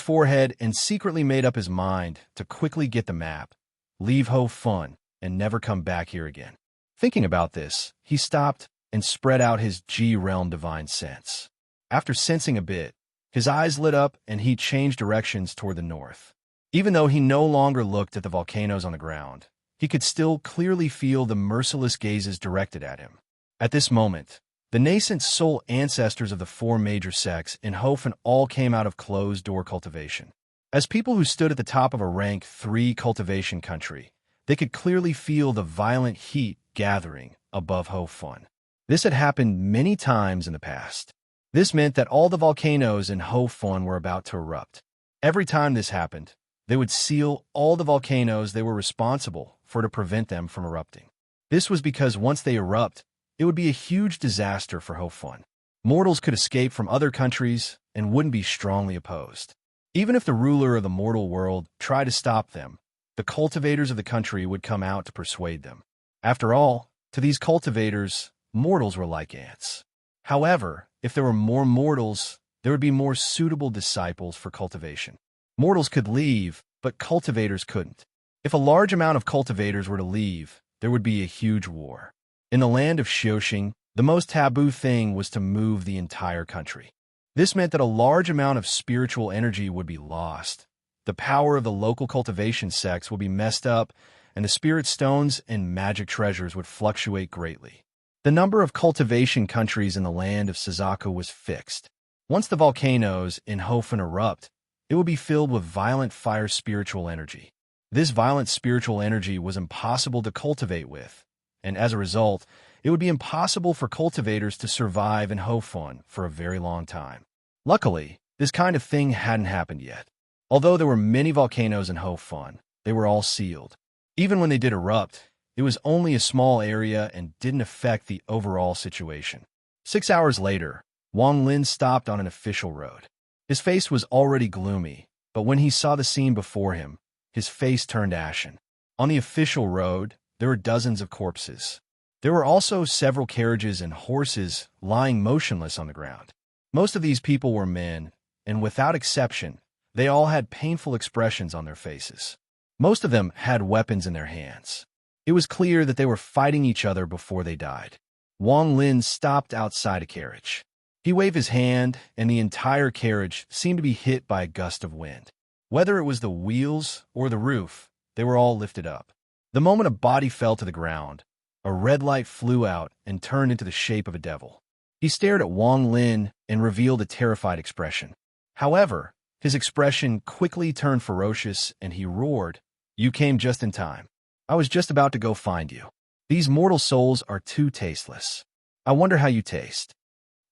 forehead and secretly made up his mind to quickly get the map, leave Ho Fun, and never come back here again. Thinking about this, he stopped and spread out his G-realm divine sense. After sensing a bit, his eyes lit up and he changed directions toward the north. Even though he no longer looked at the volcanoes on the ground, he could still clearly feel the merciless gazes directed at him. At this moment, the nascent soul ancestors of the 4 major sects in Hofen all came out of closed-door cultivation. As people who stood at the top of a rank 3 cultivation country, they could clearly feel the violent heat gathering above Ho Fun. This had happened many times in the past. This meant that all the volcanoes in Ho Fun were about to erupt. Every time this happened, they would seal all the volcanoes they were responsible for to prevent them from erupting. This was because once they erupt, it would be a huge disaster for Ho Fun. Mortals could escape from other countries and wouldn't be strongly opposed. Even if the ruler of the mortal world tried to stop them, the cultivators of the country would come out to persuade them. After all, to these cultivators, mortals were like ants. However, if there were more mortals, there would be more suitable disciples for cultivation. Mortals could leave, but cultivators couldn't. If a large amount of cultivators were to leave, there would be a huge war. In the land of Xiaoxing, the most taboo thing was to move the entire country. This meant that a large amount of spiritual energy would be lost. The power of the local cultivation sects would be messed up, and the spirit stones and magic treasures would fluctuate greatly. The number of cultivation countries in the land of Suzaku was fixed. Once the volcanoes in Hofen erupt, it would be filled with violent fire spiritual energy. This violent spiritual energy was impossible to cultivate with, and as a result, it would be impossible for cultivators to survive in Hofun for a very long time. Luckily, this kind of thing hadn't happened yet. Although there were many volcanoes in Hofun, they were all sealed. Even when they did erupt, it was only a small area and didn't affect the overall situation. 6 hours later, Wang Lin stopped on an official road. His face was already gloomy, but when he saw the scene before him, his face turned ashen. On the official road, there were dozens of corpses. There were also several carriages and horses lying motionless on the ground. Most of these people were men, and without exception, they all had painful expressions on their faces. Most of them had weapons in their hands. It was clear that they were fighting each other before they died. Wang Lin stopped outside a carriage. He waved his hand, and the entire carriage seemed to be hit by a gust of wind. Whether it was the wheels or the roof, they were all lifted up. The moment a body fell to the ground, a red light flew out and turned into the shape of a devil. He stared at Wang Lin and revealed a terrified expression. However, his expression quickly turned ferocious and he roared, "You came just in time. I was just about to go find you. These mortal souls are too tasteless. I wonder how you taste."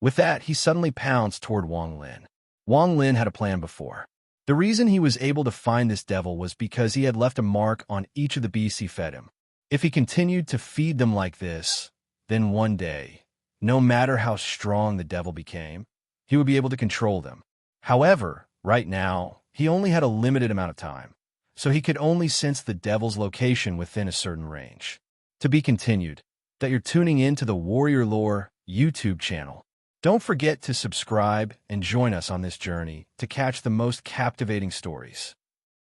With that, he suddenly pounced toward Wang Lin. Wang Lin had a plan before. The reason he was able to find this devil was because he had left a mark on each of the beasts he fed him. If he continued to feed them like this, then one day, no matter how strong the devil became, he would be able to control them. However, right now, he only had a limited amount of time, so he could only sense the devil's location within a certain range. To be continued, that you're tuning in to the Warrior Lore YouTube channel. Don't forget to subscribe and join us on this journey to catch the most captivating stories.